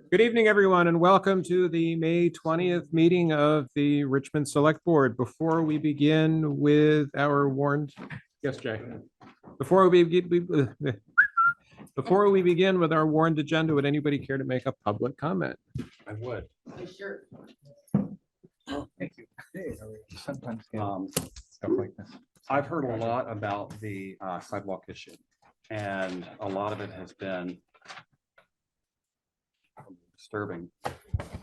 Good evening, everyone, and welcome to the May 20th meeting of the Richmond Select Board. Before we begin with our warrant, yes, Jay. Before we begin with our warrant agenda, would anybody care to make a public comment? I would. Sure. Oh, thank you. Sometimes stuff like this. I've heard a lot about the sidewalk issue, and a lot of it has been disturbing.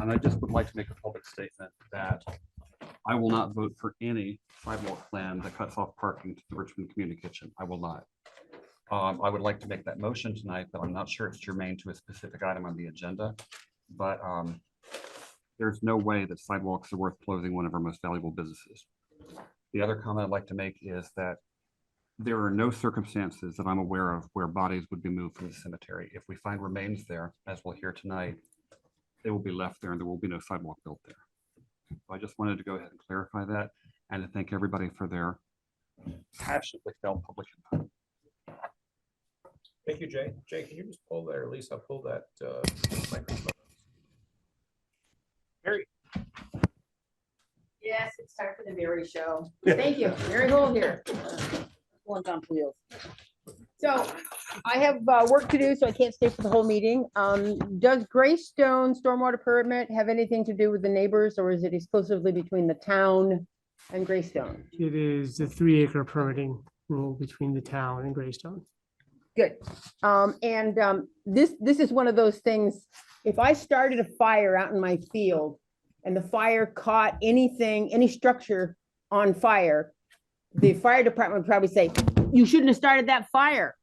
And I just would like to make a public statement that I will not vote for any sidewalk plan that cuts off parking to the Richmond Community Kitchen. I will not. I would like to make that motion tonight, but I'm not sure it's germane to a specific item on the agenda. But there's no way that sidewalks are worth closing one of our most valuable businesses. The other comment I'd like to make is that there are no circumstances that I'm aware of where bodies would be moved from the cemetery. If we find remains there, as we'll hear tonight, they will be left there and there will be no sidewalk built there. So I just wanted to go ahead and clarify that and to thank everybody for their passionately felt public input. Thank you, Jay. Jay, can you just pull that, or Lisa, pull that microphone? Mary. Yes, it's time for the Mary Show. Thank you. Mary Hole here. One's on wheels. So I have work to do, so I can't stay for the whole meeting. Does Greystone stormwater permit have anything to do with the neighbors, or is it exclusively between the town and Greystone? It is the 3-acre permitting rule between the town and Greystone. Good. This is one of those things, if I started a fire out in my field and the fire caught anything, any structure on fire, the fire department would probably say, you shouldn't have started that fire.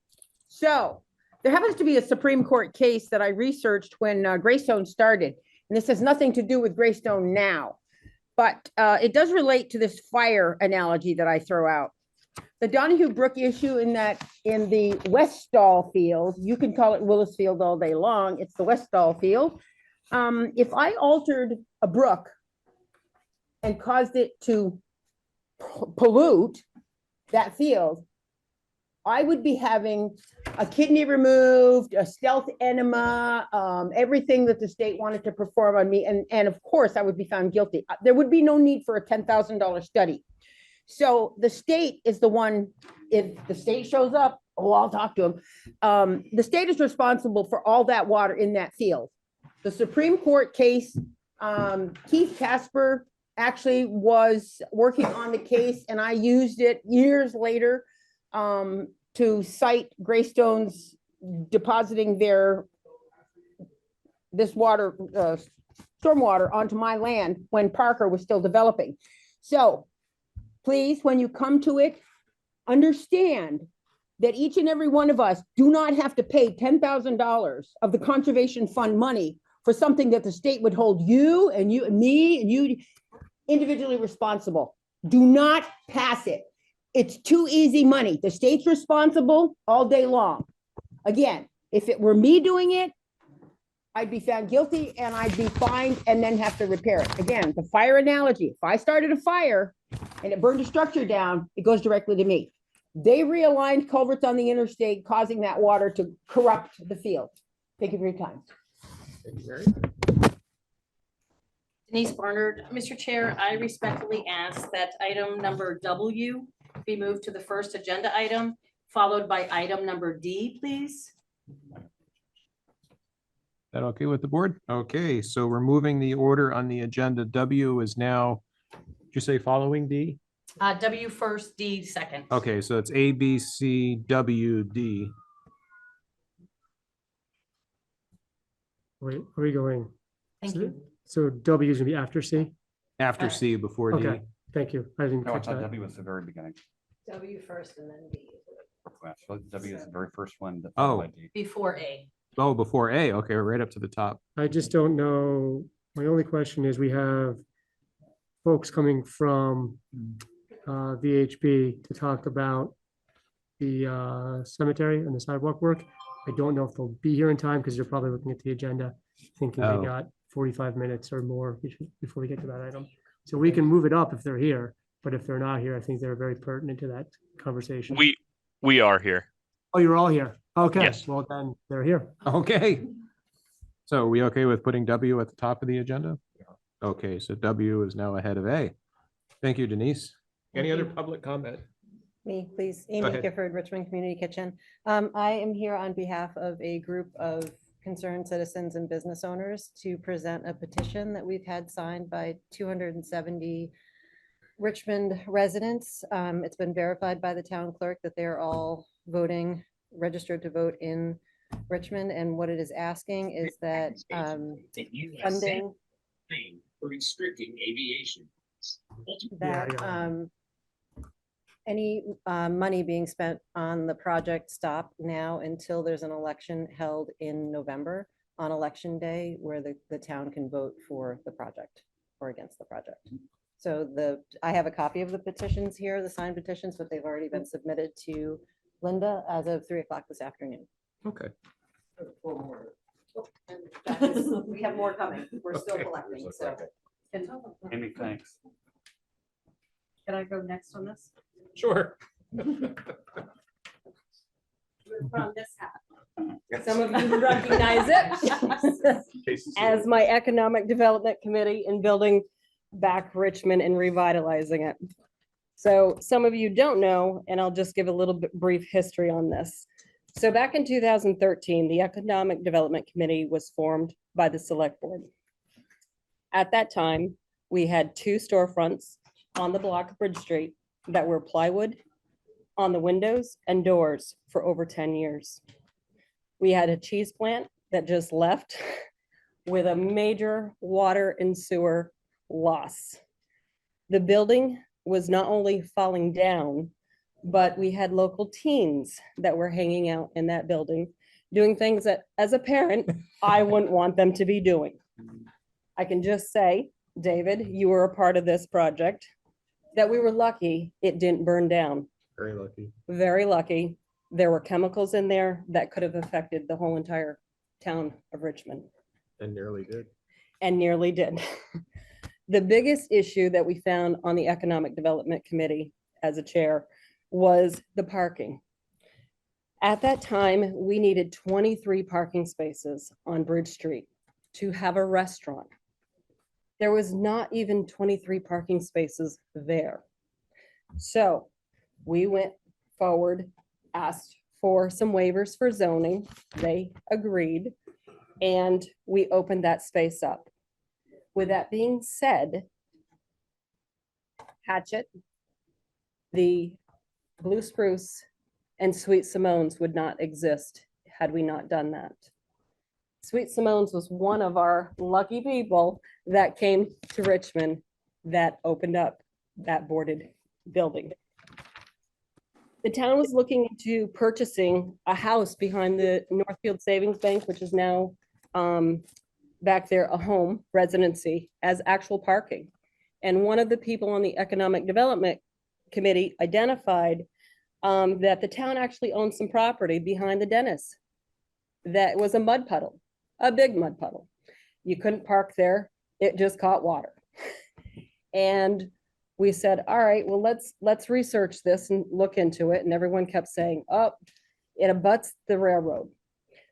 So there happens to be a Supreme Court case that I researched when Greystone started, and this has nothing to do with Greystone now, but it does relate to this fire analogy that I throw out. The Donahue Brook issue in the Westall field, you can call it Willis Field all day long, it's the Westall field. If I altered a brook and caused it to pollute that field, I would be having a kidney removed, a stealth enema, everything that the state wanted to perform on me. And of course, I would be found guilty. There would be no need for a $10,000 study. So the state is the one, if the state shows up, oh, I'll talk to them. The state is responsible for all that water in that field. The Supreme Court case, Keith Casper actually was working on the case, and I used it years later to cite Greystone's depositing this water, stormwater onto my land when Parker was still developing. So please, when you come to it, understand that each and every one of us do not have to pay $10,000 of the conservation fund money for something that the state would hold you and me and you individually responsible. Do not pass it. It's too easy money. The state's responsible all day long. Again, if it were me doing it, I'd be found guilty and I'd be fined and then have to repair it. Again, the fire analogy, if I started a fire and it burned a structure down, it goes directly to me. They realigned culverts on the interstate, causing that water to corrupt the field. Thank you for your time. Thank you, Mary. Denise Barnard. Mr. Chair, I respectfully ask that item number W be moved to the first agenda item, followed by item number D, please. That okay with the board? Okay, so we're moving the order on the agenda. W is now, did you say following D? W first, D second. Okay, so it's A, B, C, W, D. Wait, are we going? Thank you. So W is gonna be after C? After C, before D. Okay, thank you. I didn't No, I catch thought that. W was the very beginning. W first and then D. So W is the very first one. That Oh. followed by D. Before A. Oh, before A. Okay, right up to the top. I just don't know. My only question is, we have folks coming from VHB to talk about the cemetery and the sidewalk work. I don't know if they'll be here in time because they're probably looking at the agenda, thinking Oh. they got 45 minutes or more before we get to that item. So we can move it up if they're here, but if they're not here, I think they're very pertinent to that conversation. We are here. Oh, you're all here. Okay, Yes. well then they're here. Okay. So are we okay with putting W at the top of the agenda? Okay, so W is now ahead of A. Thank you, Denise. Any other public comment? Me, please. Amy ahead. Gifford, Richmond Community Kitchen. I am here on behalf of a group of concerned citizens and business owners to present a petition that we've had signed by 270 Richmond residents. It's been verified by the town clerk that they're all voting, registered to vote in Richmond. And what it is asking is that funding For restricting aviation. that any money being spent on the project stop now until there's an election held in November on election day where the town can vote for the project or against the project. So I have a copy of the petitions here, the signed petitions, but they've already been submitted to Linda as of 3 o'clock this afternoon. Okay. We have more coming. We're still Okay. collecting, so. Amy, thanks. Can I go next on this? Sure. From this hat. Some of you recognize it as my Economic Development Committee in building back Richmond and revitalizing it. So some of you don't know, and I'll just give a little bit brief history on this. So back in 2013, the Economic Development Committee was formed by the Select Board. At that time, we had 2 storefronts on the block of Bridge Street that were plywood on the windows and doors for over 10 years. We had a cheese plant that just left with a major water and sewer loss. The building was not only falling down, but we had local teens that were hanging out in that building, doing things that, as a parent, I wouldn't want them to be doing. I can just say, David, you were a part of this project, that we were lucky it didn't burn down. Very lucky. Very lucky. There were chemicals in there that could have affected the whole entire town of Richmond. And nearly did. And nearly did. The biggest issue that we found on the Economic Development Committee as a chair was the parking. At that time, we needed 23 parking spaces on Bridge Street to have a restaurant. There was not even 23 parking spaces there. So we went forward, asked for some waivers for zoning. They agreed, and we opened that space up. With that being said, Hatchet, the Blue Spruce, and Sweet Simone's would not exist had we not done that. Sweet Simone's was one of our lucky people that came to Richmond that opened up that boarded building. The town was looking into purchasing a house behind the Northfield Savings Bank, which is now back there, a home residency as actual parking. And one of the people on the Economic Development Committee identified that the town actually owns some property behind the dentist that was a mud puddle, a big mud puddle. You couldn't park there. It just caught water. And we said, all right, well, let's research this and look into it. And everyone kept saying, oh, it abuts the railroad.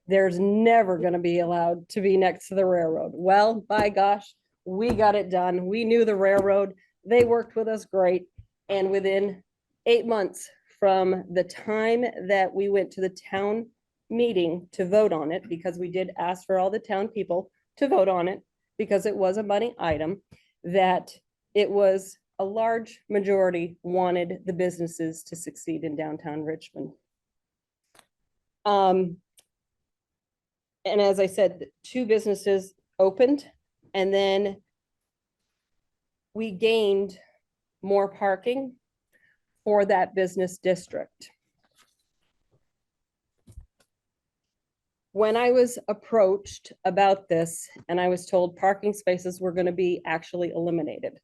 There's never going to be allowed to be next to the railroad. Well, by gosh, we got it done. We knew the railroad. They worked with us great. And within 8 months from the time that we went to the town meeting to vote on it, because we did ask for all the town people to vote on it, because it was a money item, that it was a large majority wanted the businesses to succeed in downtown Richmond. And as I said, 2 businesses opened, and then we gained more parking for that business district. When I was approached about this and I was told parking spaces were going to be actually eliminated,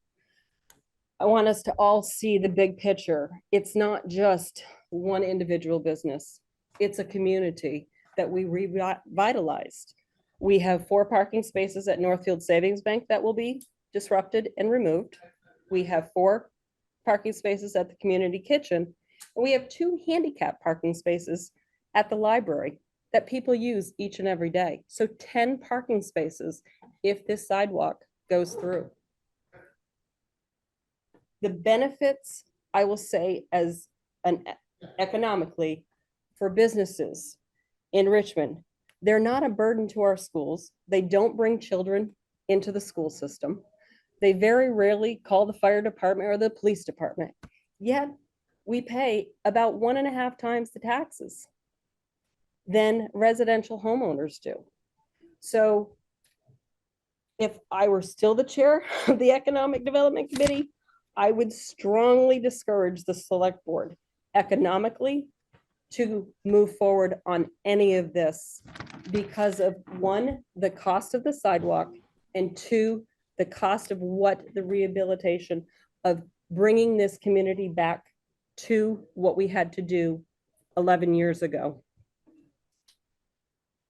I want us to all see the big picture. It's not just one individual business. It's a community that we revitalized. We have 4 parking spaces at Northfield Savings Bank that will be disrupted and removed. We have 4 parking spaces at the community kitchen. And we have 2 handicap parking spaces at the library that people use each and every day. So 10 parking spaces if this sidewalk goes through. The benefits, I will say, as an economically for businesses in Richmond, they're not a burden to our schools. They don't bring children into the school system. They very rarely call the fire department or the police department. Yet we pay about 1.5 times the taxes than residential homeowners do. So if I were still the chair of the Economic Development Committee, I would strongly discourage the select board economically to move forward on any of this because of, one, the cost of the sidewalk, and two, the cost of what the rehabilitation of bringing this community back to what we had to do 11 years ago.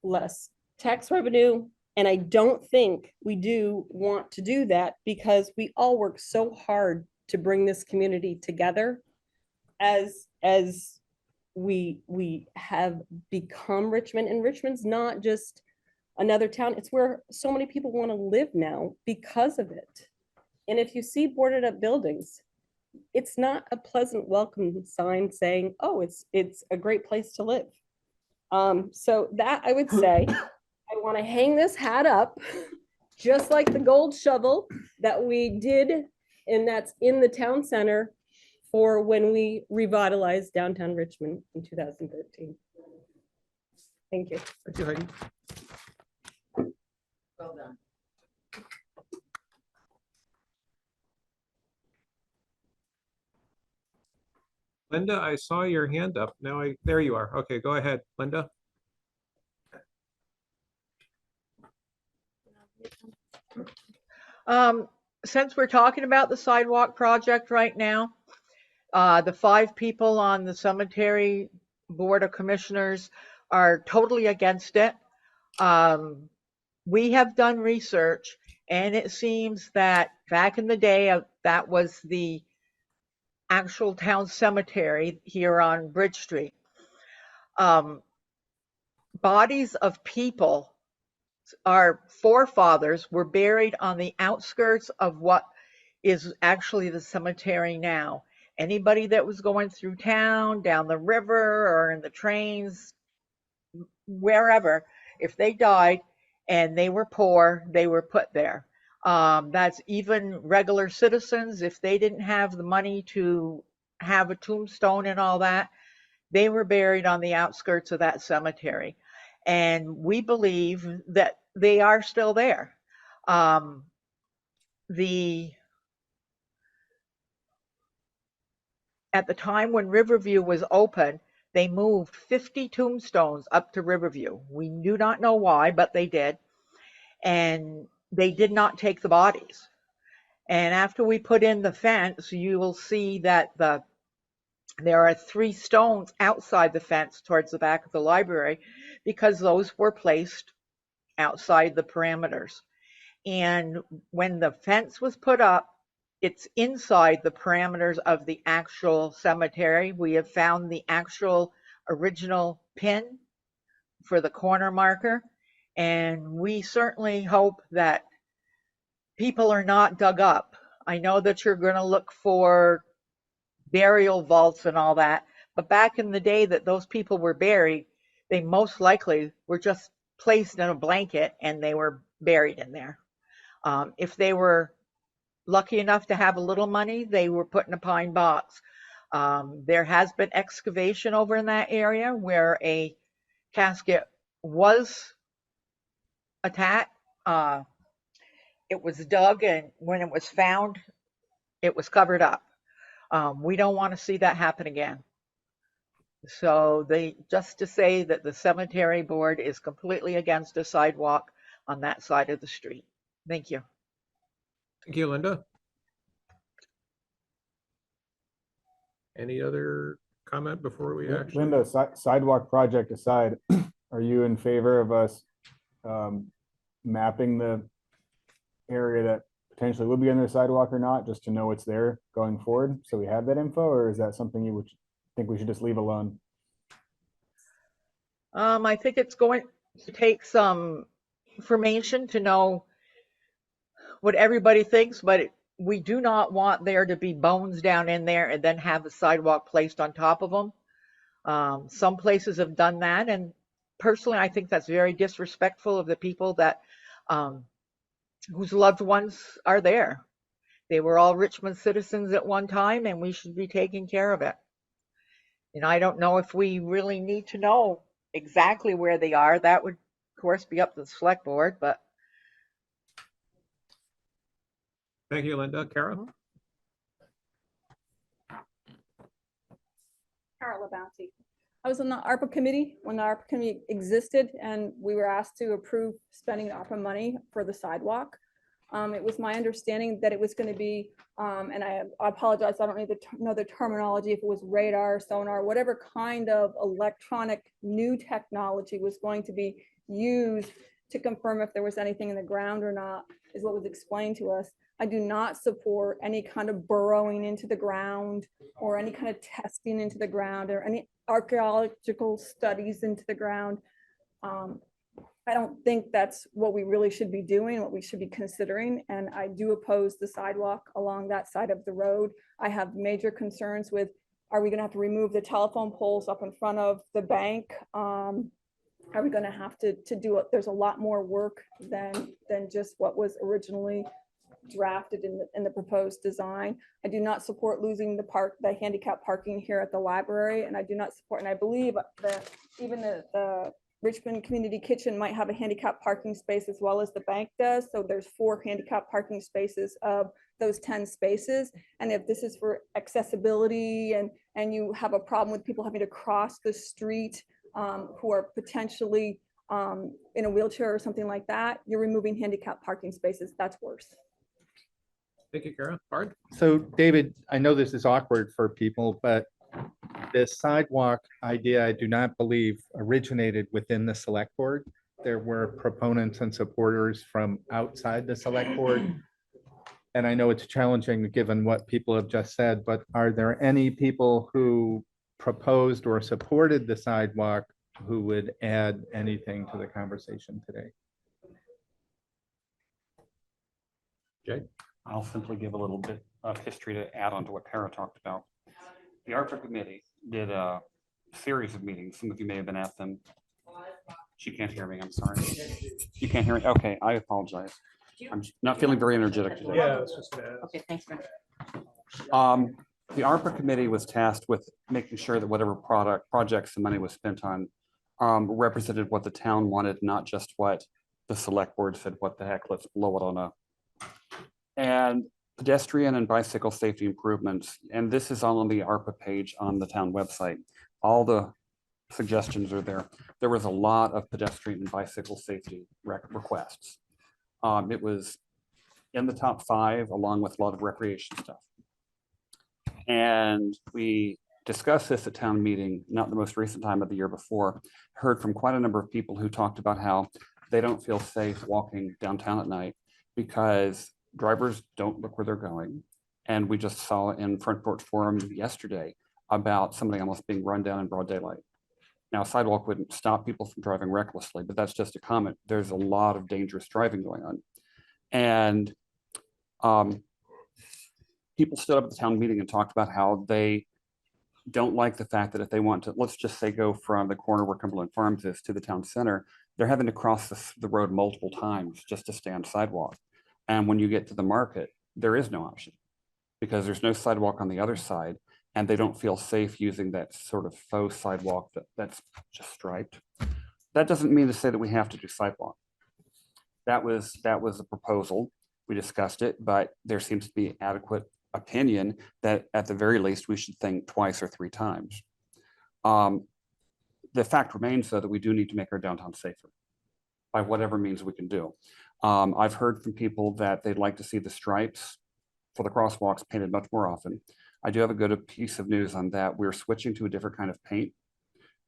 Less tax revenue, and I don't think we do want to do that because we all work so hard to bring this community together as we have become Richmond, and Richmond's not just another town, it's where so many people want to live now because of it. And if you see boarded up buildings, it's not a pleasant welcome sign saying, oh, it's a great place to live. So that I would say, I want to hang this hat up, just like the gold shovel that we did, and that's in the town center for when we revitalized downtown Richmond in 2013. Thank you. Thank you, Heidi. Well done. Linda, I saw your hand up. Now there you are. Okay, go ahead, Linda. Since we're talking about the sidewalk project right now, the 5 people on the cemetery board of commissioners are totally against it. We have done research, and it seems that back in the day, that was the actual town cemetery here on Bridge Street. Bodies of people, our forefathers, were buried on the outskirts of what is actually the cemetery now. Anybody that was going through town, down the river, or in the trains, wherever, if they died and they were poor, they were put there. That's even regular citizens. If they didn't have the money to have a tombstone and all that, they were buried on the outskirts of that cemetery. And we believe that they are still there. At the time when Riverview was open, they moved 50 tombstones up to Riverview. We do not know why, but they did. And they did not take the bodies. And after we put in the fence, you will see that there are 3 stones outside the fence towards the back of the library, because those were placed outside the parameters. And when the fence was put up, it's inside the parameters of the actual cemetery. We have found the actual original pin for the corner marker, and we certainly hope that people are not dug up. I know that you're going to look for burial vaults and all that, but back in the day that those people were buried, they most likely were just placed in a blanket and they were buried in there. If they were lucky enough to have a little money, they were put in a pine box. There has been excavation over in that area where a casket was attacked. It was dug, and when it was found, it was covered up. We don't want to see that happen again. So just to say that the cemetery board is completely against a sidewalk on that side of the street. Thank you. Thank you, Linda. Any other comment before we actually? Linda, sidewalk project aside, are you in favor of us mapping the area that potentially will be on the sidewalk or not, just to know it's there going forward, so we have that info? Or is that something you would think we should just leave alone? I think it's going to take some information to know what everybody thinks, but we do not want there to be bones down in there and then have the sidewalk placed on top of them. Some places have done that, and personally, I think that's very disrespectful of the people that whose loved ones are there. They were all Richmond citizens at one time, and we should be taking care of it. And I don't know if we really need to know exactly where they are. That would, of course, be up to the select board, but Thank you, Linda. Kara? Carla Bounty. I was on the ARPA committee when the ARPA committee existed, and we were asked to approve spending the ARPA money for the sidewalk. It was my understanding that it was going to be, and I apologize, I don't know the terminology, if it was radar, sonar, whatever kind of electronic new technology was going to be used to confirm if there was anything in the ground or not, is what was explained to us. I do not support any kind of burrowing into the ground or any kind of testing into the ground or any archaeological studies into the ground. I don't think that's what we really should be doing, what we should be considering. And I do oppose the sidewalk along that side of the road. I have major concerns with, are we gonna have to remove the telephone poles up in front of the bank? Are we gonna have to do it? There's a lot more work than just what was originally drafted in the proposed design. I do not support losing the handicap parking here at the library, and I do not support, and I believe that even the Richmond Community Kitchen might have a handicap parking space as well as the bank does. So there's 4 handicap parking spaces of those 10 spaces. And if this is for accessibility and you have a problem with people having to cross the street who are potentially in a wheelchair or something like that, you're removing handicap parking spaces. That's worse. Thank you, Kara. Bard? So David, I know this is awkward for people, but this sidewalk idea, I do not believe originated within the select board. There were proponents and supporters from outside the select board. And I know it's challenging given what people have just said, but are there any people who proposed or supported the sidewalk who would add anything to the conversation today? Jay? I'll simply give a little bit of history to add on to what Kara talked about. The ARPA committee did a series of meetings. Some of you may have been at them. She can't hear me, I'm sorry. You can't hear me? Okay, I apologize. I'm not feeling very energetic today. Yeah, it's just gonna. Okay, thanks, Brent. The ARPA committee was tasked with making sure that whatever projects the money was spent on represented what the town wanted, not just what the select board said, what the heck, let's blow it on up. And pedestrian and bicycle safety improvements, and this is all on the ARPA page on the town website. All the suggestions are there. There was a lot of pedestrian and bicycle safety requests. It was in the top 5, along with a lot of recreation stuff. And we discussed this at town meeting, not the most recent time of the year before, heard from quite a number of people who talked about how they don't feel safe walking downtown at night because drivers don't look where they're going. And we just saw in Front Porch Forum yesterday about somebody almost being run down in broad daylight. Now, a sidewalk wouldn't stop people from driving recklessly, but that's just a comment. There's a lot of dangerous driving going on. And people stood up at the town meeting and talked about how they don't like the fact that if they want to, let's just say, go from the corner where Cumberland Farms is to the town center, they're having to cross the road multiple times just to stay on sidewalk. And when you get to the market, there is no option because there's no sidewalk on the other side, and they don't feel safe using that sort of faux sidewalk that's just striped. That doesn't mean to say that we have to do sidewalk. That was a proposal. We discussed it, but there seems to be adequate opinion that at the very least we should think twice or 3 times. The fact remains, though, that we do need to make our downtown safer by whatever means we can do. I've heard from people that they'd like to see the stripes for the crosswalks painted much more often. I do have a good piece of news on that. We're switching to a different kind of paint,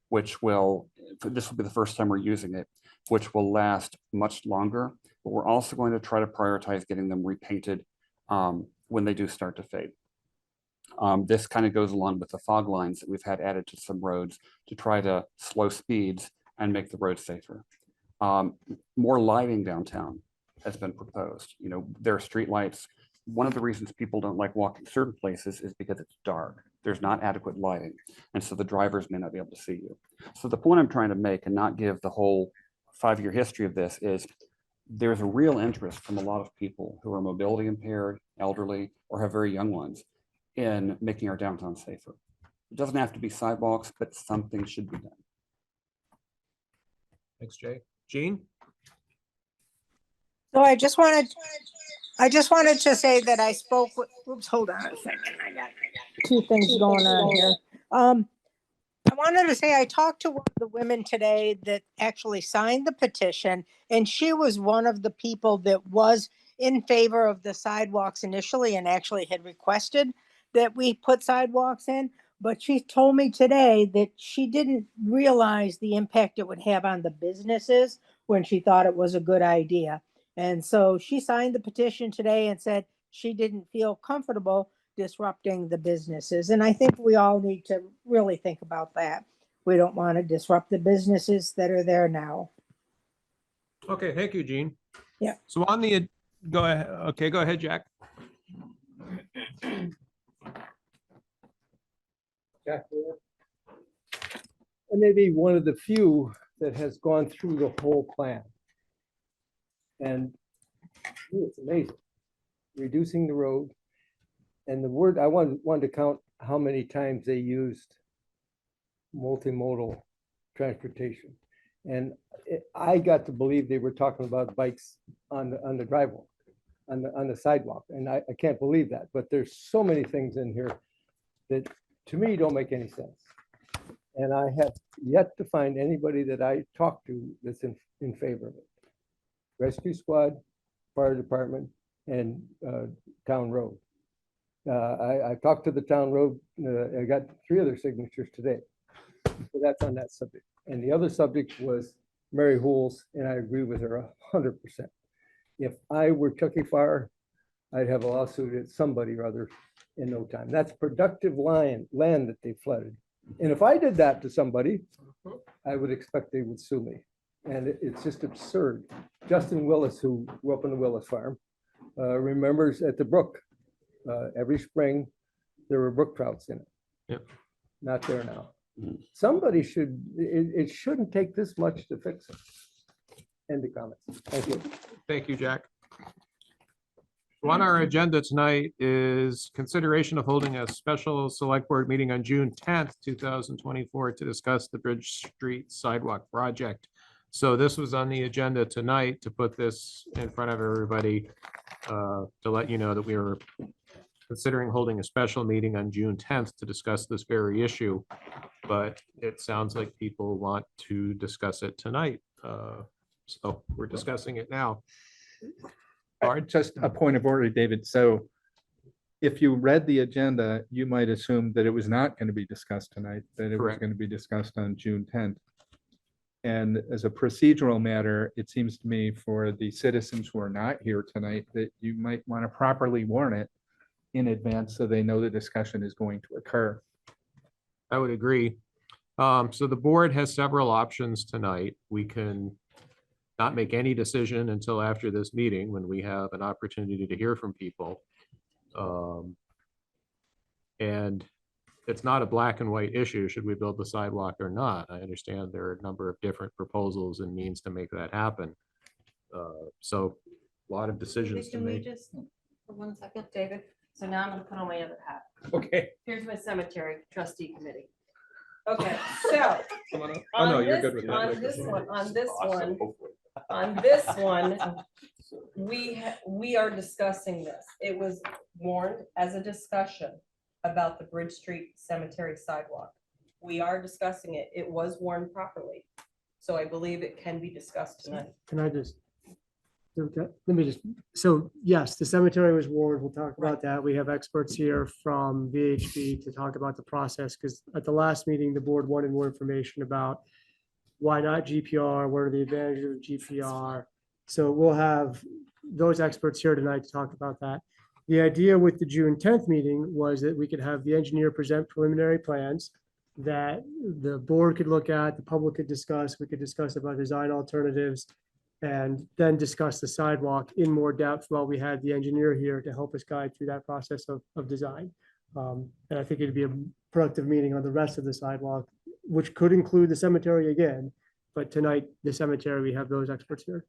which will, this will be the first time we're using it, which will last much longer, but we're also going to try to prioritize getting them repainted when they do start to fade. This kind of goes along with the fog lines that we've had added to some roads to try to slow speeds and make the road safer. More lighting downtown has been proposed. You know, there are street lights. One of the reasons people don't like walking certain places is because it's dark. There's not adequate lighting. And so the drivers may not be able to see you. So the point I'm trying to make, and not give the whole 5-year history of this, is there's a real interest from a lot of people who are mobility impaired, elderly, or have very young ones in making our downtown safer. It doesn't have to be sidewalks, but something should be done. Thanks, Jay. Jean? So I just wanted to say that I spoke with, oops, hold on a second. I got two things going on here. I wanted to say I talked to one of the women today that actually signed the petition, and she was one of the people that was in favor of the sidewalks initially and actually had requested that we put sidewalks in. But she told me today that she didn't realize the impact it would have on the businesses when she thought it was a good idea. And so she signed the petition today and said she didn't feel comfortable disrupting the businesses. And I think we all need to really think about that. We don't want to disrupt the businesses that are there now. Okay, thank you, Jean. Yeah. So on the, go ahead. Okay, go ahead, Jack. Jack, I may be one of the few that has gone through the whole plan. And it's amazing. Reducing the road. And the word, I wanted to count how many times they used multimodal transportation. And I got to believe they were talking about bikes on the driveway, on the sidewalk. And I can't believe that. But there's so many things in here that to me don't make any sense. And I have yet to find anybody that I talk to that's in favor of it. Rescue squad, fire department, and town road. I talked to the town road. I got 3 other signatures today. So that's on that subject. And the other subject was Mary Hools, and I agree with her 100%. If I were Chucky Fire, I'd have a lawsuit at somebody or other in no time. That's productive land that they flooded. And if I did that to somebody, I would expect they would sue me. And it's just absurd. Justin Willis, who grew up on the Willis farm, remembers at the brook, every spring, there were brook trouts in it. Yep. Not there now. Somebody should, it shouldn't take this much to fix it. End of comments. Thank you. Thank you, Jack. On our agenda tonight is consideration of holding a special select board meeting on June 10th, 2024 to discuss the Bridge Street Sidewalk Project. So this was on the agenda tonight to put this in front of everybody to let you know that we were considering holding a special meeting on June 10th to discuss this very issue. But it sounds like people want to discuss it tonight. So we're discussing it now. Just a point of order, David. So if you read the agenda, you might assume that it was not going to be discussed tonight, that it was Correct. going to be discussed on June 10th. And as a procedural matter, it seems to me for the citizens who are not here tonight, that you might want to properly warn it in advance so they know the discussion is going to occur. I would agree. So the board has several options tonight. We can not make any decision until after this meeting when we have an opportunity to hear from people. And it's not a black and white issue, should we build the sidewalk or not? I understand there are a number of different proposals and means to make that happen. So a lot of decisions to Can we make. just, for 1 second, David? So now I'm gonna put on my other hat. Okay. Here's my cemetery trustee committee. Okay, so. Oh, no, you're on good with that. On this one, we are discussing this. It was warned as a discussion about the Bridge Street Cemetery sidewalk. We are discussing it. It was warned properly. So I believe it can be discussed tonight. Can I just, let me just, so yes, the cemetery was warned. We'll talk about that. We have experts here from VHB to talk about the process, because at the last meeting, the board wanted more information about why not GPR, what are the advantages of GPR. So we'll have those experts here tonight to talk about that. The idea with the June 10th meeting was that we could have the engineer present preliminary plans. that the board could look at, the public could discuss, we could discuss about design alternatives, and then discuss the sidewalk in more depth while we had the engineer here to help us guide through that process of design. And I think it'd be a productive meeting on the rest of the sidewalk, which could include the cemetery again. But tonight, the cemetery, we have those experts here.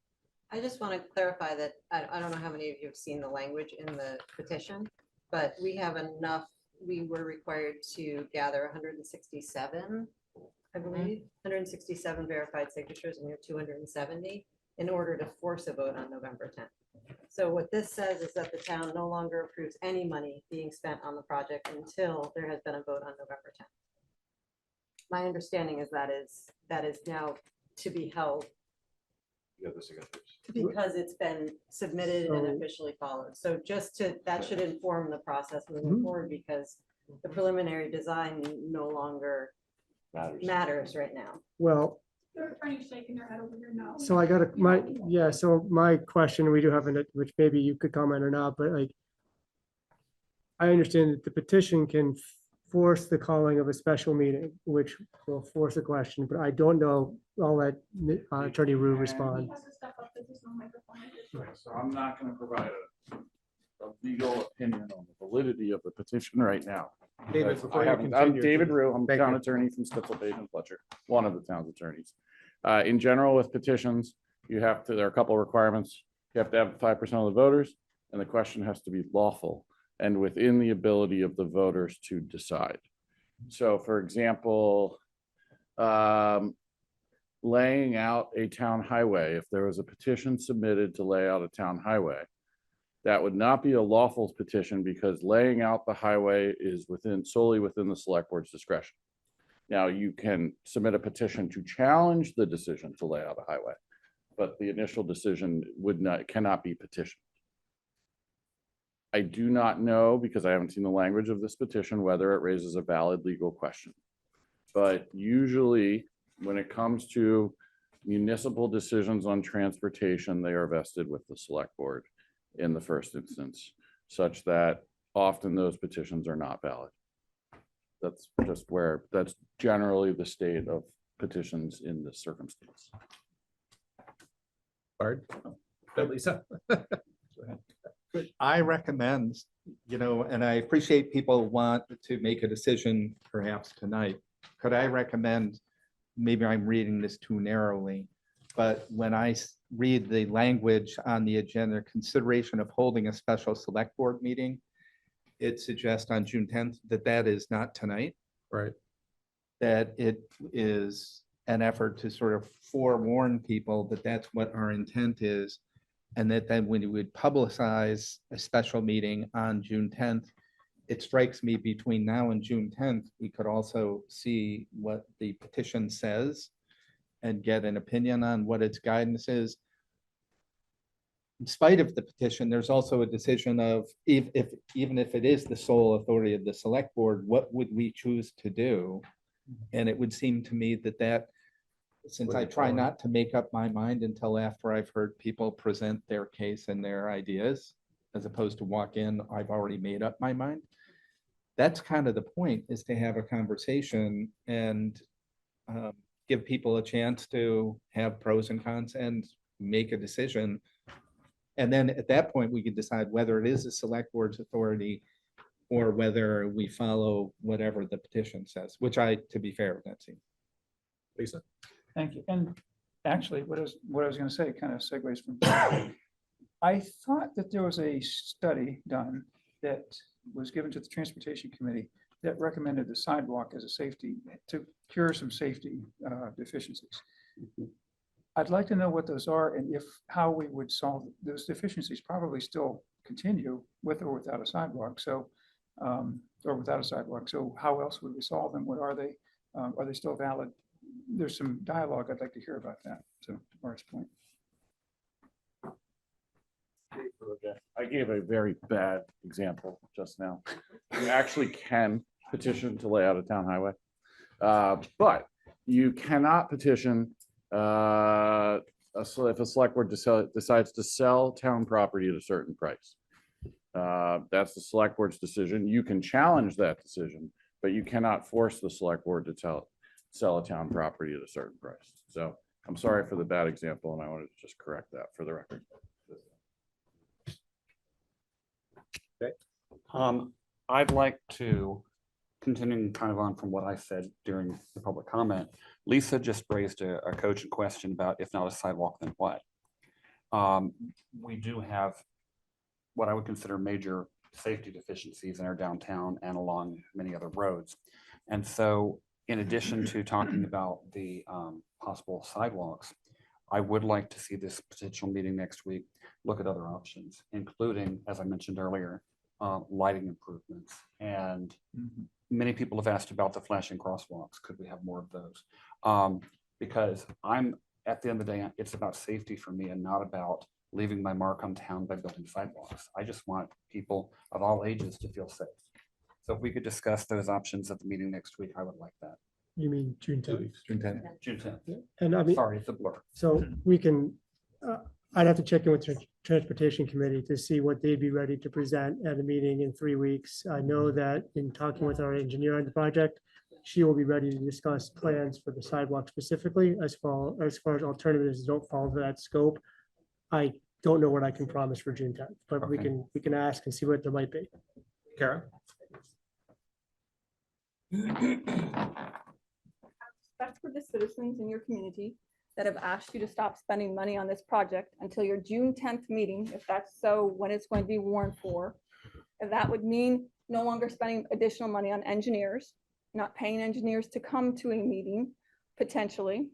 I just want to clarify that I don't know how many of you have seen the language in the petition, but we have enough, we were required to gather 167, I believe, 167 verified signatures, and we have 270 in order to force a vote on November 10th. So what this says is that the town no longer approves any money being spent on the project until there has been a vote on November 10th. My understanding is that is now to be held because it's been submitted and officially followed. So that should inform the process moving forward, because the preliminary design no longer matters right now. Well, Their attorney's shaking their head over here now. so I got so my question, we do have, which maybe you could comment or not, but like, I understand that the petition can force the calling of a special meeting, which will force a question, but I don't know. I'll let Attorney Rue respond. So I'm not going to provide a legal opinion on the validity of the petition right now. David, Because before I you haven't- I'm continue, David can- Rue. I'm Thank town you. attorney from Stitzel, Page and Fletcher, one of the town's attorneys. In general, with petitions, there are a couple of requirements. You have to have 5% of the voters, and the question has to be lawful and within the ability of the voters to decide. So for example, laying out a town highway, if there was a petition submitted to lay out a town highway, that would not be a lawful petition because laying out the highway is solely within the select board's discretion. Now, you can submit a petition to challenge the decision to lay out a highway, but the initial decision cannot be petitioned. I do not know, because I haven't seen the language of this petition, whether it raises a valid legal question. But usually, when it comes to municipal decisions on transportation, they are vested with the select board in the first instance, such that often those petitions are not valid. That's generally the state of petitions in this circumstance. Bard? Lisa? I recommend, and I appreciate people want to make a decision perhaps tonight. Could I recommend, maybe I'm reading this too narrowly, but when I read the language on the agenda, consideration of holding a special select board meeting, it suggests on June 10th that is not tonight. Right. That it is an effort to sort of forewarn people that that's what our intent is. And that then when you would publicize a special meeting on June 10th, it strikes me between now and June 10th, we could also see what the petition says and get an opinion on what its guidance is. In spite of the petition, there's also a decision of even if it is the sole authority of the select board, what would we choose to do? And it would seem to me that since I try not to make up my mind until after I've heard people present their case and their ideas, as opposed to walk in, I've already made up my mind. That's kind of the point, is to have a conversation and give people a chance to have pros and cons and make a decision. And then at that point, we can decide whether it is a select board's authority or whether we follow whatever the petition says, which to be fair, that's it. Lisa? Thank you. And actually, what I was going to say kind of segues from. I thought that there was a study done that was given to the Transportation Committee that recommended the sidewalk as a safety to cure some safety deficiencies. I'd like to know what those are and how we would solve those deficiencies. Probably still continue with or without a sidewalk. So, or without a sidewalk. So, how else would we solve them? What are they? Are they still valid? There's some dialogue. I'd like to hear about that. So, to Mark's point. I gave a very bad example just now. You actually can petition to lay out a town highway, but you cannot petition if a select board decides to sell town property at a certain price. That's the select board's decision. You can challenge that decision, but you cannot force the select board to sell a town property at a certain price. So I'm sorry for the bad example, and I wanted to just correct that for the record. I'd like to, continuing kind of on from what I said during the public comment, Lisa just raised a cogent question about if not a sidewalk, then what? We do have what I would consider major safety deficiencies in our downtown and along many other roads. And so in addition to talking about the possible sidewalks, I would like to see this potential meeting next week look at other options, including, as I mentioned earlier, lighting improvements. And many people have asked about the flashing crosswalks. Could we have more of those? Because at the end of the day, it's about safety for me and not about leaving my mark on town by building sidewalks. I just want people of all ages to feel safe. So if we could discuss those options at the meeting next week, I would like that. You mean June 10th? June 10th. June 10th. And I mean, Sorry, it's a blur. so we can, I'd have to check in with the Transportation Committee to see what they'd be ready to present at a meeting in 3 weeks. I know that in talking with our engineer on the project, she will be ready to discuss plans for the sidewalk specifically as far as alternatives that don't fall into that scope. I don't know what I can promise for June 10th, but we Okay. can ask and see what there might be. Kara? That's for the citizens in your community that have asked you to stop spending money on this project until your June 10th meeting, if that's so, when it's going to be warned for. And that would mean no longer spending additional money on engineers, not paying engineers to come to a meeting, potentially.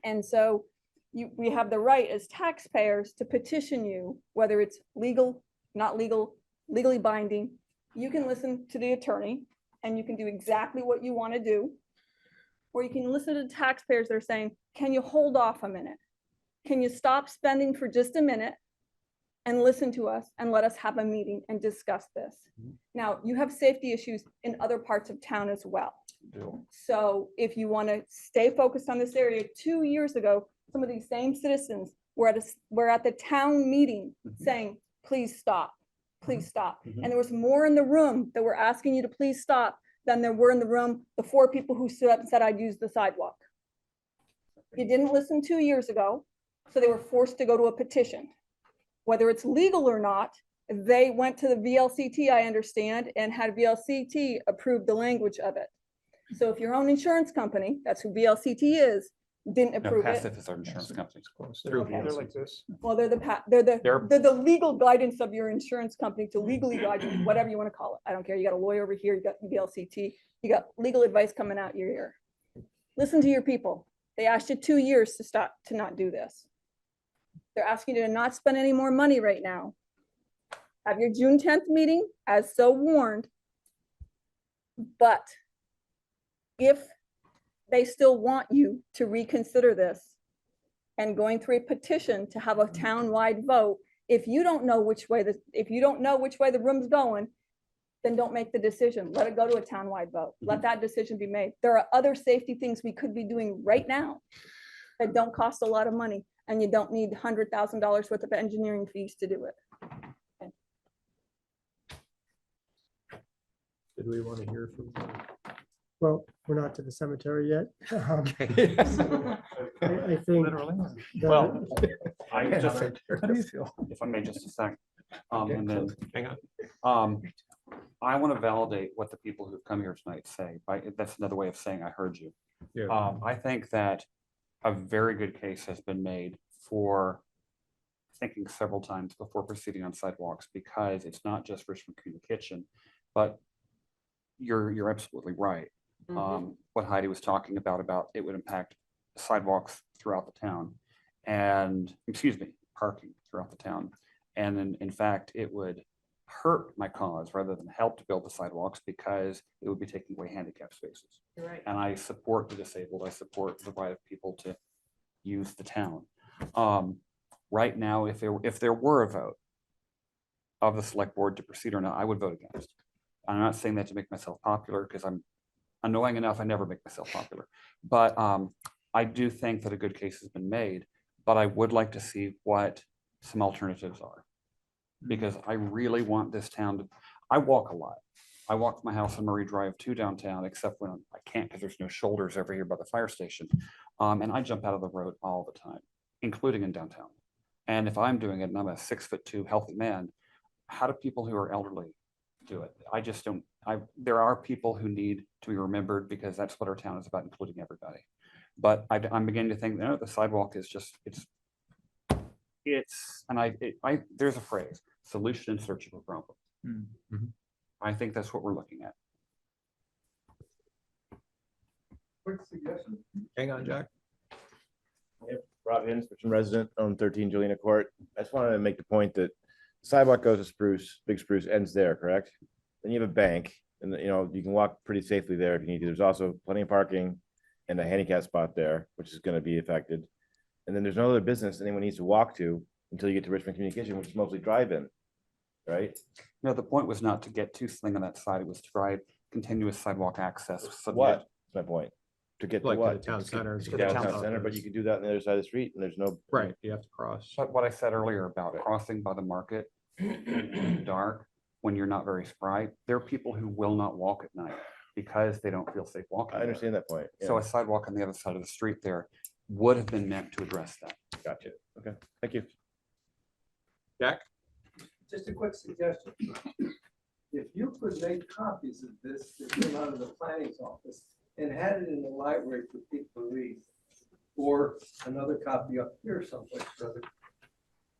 And so we have the right as taxpayers to petition you, whether it's legal, not legal, legally binding. You can listen to the attorney and you can do exactly what you want to do. Or you can listen to the taxpayers that are saying, can you hold off a minute? Can you stop spending for just a minute and listen to us and let us have a meeting and discuss this? Now, you have safety issues in other parts of town as well. So if you want to stay focused on this area, 2 years ago, some of these same citizens were at the town meeting saying, please stop, please stop. And there was more in the room that were asking you to please stop than there were in the room, the 4 people who stood up and said, I'd use the sidewalk. You didn't listen 2 years ago, so they were forced to go to a petition. Whether it's legal or not, they went to the VLCT, I understand, and had VLCT approve the language of it. So if your own insurance company, that's who VLCT is, didn't No, approve it. passive is our insurance company. They're like this. Well, they're the legal guidance of your insurance company to legally guide you, whatever you want to call it. I don't care. You got a lawyer over here, you got VLCT, you got legal advice coming out your ear. Listen to your people. They asked you 2 years to not do this. They're asking you to not spend any more money right now. Have your June 10th meeting as so warned. But if they still want you to reconsider this and going through a petition to have a town-wide vote, if you don't know which way the room's going, then don't make the decision. Let it go to a town-wide vote. Let that decision be made. There are other safety things we could be doing right now that don't cost a lot of money, and you don't need $100,000 worth of engineering fees to do it. Did we want to hear from? Well, we're not to the cemetery yet. I think. Literally. Well, I Yeah, just, how do you feel? if I may, just a sec. And then, Hang on. I want to validate what the people who've come here tonight say. That's another way of saying I heard you. I think that a very good case has been made for thinking several times before proceeding on sidewalks, because it's not just Richmond Community Kitchen, but you're absolutely right. What Heidi was talking about it would impact sidewalks throughout the town and, excuse me, parking throughout the town. And in fact, it would hurt my cause rather than help to build the sidewalks, because it would be taking away handicap spaces. You're right. And I support the disabled. I support the right of people to use the town. Right now, if there were a vote of the select board to proceed or not, I would vote against. I'm not saying that to make myself popular, because I'm annoying enough. I never make myself popular. But I do think that a good case has been made, but I would like to see what some alternatives are, because I really want this town to, I walk a lot. I walk from my house on Murray Drive to downtown, except when I can't because there's no shoulders over here by the fire station. And I jump out of the road all the time, including in downtown. And if I'm doing it and I'm a 6'2" healthy man, how do people who are elderly do it? I just don't, there are people who need to be remembered because that's what our town is about, including everybody. But I'm beginning to think, no, the sidewalk is just, there's a phrase, solution in search of a problem. Mhm. I think that's what we're looking at. Quick suggestion. Hang on, Jack. Rob Hins, Richmond resident, own 13 Jelena Court. I just wanted to make the point that sidewalk goes to Spruce, Big Spruce ends there, correct? Then you have a bank, and you can walk pretty safely there if you need to. There's also plenty of parking and a handicap spot there, which is going to be affected. And then there's no other business anyone needs to walk to until you get to Richmond Communication, which is mostly drive-in, right? No, the point was not to get too sling on that side. It was to provide continuous sidewalk access. So What? That's my point. To get to Like to what? the town center. To get to the town center, but you can do that on the other side of the street, and there's no. Right, you have to cross. But what I said earlier about crossing by the market in the dark, when you're not very spry, there are people who will not walk at night because they don't feel safe walking. I understand that point. So a sidewalk on the other side of the street there would have been meant to address that. Gotcha. Okay, thank you. Jack? Just a quick suggestion. If you could make copies of this that came out of the planning's office and had it in the library for people to read, or another copy up here someplace, brother,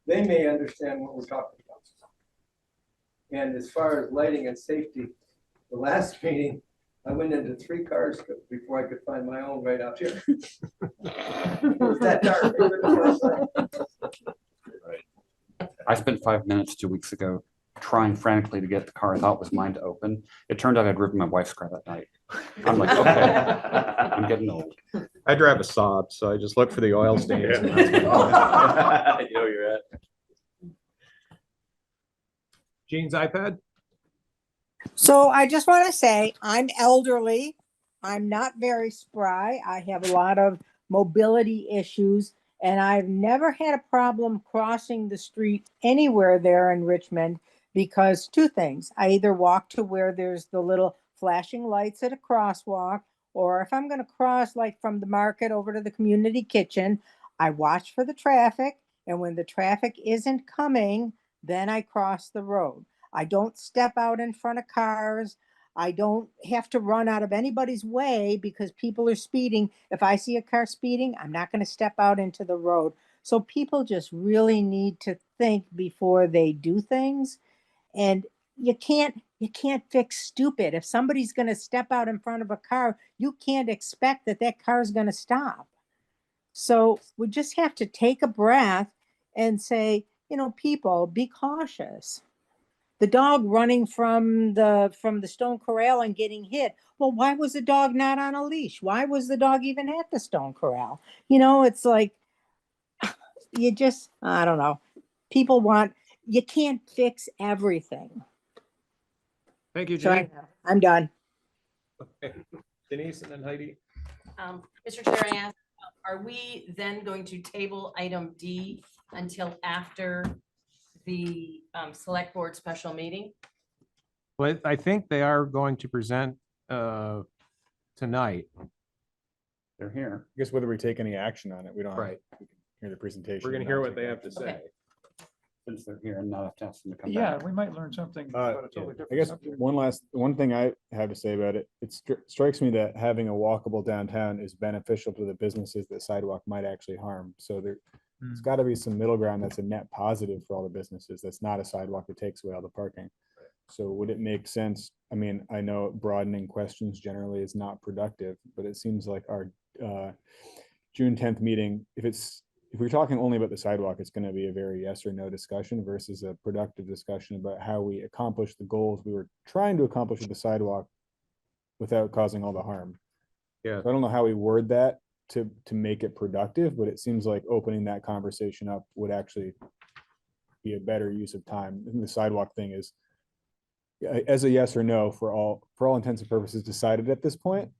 they may understand what we're talking about. And as far as lighting and safety, the last meeting, I went into 3 cars before I could find my own right out here. It was that dark. I spent 5 minutes 2 weeks ago trying frantically to get the car I thought was mine to open. It turned out I'd driven my wife's car that night. I'm like, okay, I'm getting old. I drive a Saab, so I just look for the oil stains. and that's You what- know where you're at. Jean's iPad? So I just want to say, I'm elderly. I'm not very spry. I have a lot of mobility issues, and I've never had a problem crossing the street anywhere there in Richmond because 2 things. I either walk to where there's the little flashing lights at a crosswalk, or if I'm going to cross like from the market over to the community kitchen, I watch for the traffic, and when the traffic isn't coming, then I cross the road. I don't step out in front of cars. I don't have to run out of anybody's way because people are speeding. If I see a car speeding, I'm not going to step out into the road. So people just really need to think before they do things. And you can't fix stupid. If somebody's going to step out in front of a car, you can't expect that car is going to stop. So we just have to take a breath and say, people, be cautious. The dog running from the stone corral and getting hit. Well, why was the dog not on a leash? Why was the dog even at the stone corral? It's like, I don't know. You can't fix everything. Thank you, So Jean. I'm done. Okay. Denise and then Heidi. Mr. Chair, I ask, are we then going to table item D until after the select board special meeting? Well, I think they are going to present tonight. They're here. I guess whether we take any action on it, we don't. Right. We can hear the presentation. We're going to and hear not what take they have to action. say. Since they're here and not have to ask them to come Yeah, back. we might learn something about a totally I different guess subject. one thing I have to say about it, it strikes me that having a walkable downtown is beneficial to the businesses that sidewalk might actually harm. So there's got to be some middle ground that's a net positive for all the businesses. That's not a sidewalk that takes away all the parking. So would it make sense? I mean, I know broadening questions generally is not productive, but it seems like our June 10th meeting, if we're talking only about the sidewalk, it's going to be a very yes or no discussion versus a productive discussion about how we accomplish the goals we were trying to accomplish with the sidewalk without causing all the harm. Yeah. So I don't know how we word that to make it productive, but it seems like opening that conversation up would actually be a better use of time. I think the sidewalk thing is as a yes or no for all intents and purposes decided at this point.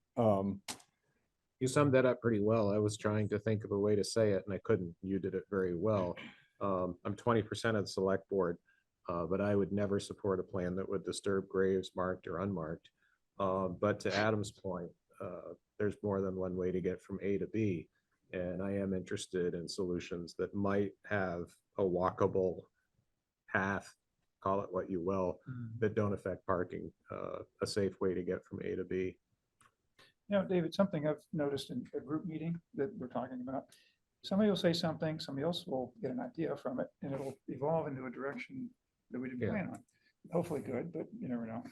You summed that up pretty well. I was trying to think of a way to say it and I couldn't. You did it very well. I'm 20% of the select board. But I would never support a plan that would disturb graves marked or unmarked. But to Adam's point, there's more than one way to get from A to B. And I am interested in solutions that might have a walkable path, call it what you will, that don't affect parking, a safe way to get from A to B. You know, David, something I've noticed in a group meeting that we're talking about, somebody will say something, somebody else will get an idea from it, and it'll evolve into a direction that we didn't plan on. Hopefully good, but you never know.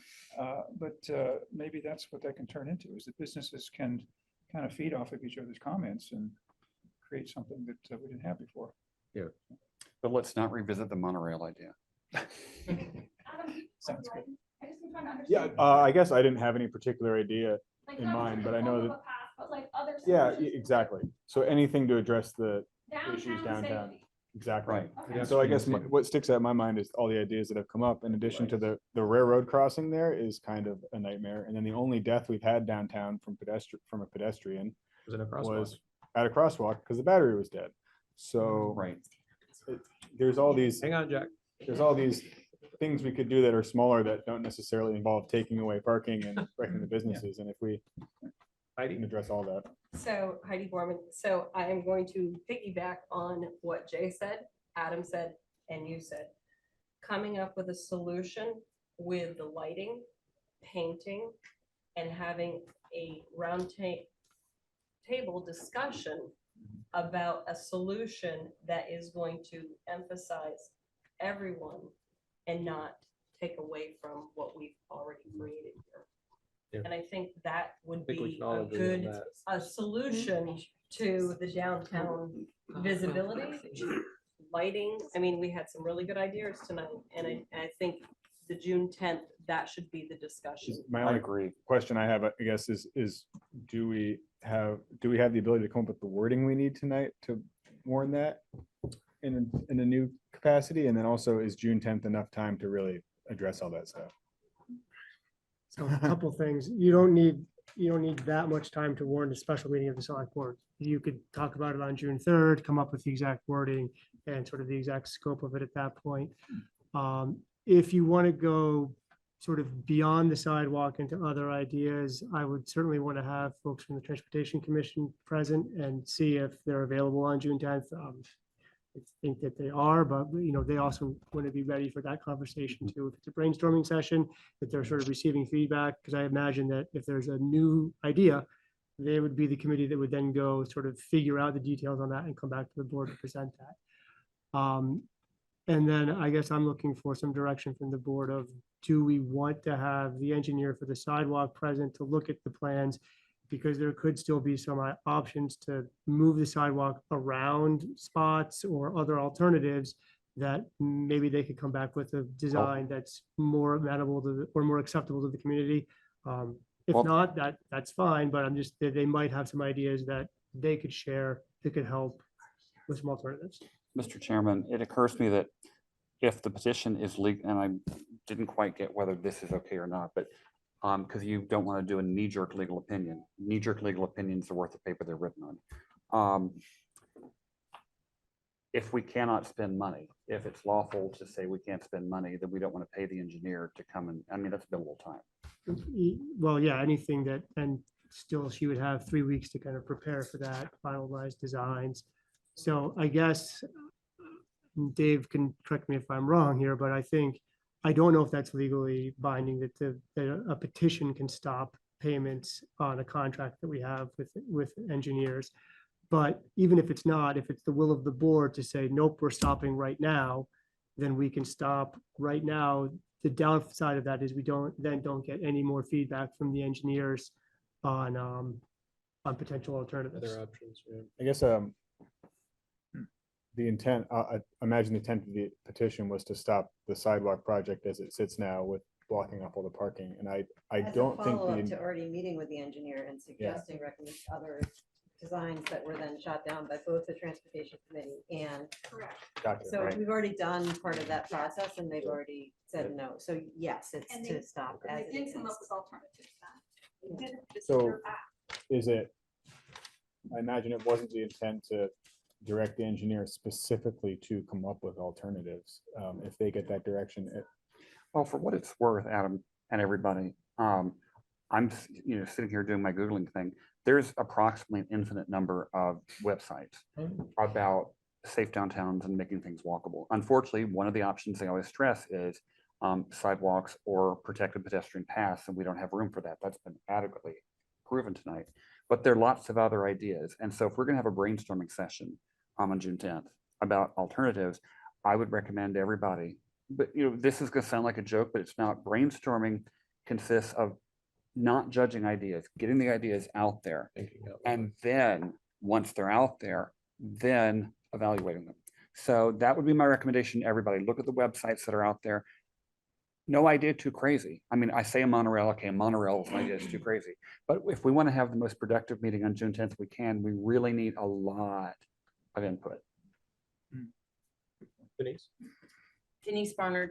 Maybe that's what that can turn into, is that businesses can kind of feed off of each other's comments and create something that we didn't have before. Yeah. But let's not revisit the monorail idea. Sounds good. Yeah, I guess I didn't have any particular idea in mind, but I know that, yeah, exactly. So anything to address the issues downtown. Exactly. Right. And so I guess what sticks out in my mind is all the ideas that have come up, in addition to the railroad crossing there is kind of a nightmare. And then the only death we've had downtown from a pedestrian was at a crosswalk because the battery was dead. So right. There's all these, hang on, Jack. There's all these things we could do that are smaller that don't necessarily involve taking away parking and wrecking the businesses. And if we can address all that. So Heidi Borman, so I am going to piggyback on what Jay said, Adam said, and you said. Coming up with a solution with the lighting, painting, and having a round table discussion about a solution that is going to emphasize everyone and not take away from what we've already created here. And I think that would be a good solution to the downtown visibility, lighting. I mean, we had some really good ideas tonight, and I think the June 10th, that should be the discussion. My only question I have, I guess, is do we have the ability to come up with the wording we need tonight to warn that in a new capacity? And then also, is June 10th enough time to really address all that stuff? So a couple things. You don't need that much time to warn a special meeting of the select board. You could talk about it on June 3rd, come up with the exact wording and sort of the exact scope of it at that point. If you want to go sort of beyond the sidewalk into other ideas, I would certainly want to have folks from the Transportation Commission present and see if they're available on June 10th. I think that they are, but they also want to be ready for that conversation too. If it's a brainstorming session, that they're sort of receiving feedback, because I imagine that if there's a new idea, they would be the committee that would then go sort of figure out the details on that and come back to the board to present that. And then I guess I'm looking for some direction from the board of, do we want to have the engineer for the sidewalk present to look at the plans? Because there could still be some options to move the sidewalk around spots or other alternatives that maybe they could come back with a design that's more amenable to or more acceptable to the community. If not, that's fine, but they might have some ideas that they could share that could help with some alternatives. Mr. Chairman, it occurs to me that if the petition is legal, and I didn't quite get whether this is okay or not, but because you don't want to do a knee-jerk legal opinion. Knee-jerk legal opinions are worth the paper they're written on. If we cannot spend money, if it's lawful to say we can't spend money, then we don't want to pay the engineer to come and, I mean, that's billable time. Well, yeah, anything that, and still she would have 3 weeks to kind of prepare for that, finalize designs. So I guess Dave can correct me if I'm wrong here, but I don't know if that's legally binding, that a petition can stop payments on a contract that we have with engineers. But even if it's not, if it's the will of the board to say, nope, we're stopping right now, then we can stop right now. The downside of that is we don't get any more feedback from the engineers on potential alternatives. Other options, yeah. I guess the intent, I imagine the intent of the petition was to stop the sidewalk project as it sits now with blocking up all the parking. And I don't think follow-up to already meeting with the engineer and suggesting other designs that were then shot down by both the Transportation Committee and. Correct. Gotcha, So right. we've already done part of that process and they've already said no. So yes, it's to stop as They it did come up exists. with alternatives then. They didn't just So sit there back. is it, I imagine it wasn't the intent to direct the engineer specifically to come up with alternatives. If they get that direction, Well, for what it's worth, Adam and everybody, I'm sitting here doing my Googling thing. There's approximately an infinite number of websites about safe downtowns and making things walkable. Unfortunately, one of the options they always stress is sidewalks or protected pedestrian paths, and we don't have room for that. That's been adequately proven tonight. But there are lots of other ideas. And so if we're going to have a brainstorming session on June 10th about alternatives, I would recommend to everybody, but this is going to sound like a joke, but it's not. Brainstorming consists of not judging ideas, getting the ideas out there, and then once they're out there, then evaluating them. So that would be my recommendation to everybody. Look at the websites that are out there. No idea too crazy. I mean, I say a monorail, okay, a monorail is an idea, it's too crazy. But if we want to have the most productive meeting on June 10th we can, we really need a lot of input. Denise Barnard.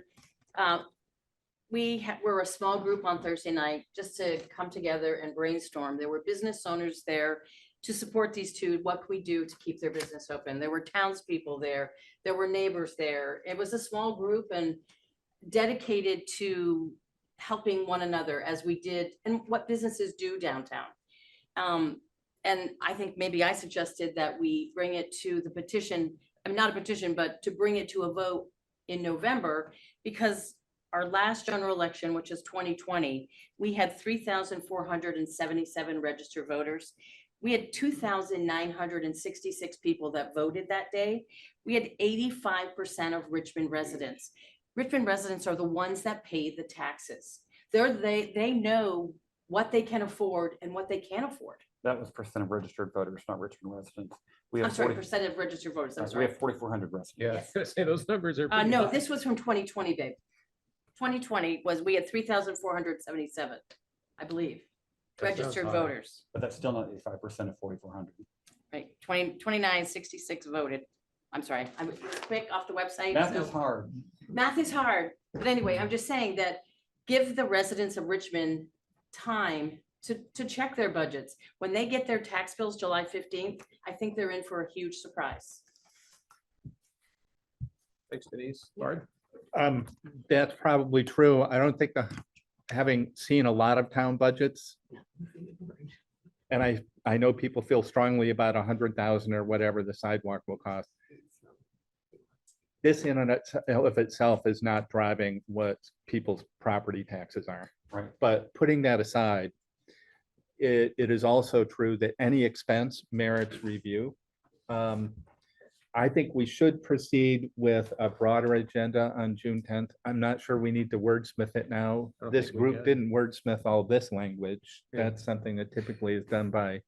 We're a small group on Thursday night just to come together and brainstorm. There were business owners there to support these two. What can we do to keep their business open? There were townspeople there. There were neighbors there. It was a small group and dedicated to helping one another as we did and what businesses do downtown. And I think maybe I suggested that we bring it to the petition, I mean, not a petition, but to bring it to a vote in November, because our last general election, which is 2020, we had 3,477 registered voters. We had 2,966 people that voted that day. We had 85% of Richmond residents. Richmond residents are the ones that pay the taxes. They know what they can afford and what they can't afford. That was percent of registered voters, not Richmond residents. I'm sorry, percent of registered voters. I'm We sorry. have 4,400 residents. Yeah, I was gonna say those numbers are. pretty No, high. this was from 2020, babe. 2020 was, we had 3,477, I believe, That sounds registered high. voters. But that's still not 85% of 4,400. Right, 2966 voted. I'm sorry, I'm quick off the website. Math so- is hard. Math is hard, but anyway, I'm just saying that give the residents of Richmond time to check their budgets. When they get their tax bills July 15th, I think they're in for a huge surprise. Thanks, Denise. Bard? That's probably true. I don't think having seen a lot of town budgets, and I know people feel strongly about 100,000 or whatever the sidewalk will cost. This in and of itself is not driving what people's property taxes are. Right. But putting that aside, it is also true that any expense merits review. I think we should proceed with a broader agenda on June 10th. I'm not sure we need to wordsmith it now. I don't This think we group can. didn't wordsmith all this language. Yeah. That's something that typically is done by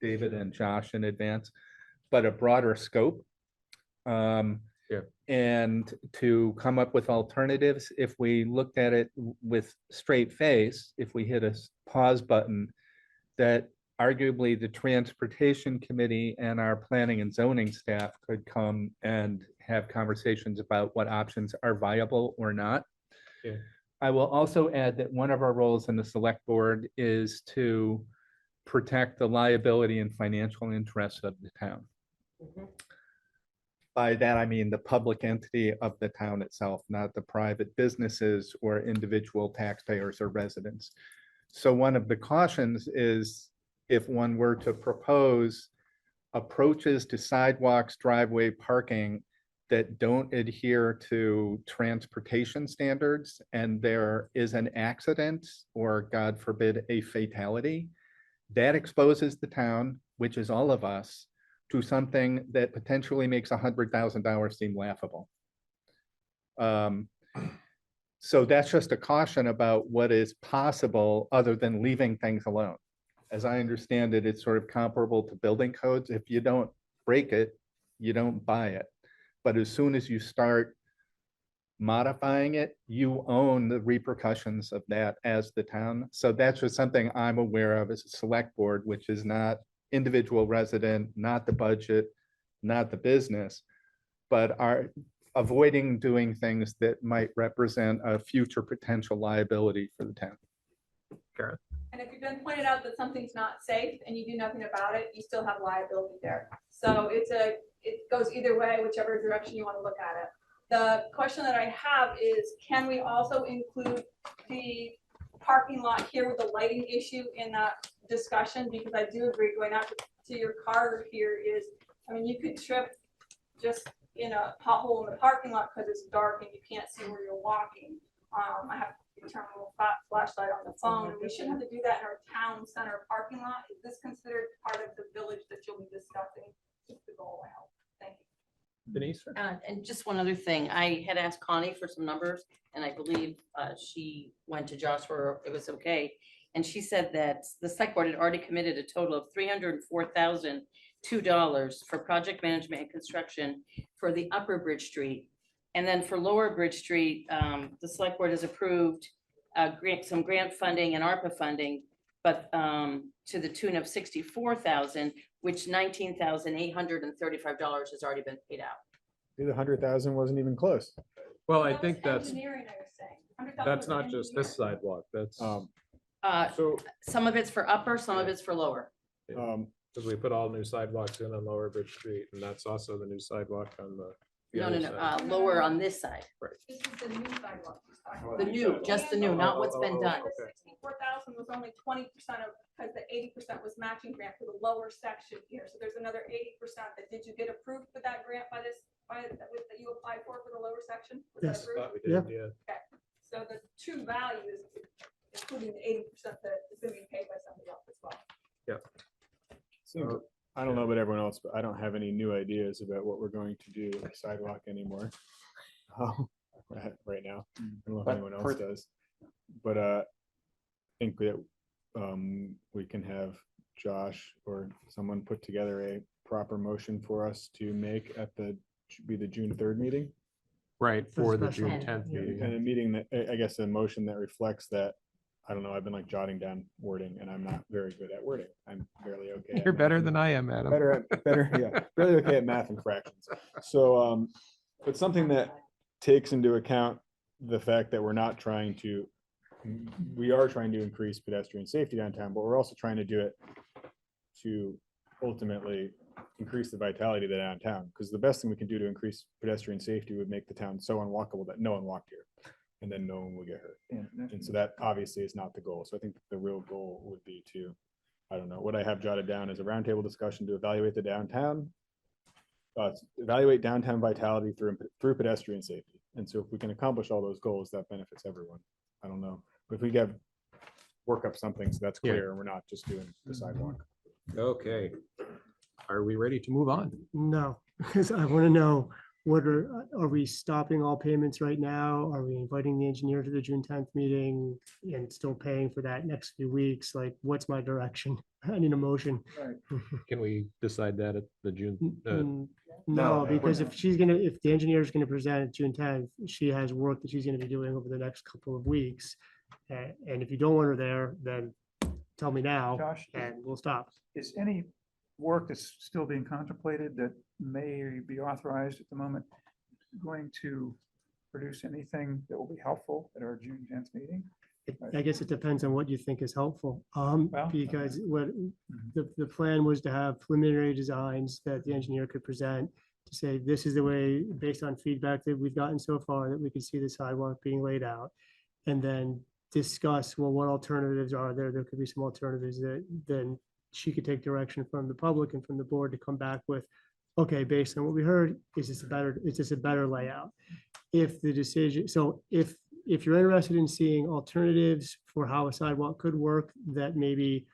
David and Josh in advance, but a broader scope. Yeah. And to come up with alternatives, if we looked at it with straight face, if we hit a pause button, that arguably the transportation committee and our planning and zoning staff could come and have conversations about what options are viable or not. Yeah. I will also add that one of our roles in the select board is to protect the liability and financial interests of the town. By that, I mean the public entity of the town itself, not the private businesses or individual taxpayers or residents. So one of the cautions is if one were to propose approaches to sidewalks, driveway, parking that don't adhere to transportation standards, and there is an accident or, God forbid, a fatality, that exposes the town, which is all of us, to something that potentially makes $100,000 seem laughable. So that's just a caution about what is possible other than leaving things alone. As I understand it, it's sort of comparable to building codes. If you don't break it, you don't buy it. But as soon as you start modifying it, you own the repercussions of that as the town. So that's just something I'm aware of as a select board, which is not individual resident, not the budget, not the business, but are avoiding doing things that might represent a future potential liability for the town. Karen? And if you've been pointed out that something's not safe and you do nothing about it, you still have liability there. So it's it goes either way, whichever direction you want to look at it. The question that I have is, can we also include the parking lot here with the lighting issue in that discussion? Because I do agree, going out to your car here is, I mean, you could trip just in a pothole in the parking lot because it's dark and you can't see where you're walking. I have to turn a little flashlight on the phone, and we shouldn't have to do that in our town center parking lot. Is this considered part of the village that you'll be discussing? Just to go out. Thank you. Denise? And just one other thing, I had asked Connie for some numbers, and I believe she went to Josh where it was okay. And she said that the select board had already committed a total of $304,002 for project management and construction for the upper Bridge Street. And then for lower Bridge Street, the select board has approved some grant funding and ARPA funding, but to the tune of $64,000, which $19,835 has already been paid out. The 100,000 wasn't even close. Well, I think that's, Engineering, I was saying. that's not just this sidewalk, that's, so, Some of it's for upper, some of it's for lower. because we put all new sidewalks in on Lower Bridge Street, and that's also the new sidewalk on the. No, other no, side. no, lower on this side. This is the new sidewalk. The new, just the new, not what's been done. Okay. 64,000 was only 20% of, because the 80% was matching grant for the lower section here. So there's another 80% that, did you get approved for that grant by this, that you applied for the lower section? Was that Yes. approved? Thought we did, yeah. Okay, so the true value is including the 80% that is going to be paid by somebody else as well. So, I don't know about everyone else, but I don't have any new ideas about what we're going to do with the sidewalk anymore. Right now. I don't know if But anyone else for- does. But I think that we can have Josh or someone put together a proper motion for us to make at should be the June 3rd meeting. Right, for the special. June 10th meeting. And a meeting that, I guess, a motion that reflects that. I don't know, I've been like jotting down wording and I'm not very good at wording. I'm barely okay. at You're better math. than I am, Adam. Better, yeah, barely okay at math and fractions. So, but something that takes into account the fact that we are trying to increase pedestrian safety downtown, but we're also trying to do it to ultimately increase the vitality of the downtown. Because the best thing we can do to increase pedestrian safety would make the town so unwalkable that no one walked here. And then no one will get hurt. And so that obviously is not the goal. So I think the real goal would be to, I don't know, what I have jotted down is a roundtable discussion to evaluate the downtown, evaluate downtown vitality through pedestrian safety. And so if we can accomplish all those goals, that benefits everyone. I don't know, but if we work up something so that's clear and we're not just doing the sidewalk. Okay. Are we ready to move on? No, because I want to know, are we stopping all payments right now? Are we inviting the engineer to the June 10th meeting and still paying for that next few weeks? Like, what's my direction? I need a motion. Can we decide that at the June? No, because if the engineer is gonna present at June 10th, she has work that she's gonna be doing over the next couple of weeks. And if you don't want her there, then tell me now Josh, and we'll stop. is any work that's still being contemplated that may be authorized at the moment going to produce anything that will be helpful at our June 10th meeting? I guess it depends on what you think is helpful. Because what the plan was to have preliminary designs that the engineer could present to say, this is the way, based on feedback that we've gotten so far, that we could see the sidewalk being laid out. And then discuss, well, what alternatives are there? There could be some alternatives that then she could take direction from the public and from the board to come back with, okay, based on what we heard, is this a better layout? If the decision, so if you're interested in seeing alternatives for how a sidewalk could work that maybe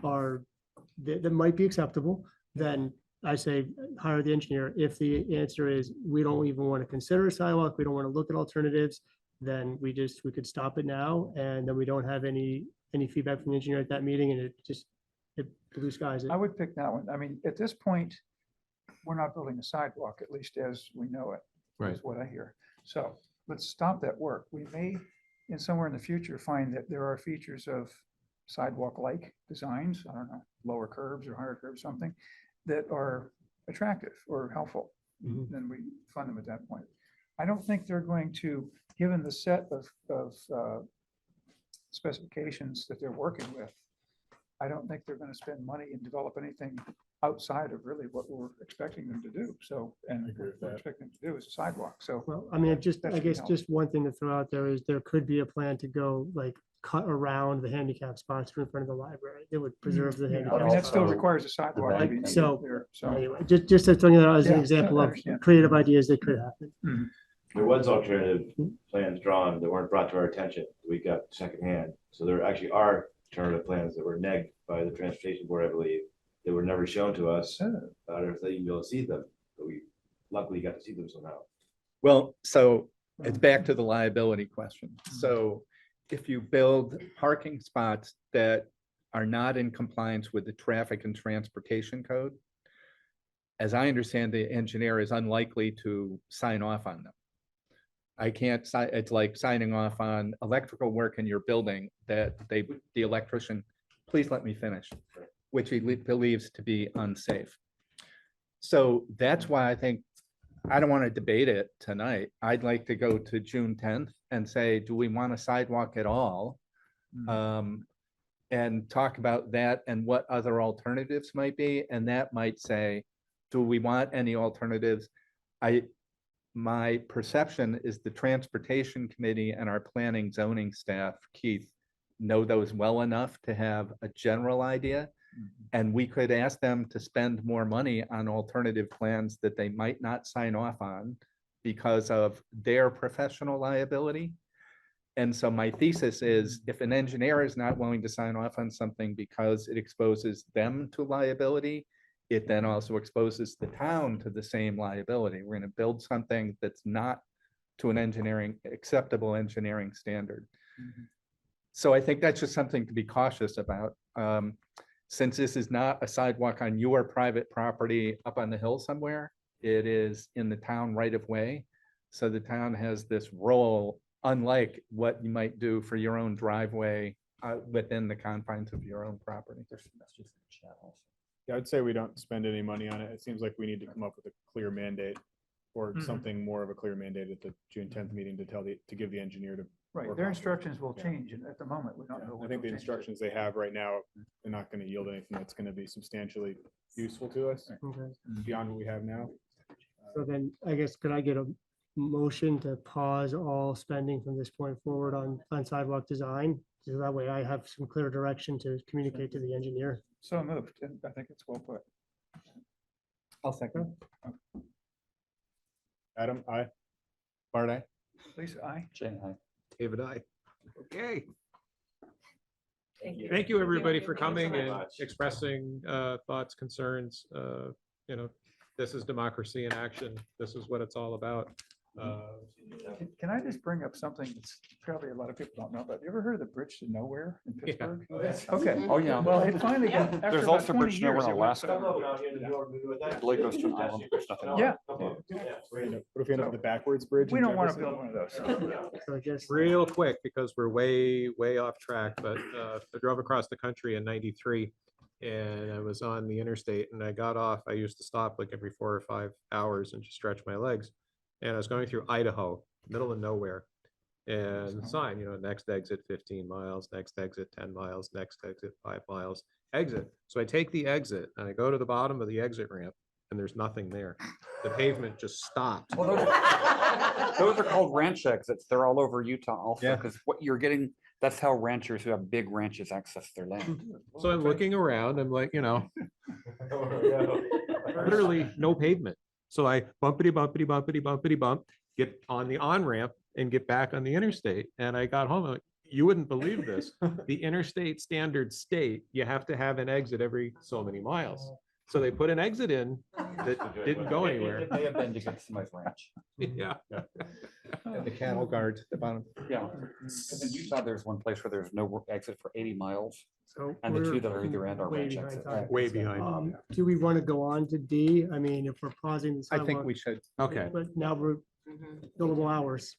that might be acceptable, then I say hire the engineer. If the answer is, we don't even want to consider a sidewalk, we don't want to look at alternatives, then we could stop it now, and then we don't have any feedback from the engineer at that meeting, and it blue skies it. I would pick that one. I mean, at this point, we're not building a sidewalk, at least as we know it. Right. Is what I hear. So let's stop that work. We may, in somewhere in the future, find that there are features of sidewalk-like designs, I don't know, lower curbs or higher curbs, something that are attractive or helpful. Then we fund them at that point. I don't think they're going to, given the set of specifications that they're working with, I don't think they're going to spend money and develop anything outside of really what we're expecting them to do. So, and agree with what we're that. expecting them to do is a sidewalk. So, Well, I mean, That I should guess help. just one thing to throw out there is there could be a plan to go like cut around the handicap spots in front of the library. It would preserve the yeah, handicap. I mean, that still spots. requires a sidewalk. to Like, be needed so, there, so. Anyway, just to throw that out as an Yeah, example I of understand. creative ideas that could happen. There was alternative plans drawn that weren't brought to our attention. We got secondhand. So there actually are alternative plans that were negged by the transportation board, I believe. They were never shown to us. I don't know if they even be able to see them, but we luckily got to see them somehow. Well, so it's back to the liability question. So if you build parking spots that are not in compliance with the traffic and transportation code, as I understand, the engineer is unlikely to sign off on them. I can't sign, it's like signing off on electrical work in your building that the electrician, please let me finish, which he believes to be unsafe. So that's why I think, I don't want to debate it tonight. I'd like to go to June 10th and say, do we want a sidewalk at all? And talk about that and what other alternatives might be. And that might say, do we want any alternatives? My perception is the transportation committee and our planning zoning staff, Keith, know those well enough to have a general idea. And we could ask them to spend more money on alternative plans that they might not sign off on because of their professional liability. And so my thesis is if an engineer is not willing to sign off on something because it exposes them to liability, it then also exposes the town to the same liability. We're going to build something that's not to an acceptable engineering standard. So I think that's just something to be cautious about. Since this is not a sidewalk on your private property up on the hill somewhere, it is in the town right of way. So the town has this role, unlike what you might do for your own driveway within the confines of your own property. Yeah, I'd say we don't spend any money on it. It seems like we need to come up with a clear mandate or something more of a clear mandate at the June 10th meeting to give the engineer to. Right, work their on it. instructions will change, and at the moment, we don't know. I what think the they'll change. instructions they have right now, they're not going to yield anything that's going to be substantially useful to us Okay. beyond what we have now. So then I guess could I get a motion to pause all spending from this point forward on sidewalk design? So that way I have some clear direction to communicate to the engineer. So moved, and I think it's well put. I'll second. Adam, aye. Bart, aye. Lisa, aye. Jane, aye. David, I. Okay. Thank you. Thank you, everybody, for Thank you so coming and much. expressing thoughts, concerns. You know, this is democracy in action. This is what it's all about. Can I just bring up something that's probably a lot of people don't know about? Have you ever heard of the Bridge to Nowhere in Pittsburgh? Okay. Oh, yeah. Well, it finally got. after There's about also 20 Bridge to Nowhere years, in it went Alaska. to- I believe goes to an island. There's nothing on it. Yeah, What if we end up with the backwards bridge? we in don't want to Jefferson? build one of those. So I guess Real quick, because we're way off track, but I drove across the country in '93 and I was on the interstate and I got off. I used to stop like every 4 or 5 hours and just stretch my legs. And I was going through Idaho, middle of nowhere. And the sign, you know, next exit 15 miles, next exit 10 miles, next exit 5 miles, exit. So I take the exit and I go to the bottom of the exit ramp and there's nothing there. The pavement just stopped. Well, those are called ranch exits. They're all over Utah also, Yeah. because what you're getting, that's how ranchers who have big ranches access their land. So I'm looking around, I'm like, you know, literally no pavement. So I bumpity, bump, get on the on-ramp and get back on the interstate. And I got home, I'm like, you wouldn't believe this. The interstate standard state, you have to have an exit every so many miles. So they put an exit in that didn't go anywhere. It may have been to get to somebody's ranch. Yeah. And the cattle guards at the bottom. Yeah. 'Cause in Utah, there's one place where there's no exit for 80 miles. So And the two we're that are either end are way ranch behind exits. time. Way behind. Do we want to go on to D? I mean, if we're pausing the I sidewalk. think we should. Okay. But now we're billable hours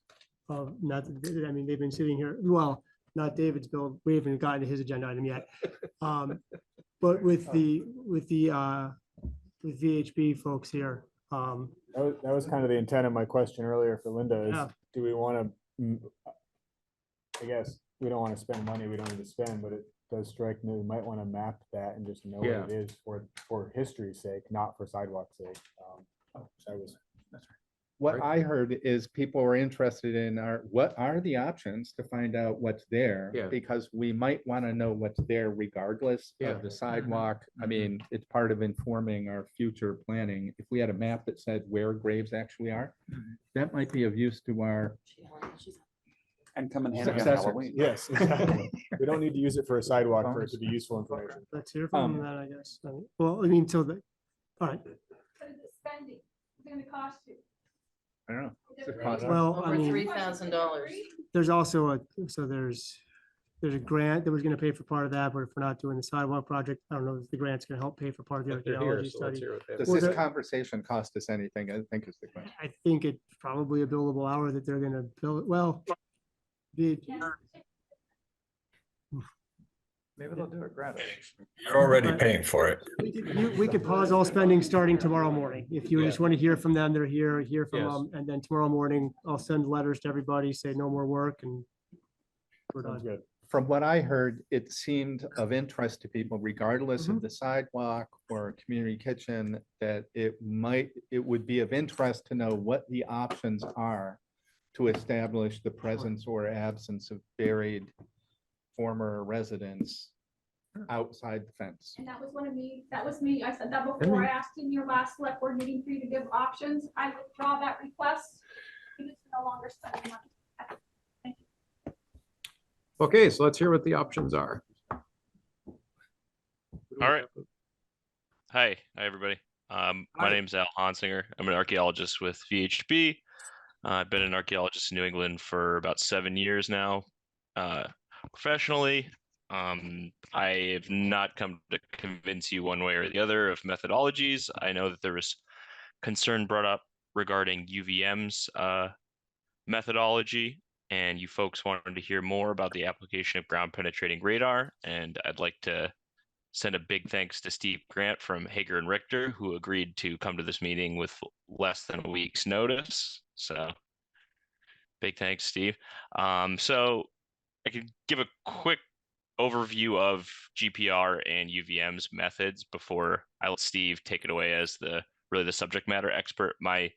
of not, I mean, they've been sitting here, well, not David's bill, we haven't gotten to his agenda item yet. But with the VHB folks here, That was kind of the intent of my question earlier for Linda is, Yeah. do we want to, I guess, we don't want to spend money we don't need to spend, but does strike me, we might want to map that and just know Yeah. what it is for history's sake, not for sidewalk's sake. I was, What Right. I heard is people were interested in what are the options to find out what's there? Yeah. Because we might want to know what's there regardless Yeah. of the sidewalk. I mean, it's part of informing our future planning. If we had a map that said where graves actually are, that might be of use to our And come in handy on successors. Halloween. yes, exactly. We don't need to use it for a sidewalk for it to be useful information. Let's hear from that, I guess. Well, I mean, so the, all right. Spending, it's gonna cost you. I don't know. Well, I Over mean, $3,000. there's also there's a grant that was gonna pay for part of that, but if we're not doing the sidewalk project, I don't know if the grant's gonna help pay for part of the But they're here, archaeology so let's study. hear what they have Does to Well, this the- conversation cost us anything? I think is the question. I think it's probably a billable hour that they're gonna bill, well, the, Maybe they'll do it gratis. You're already paying for it. we could pause all spending starting tomorrow morning. If you just want to hear from them, they're here, hear from Yes. them, and then tomorrow morning, I'll send letters to everybody, say no more work, and we're Sounds done. good. From what I heard, it seemed of interest to people regardless Mm-hmm. of the sidewalk or community kitchen, that it would be of interest to know what the options are to establish the presence or absence of buried former residents outside the fence. And that was that was me. I said that before. I asked in your last select board meeting for you to give options. I withdraw that request. Because we're no longer spending money. Okay, so let's hear what the options are. All right. Hi, everybody. My name's Al Hansinger. I'm an archaeologist with VHB. I've been an archaeologist in New England for about 7 years now. Professionally, I have not come to convince you one way or the other of methodologies. I know that there was concern brought up regarding UVM's methodology, and you folks wanted to hear more about the application of ground penetrating radar. And I'd like to send a big thanks to Steve Grant from Hager and Richter, who agreed to come to this meeting with less than a week's notice. So big thanks, Steve. So I could give a quick overview of GPR and UVM's methods before I let Steve take it away as the subject matter expert. My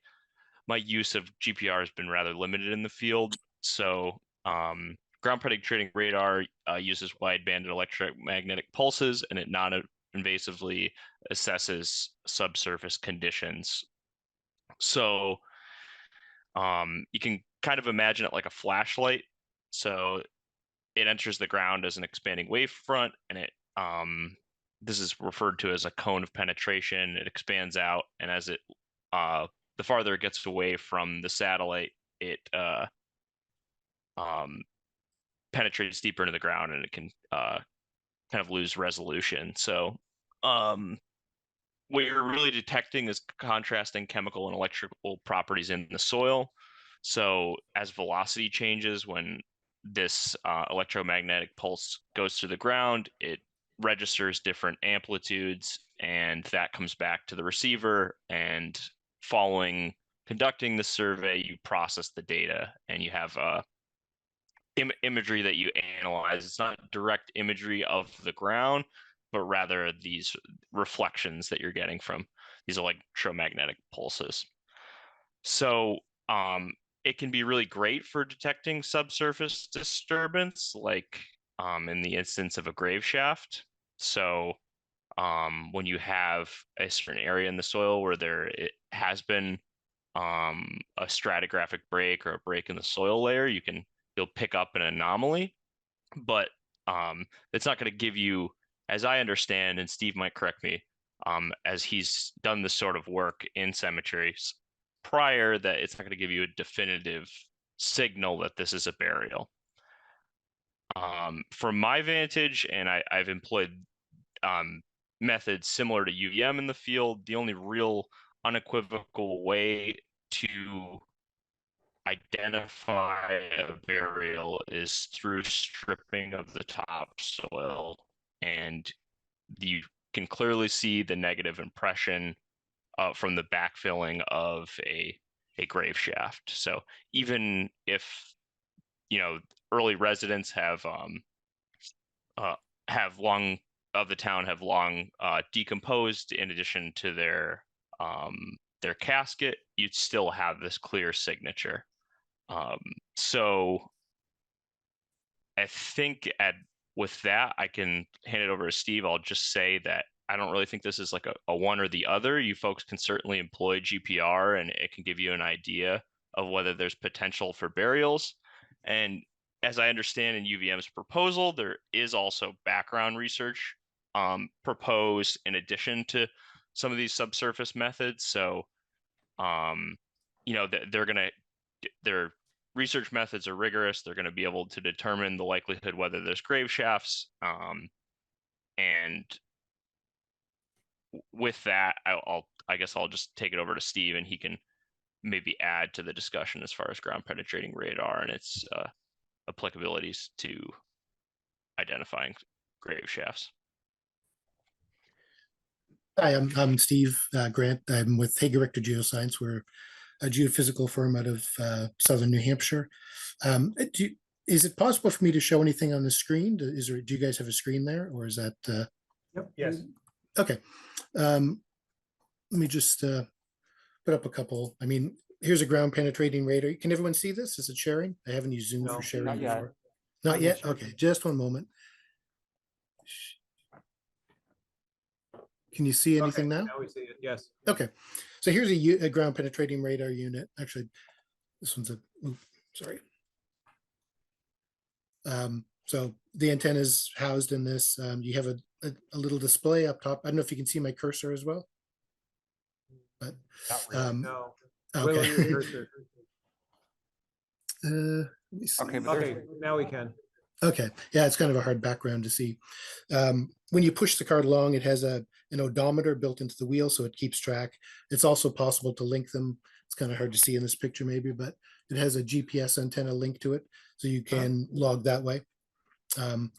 use of GPR has been rather limited in the field. So ground penetrating radar uses wide-banded electromagnetic pulses, and it non-invasively assesses subsurface conditions. So you can kind of imagine it like a flashlight. So it enters the ground as an expanding wavefront, and it this is referred to as a cone of penetration. It expands out, and as it the farther it gets away from the satellite, it penetrates deeper into the ground, and it can kind of lose resolution. So what you're really detecting is contrasting chemical and electrical properties in the soil. So as velocity changes, when this electromagnetic pulse goes through the ground, it registers different amplitudes, and that comes back to the receiver. And following conducting the survey, you process the data, and you have imagery that you analyze. It's not direct imagery of the ground, but rather these reflections that you're getting from these electromagnetic pulses. So it can be really great for detecting subsurface disturbance, like in the instance of a grave shaft. So when you have a certain area in the soil where it has been a stratigraphic break or a break in the soil layer, you'll pick up an anomaly, but it's not going to give you, as I understand, and Steve might correct me, as he's done this sort of work in cemeteries prior, that it's not going to give you a definitive signal that this is a burial. From my vantage, and I've employed methods similar to UVM in the field, the only real unequivocal way to identify a burial is through stripping of the topsoil, and you can clearly see the negative impression from the backfilling of a grave shaft. So even if early residents have have long of the town have long decomposed. In addition to their casket, you'd still have this clear signature. So I think with that, I can hand it over to Steve. I'll just say that I don't really think this is like a one or the other. You folks can certainly employ GPR, and it can give you an idea of whether there's potential for burials. And as I understand in UVM's proposal, there is also background research proposed in addition to some of these subsurface methods. So, you know, their research methods are rigorous. They're going to be able to determine the likelihood whether there's grave shafts. And with that, I guess I'll just take it over to Steve, and he can maybe add to the discussion as far as ground penetrating radar and its applicabilities to identifying grave shafts. Hi, I'm Steve Grant. I'm with Hager Richter Geoscience. We're a geophysical firm out of southern New Hampshire. Is it possible for me to show anything on the screen? Do you guys have a screen there, or is that? Yep. Yes. Okay. Let me just put up a couple. I mean, here's a ground penetrating radar. Can everyone see this? Is it sharing? I haven't used Zoom No, for sharing not yet. before. Not yet? Okay, just one moment. Can you see anything now? Now we see it, yes. Okay, so here's a ground penetrating radar unit. Actually, this one's sorry. So the antenna is housed in this. You have a little display up top. I don't know if you can see my cursor as well. But No. okay. Let me see. Okay, now we can. Okay, yeah, it's kind of a hard background to see. When you push the card along, it has an odometer built into the wheel, so it keeps track. It's also possible to link them. It's kind of hard to see in this picture maybe, but it has a GPS antenna linked to it, so you can log that way. And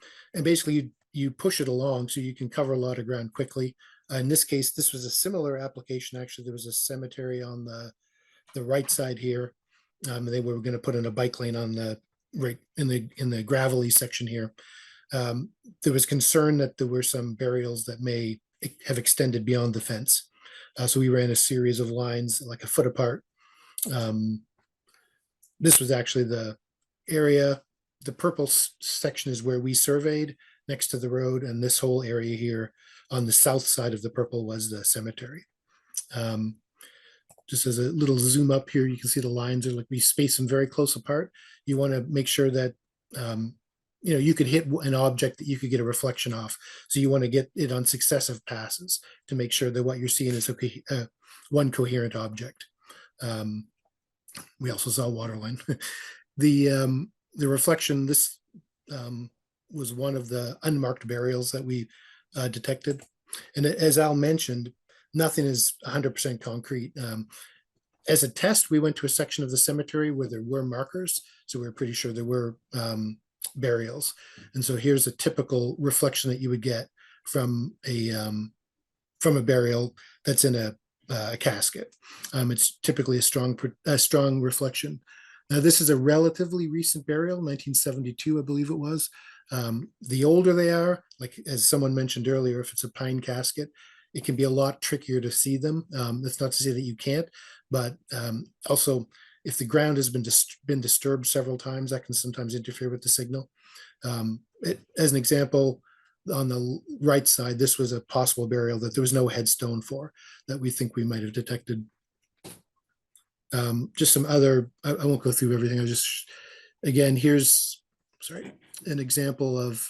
basically, you push it along so you can cover a lot of ground quickly. In this case, this was a similar application. Actually, there was a cemetery on the right side here. They were going to put in a bike lane on the right in the gravelly section here. There was concern that there were some burials that may have extended beyond the fence. So we ran a series of lines like a foot apart. This was actually the area. The purple section is where we surveyed next to the road, and this whole area here on the south side of the purple was the cemetery. Just as a little zoom up here, you can see the lines are like we space them very close apart. You want to make sure that you know, you could hit an object that you could get a reflection off. So you want to get it on successive passes to make sure that what you're seeing is one coherent object. We also saw water line. The reflection, this was one of the unmarked burials that we detected. And as Al mentioned, nothing is 100% concrete. As a test, we went to a section of the cemetery where there were markers. So we were pretty sure there were burials. And so here's a typical reflection that you would get from a burial that's in a casket. It's typically a strong reflection. Now, this is a relatively recent burial, 1972, I believe it was. The older they are, like as someone mentioned earlier, if it's a pine casket, it can be a lot trickier to see them. That's not to say that you can't, but also if the ground has been disturbed several times, that can sometimes interfere with the signal. As an example, on the right side, this was a possible burial that there was no headstone for that we think we might have detected. Just some other, I won't go through everything. I'll just, again, here's, sorry, an example of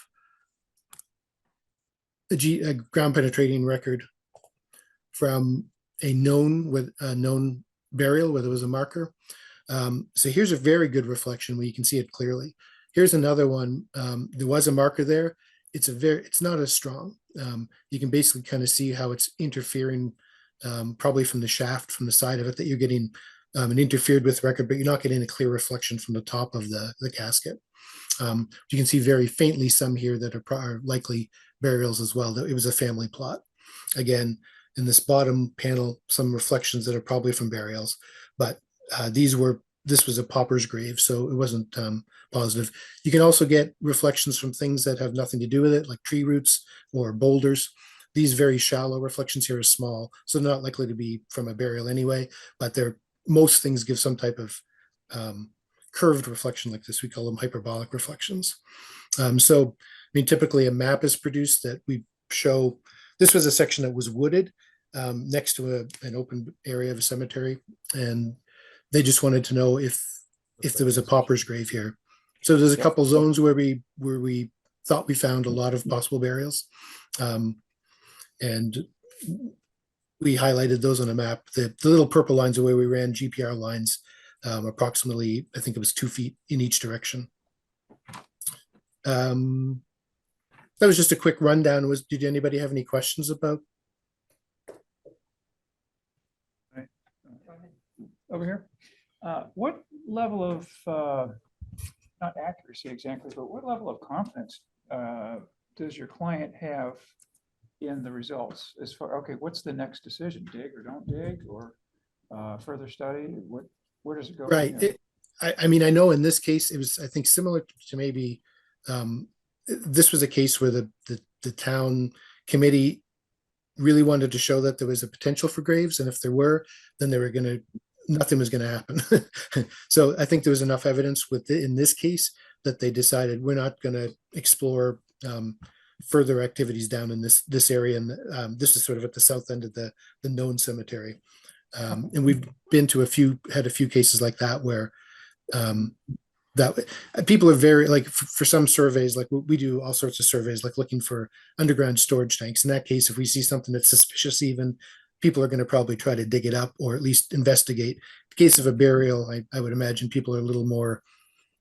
a ground penetrating record from a known burial where there was a marker. So here's a very good reflection where you can see it clearly. Here's another one. There was a marker there. It's not as strong. You can basically kind of see how it's interfering, probably from the shaft, from the side of it, that you're getting an interfered with record, but you're not getting a clear reflection from the top of the casket. You can see very faintly some here that are likely burials as well. It was a family plot. Again, in this bottom panel, some reflections that are probably from burials, but these were this was a pauper's grave, so it wasn't positive. You can also get reflections from things that have nothing to do with it, like tree roots or boulders. These very shallow reflections here are small, so they're not likely to be from a burial anyway, but most things give some type of curved reflection like this. We call them hyperbolic reflections. So, I mean, typically a map is produced that we show. This was a section that was wooded next to an open area of a cemetery, and they just wanted to know if there was a pauper's grave here. So there's a couple zones where we thought we found a lot of possible burials, and we highlighted those on a map. The little purple lines are where we ran GPR lines, approximately, I think it was 2 feet in each direction. That was just a quick rundown. Did anybody have any questions about? Over here. What level of, not accuracy exactly, but what level of confidence does your client have in the results as far, okay, what's the next decision? Dig or don't dig, or further study? Where does it go? Right. I mean, I know in this case, it was, I think, similar to maybe, this was a case where the town committee really wanted to show that there was a potential for graves. And if there were, then nothing was going to happen. So I think there was enough evidence in this case that they decided we're not going to explore further activities down in this area. And this is sort of at the south end of the known cemetery. And we've been to had a few cases like that where that people are very, like, for some surveys, like we do all sorts of surveys, like looking for underground storage tanks. In that case, if we see something that's suspicious, even, people are going to probably try to dig it up or at least investigate. In the case of a burial, I would imagine people are a little more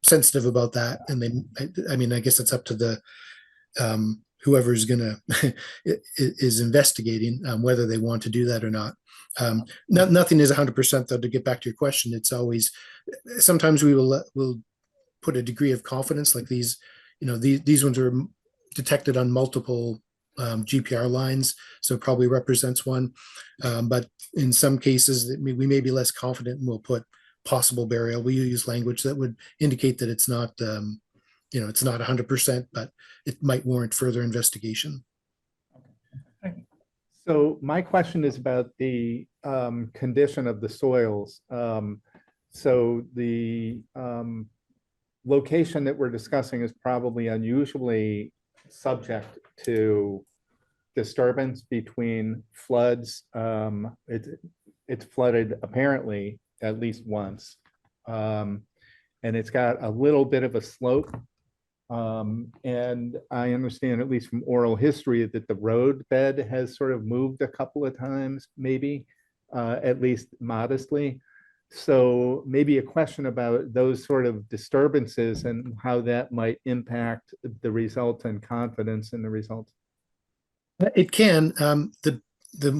sensitive about that. And I mean, I guess it's up to the whoever's gonna is investigating whether they want to do that or not. Nothing is 100% though, to get back to your question. It's always, sometimes we'll put a degree of confidence, like these ones are detected on multiple GPR lines, so it probably represents one. But in some cases, we may be less confident, and we'll put possible burial. We use language that would indicate that it's not, it's not 100%, but it might warrant further investigation. So my question is about the condition of the soils. So the location that we're discussing is probably unusually subject to disturbance between floods. It's flooded apparently at least once, and it's got a little bit of a slope. And I understand, at least from oral history, that the road bed has sort of moved a couple of times, maybe, at least modestly. So maybe a question about those sort of disturbances and how that might impact the result and confidence in the results. It can. The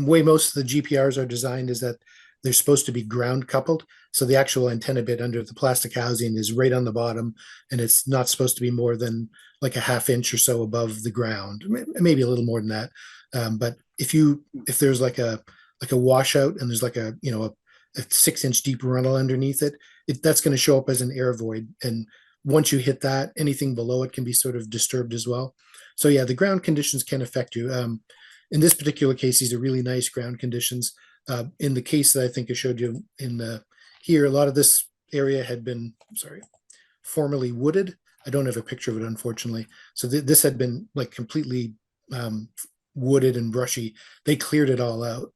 way most of the GPRs are designed is that they're supposed to be ground coupled. So the actual antenna bit under the plastic housing is right on the bottom, and it's not supposed to be more than like a ½ inch or so above the ground, maybe a little more than that. But if there's like a washout and there's like a 6-inch deep runnel underneath it, that's going to show up as an air void. And once you hit that, anything below it can be sort of disturbed as well. So yeah, the ground conditions can affect you. In this particular case, these are really nice ground conditions. In the case that I think I showed you here, a lot of this area had been, formerly wooded. I don't have a picture of it, unfortunately. So this had been like completely wooded and brushy. They cleared it all out,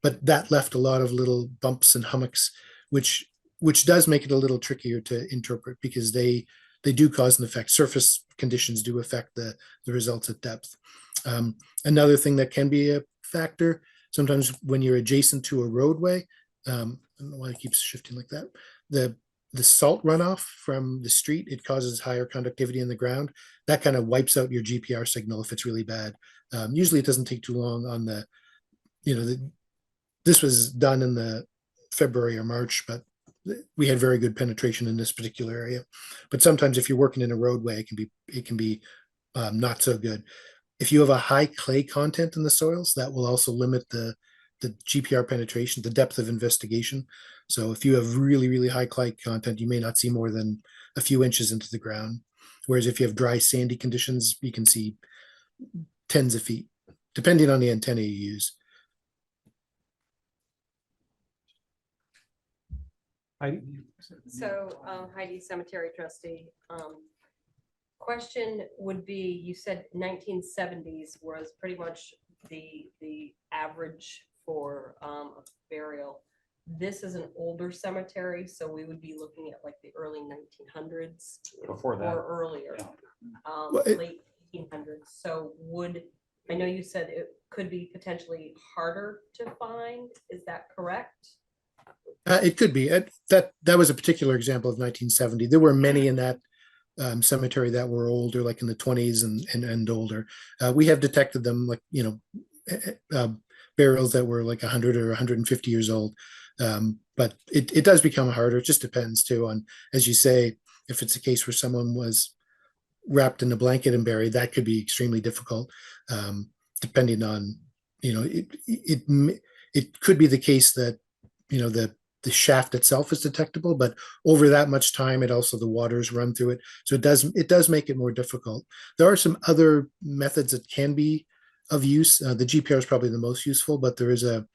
but that left a lot of little bumps and hummocks, which does make it a little trickier to interpret, because they do cause an effect. Surface conditions do affect the results at depth. Another thing that can be a factor, sometimes when you're adjacent to a roadway, I don't know why it keeps shifting like that. The salt runoff from the street, it causes higher conductivity in the ground. That kind of wipes out your GPR signal if it's really bad. Usually it doesn't take too long on this was done in the February or March, but we had very good penetration in this particular area. But sometimes if you're working in a roadway, it can be not so good. If you have a high clay content in the soils, that will also limit the the GPR penetration, the depth of investigation. So if you have really, really high clite content, you may not see more than a few inches into the ground. Whereas if you have dry, sandy conditions, you can see tens of feet, depending on the antenna you use. So Heidi, cemetery trustee, question would be, you said 1970s was pretty much the average for burial. This is an older cemetery, so we would be looking at like the early 1900s. Before that. Or earlier, late 1800s. So I know you said it could be potentially harder to find. Is that correct? It could be. That was a particular example of 1970. There were many in that cemetery that were older, like in the 20s and older. We have detected them, like, burials that were like 100 or 150 years old. But it does become harder. It just depends too on, as you say, if it's a case where someone was wrapped in a blanket and buried, that could be extremely difficult. Depending on, it could be the case that, the shaft itself is detectable, but over that much time, the waters run through it. So it does make it more difficult. There are some other methods that can be of use. The GPR is probably the most useful, but there is a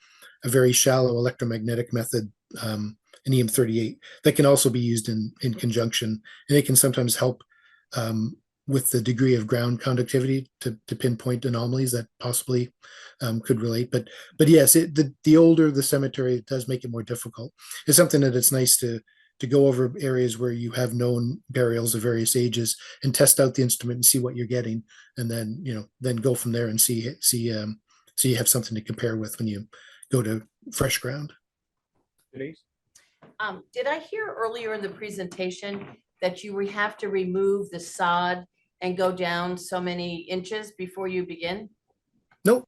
very shallow electromagnetic method, an EM38, that can also be used in conjunction, and it can sometimes help with the degree of ground conductivity to pinpoint anomalies that possibly could relate. But yes, the older the cemetery, it does make it more difficult. It's something that it's nice to go over areas where you have known burials of various ages and test out the instrument and see what you're getting, and then go from there and see so you have something to compare with when you go to fresh ground. Denise? Did I hear earlier in the presentation that you have to remove the sod and go down so many inches before you begin? No,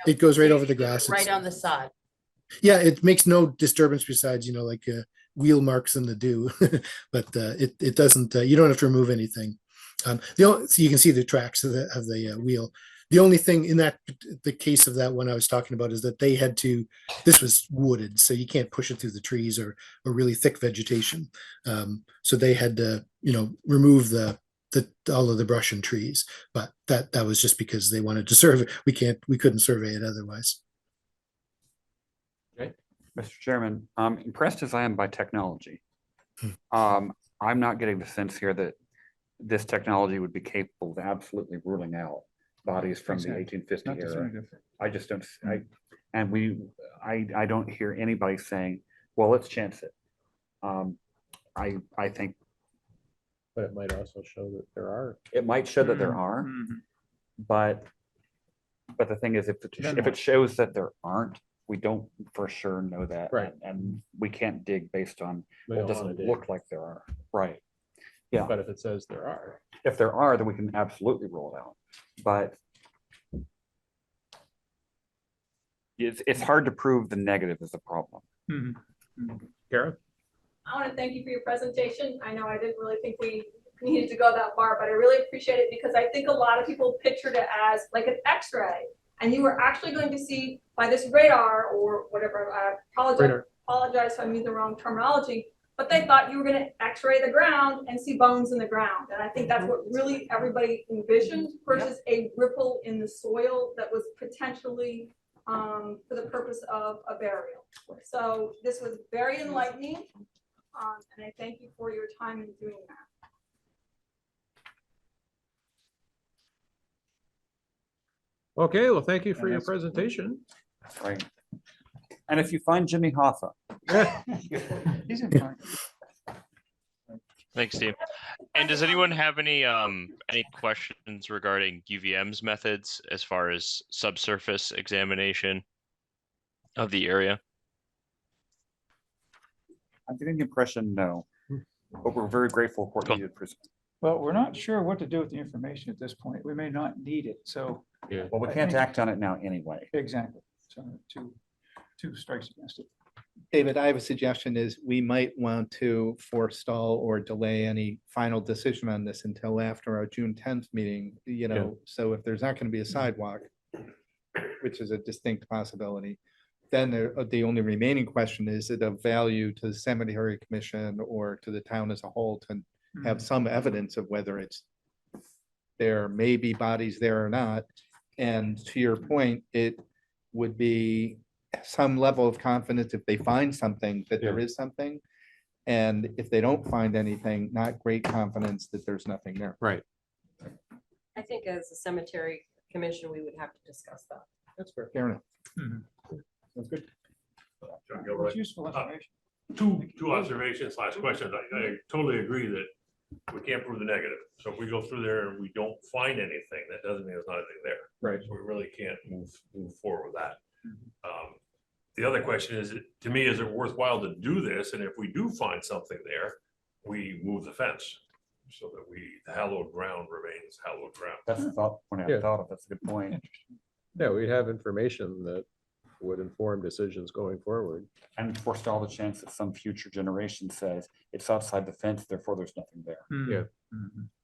it goes right over the grass. Right on the sod. Yeah, it makes no disturbance besides, like wheel marks in the dew, but it doesn't. You don't have to remove anything. So you can see the tracks of the wheel. The only thing in the case of that one I was talking about is that they had to. This was wooded, so you can't push it through the trees or really thick vegetation. So they had to, remove all of the brush and trees. But that was just because they wanted to survey. We couldn't survey it otherwise. Mr. Chairman, impressed as I am by technology, I'm not getting the sense here that this technology would be capable of absolutely ruling out bodies from the 1850 era. I just don't. I don't hear anybody saying, "Well, let's chance it." I think, but it might also show that there are. It might show that there are, but the thing is, if it shows that there aren't, we don't for sure know that, right? And we can't dig based on it doesn't look like there are, right? Yeah, but if it says there are, then we can absolutely rule it out. But it's hard to prove the negative is a problem. Karen? I want to thank you for your presentation. I know I didn't really think we needed to go that far, but I really appreciate it because I think a lot of people pictured it as like an X-ray, and you were actually going to see by this radar or whatever. I apologize if I'm using the wrong terminology, but they thought you were going to X-ray the ground and see bones in the ground, and I think that's what really everybody envisioned versus a ripple in the soil that was potentially for the purpose of a burial. So this was very enlightening. And I thank you for your time in doing that. Okay, well, thank you for your presentation. That's right. And if you find Jimmy Hoffa, he's in fine. Thanks, Steve. And does anyone have any questions regarding UVM's methods as far as subsurface examination of the area? I'm getting the impression no, but we're very grateful for what you did present. Well, we're not sure what to do with the information at this point. We may not need it, so. Yeah. Well, we can't act on it now anyway. Exactly. So two strikes against it. David, I have a suggestion is we might want to forestall or delay any final decision on this until after our June 10th meeting, so if there's not going to be a sidewalk, which is a distinct possibility, then the only remaining question is it of value to the cemetery commission or to the town as a whole to have some evidence of whether it's there may be bodies there or not. And to your point, it would be some level of confidence if they find something, that there is something. And if they don't find anything, not great confidence that there's nothing there. Right. I think as a cemetery commission, we would have to discuss that. That's fair. Fair enough. Sounds good. It's John Gilroy. useful information. Two observations, last questions. I totally agree that we can't prove the negative. So if we go through there and we don't find anything, that doesn't mean there's not anything there. Right. So we really can't move forward with that. The other question is, to me, is it worthwhile to do this? And if we do find something there, we move the fence so that the hallowed ground remains hallowed ground. That's the thought, when I Yeah. thought of, that's a good point. Yeah, we'd have information that would inform decisions going forward. And forestall the chance that some future generation says it's outside the fence, therefore there's nothing there. Yeah.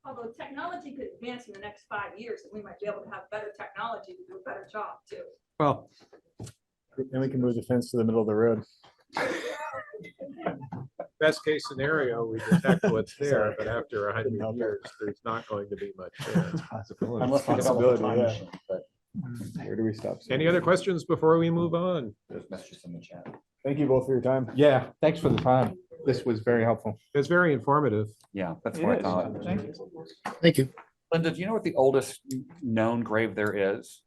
Although technology could advance in the next 5 years, and we might be able to have better technology to do a better job too. Well, Then we can move the fence to the middle of the road. best case scenario, we detect what's there, but after 100 years, there's not going to be much there. Unless we develop a time machine, but Where do we stop? Any other questions before we move on? there's messages in the chat. Thank you both for your time. Yeah, thanks for the time. This was very helpful. It's very informative. Yeah, that's It what I is. thought. Thank you. Thank you. Linda, do you know what the oldest known grave there is?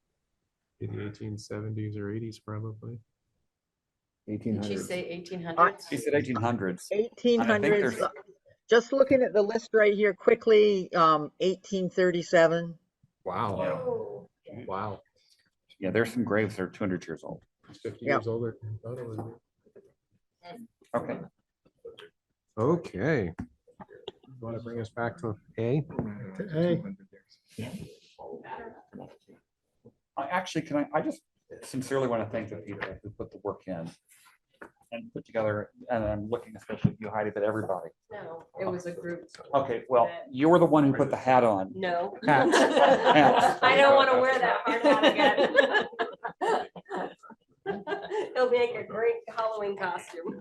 In the 1870s or 80s, probably. Did she 1800s. say 1800s? She said 1800s. 1800s. there's- Just looking at the list right here quickly, 1837. Wow. Wow. Yeah, there's some graves that are 200 years old. 50 Yeah. years older. than I thought it would be. Okay. Okay. Want to bring us back to A? Hey, I just sincerely want to thank the people who put the work in and put together, and I'm looking especially at you, Heidi, but everybody. No, it was a group. Okay, well, you were the one who put the hat on. No. Hats. Hats. I don't want to wear that hard hat again. It'll make a great Halloween costume.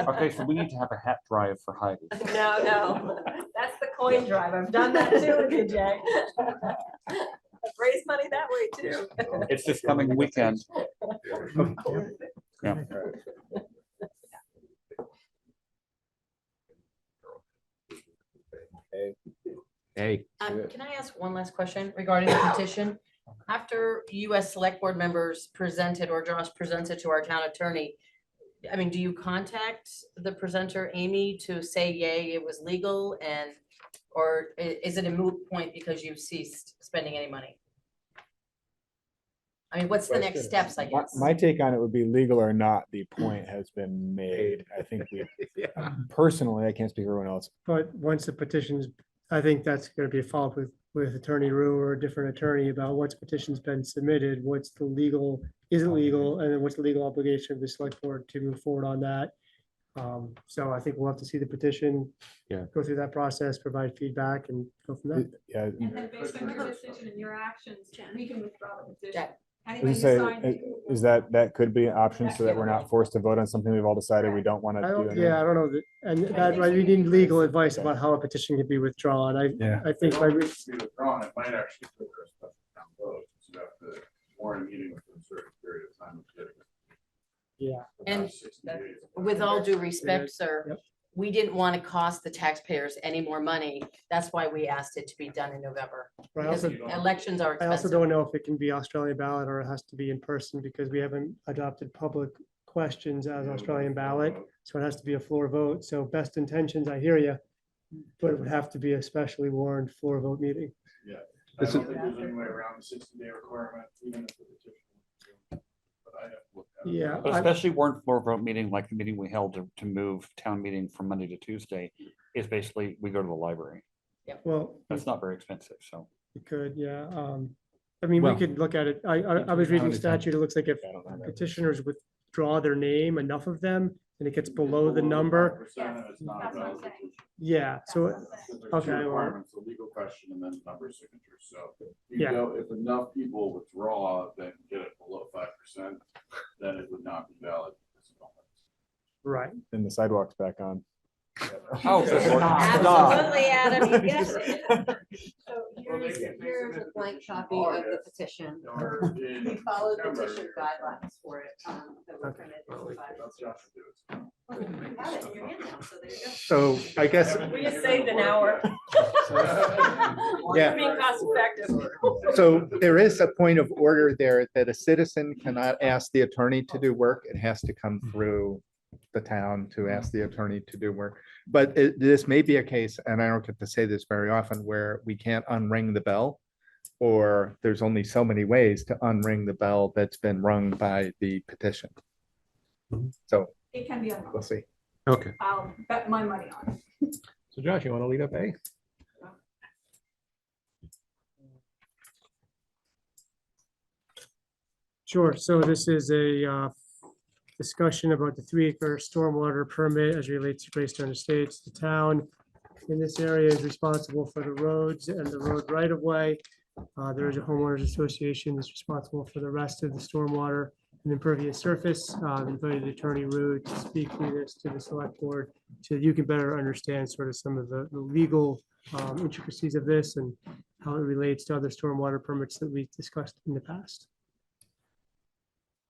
Okay, so we need to have a hat drive for Heidi. No, that's the coin drive. I've done that too with you, Jay. I've raised money that way too. It's this coming weekend. Yeah. A. Can I ask one last question regarding the petition? After US Select Board members presented or Josh presented to our town attorney, I mean, do you contact the presenter, Amy, to say, yay, it was legal, and, or is it a moot point because you've ceased spending any money? I mean, what's the next steps, I guess? My take on it would be legal or not, the point has been made. I think we, personally, I can't speak for everyone else. but once the petition's, I think that's gonna be a follow-up with Attorney Rue or a different attorney about what's petition's been submitted, what's the legal, is it legal, and then what's the legal obligation of the select board to move forward on that. So I think we'll have to see the petition. Yeah. Go through that process, provide feedback and go from there. Yeah, And then based on your decision and your actions, we can withdraw the petition. I Anything was you say, sign, is that could be an option so that we're not forced to vote on something we've all decided we don't want to I do. don't, anyway? yeah, I don't know that, and that, right, we need legal advice about how a petition can be withdrawn. Yeah. I think by, It might actually trigger a special town vote, so you have to warn a meeting within a certain period of time. yeah. And with all due respect, sir, we didn't want to cost the taxpayers any more money. That's why we asked it to be done in November. Right, Because also- elections are I also expensive. don't know if it can be Australian ballot or it has to be in person because we haven't adopted public questions as Australian ballot. So it has to be a floor vote. So best intentions, I hear you. But it would have to be a specially warned floor vote meeting. Yeah. I don't think there's any way around the 60-day requirement, even if the petition. But I have to look at it. Yeah. But especially warrant floor vote meeting, like the meeting we held to move town meeting from Monday to Tuesday, is basically, we go to the library. Well, That's not very expensive, so. we could, yeah. I mean, we Well, could look at it. I was reading how many times? statute. It looks like if petitioners withdraw their name, enough of them, and it gets below the number. It's not that's what I'm about- saying. Yeah, so, There's two okay, well, requirements, the legal question and then number of signatures, so. Yeah. If enough people withdraw, then get it below 5%, then it would not be valid. Right. And the sidewalk's back on. Oh, Absolutely, Adam, you get it. So here's a blank copy of the petition. We followed petition guidelines for it, that were printed and provided. Well, you have it in your hand now, so there you go. So I guess, We just saved an hour. Yeah. Being cost effective. so there is a point of order there that a citizen cannot ask the attorney to do work. It has to come through the town to ask the attorney to do work. But this may be a case, and I don't get to say this very often, where we can't unring the bell, or there's only so many ways to unring the bell that's been rung by the petition. So It can be a we'll see. Okay, I'll bet my money on it. so Josh, you want to lead up A? Sure. So this is a discussion about the 3-acre stormwater permit as relates to Greystone Estates. The town in this area is responsible for the roads and the road right of way. There is a homeowners association that's responsible for the rest of the stormwater and impervious surface. I've invited Attorney Rude to speak through this to the select board so that you can better understand sort of some of the legal intricacies of this and how it relates to other stormwater permits that we've discussed in the past.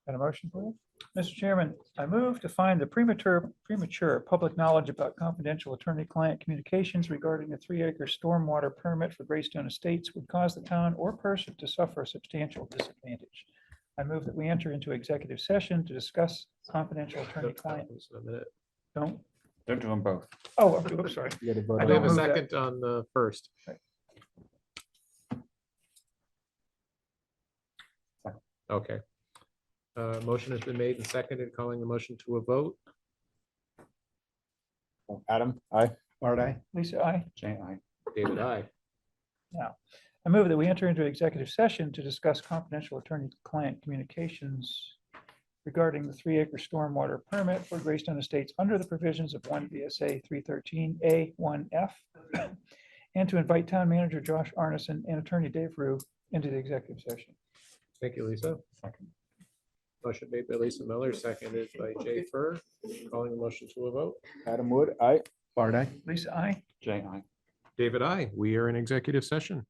Got a motion for it? Mr. Chairman, I move to find the premature public knowledge about confidential attorney-client communications regarding the 3-acre stormwater permit for Greystone Estates would cause the town or person to suffer a substantial disadvantage. I move that we enter into executive session to discuss confidential attorney-client. Don't Don't do them both. Oh, I'm sorry. You gotta vote I We have don't a move that. second on the first. Okay. Motion has been made and seconded, calling the motion to a vote. Adam, aye. Art, aye. Lisa, aye. Jay, aye. David, aye. Now, I move that we enter into executive session to discuss confidential attorney-client communications regarding the 3-acre stormwater permit for Greystone Estates under the provisions of 1 VSA 313A1F, and to invite town manager Josh Arneson and attorney Dave Rue into the executive session. Thank you, Lisa. Motion made by Lisa Miller, seconded by Jay Fur, calling the motion to a vote. Adam Wood, aye. Art, aye. Lisa, aye. Jay, aye. David, aye. We are in executive session.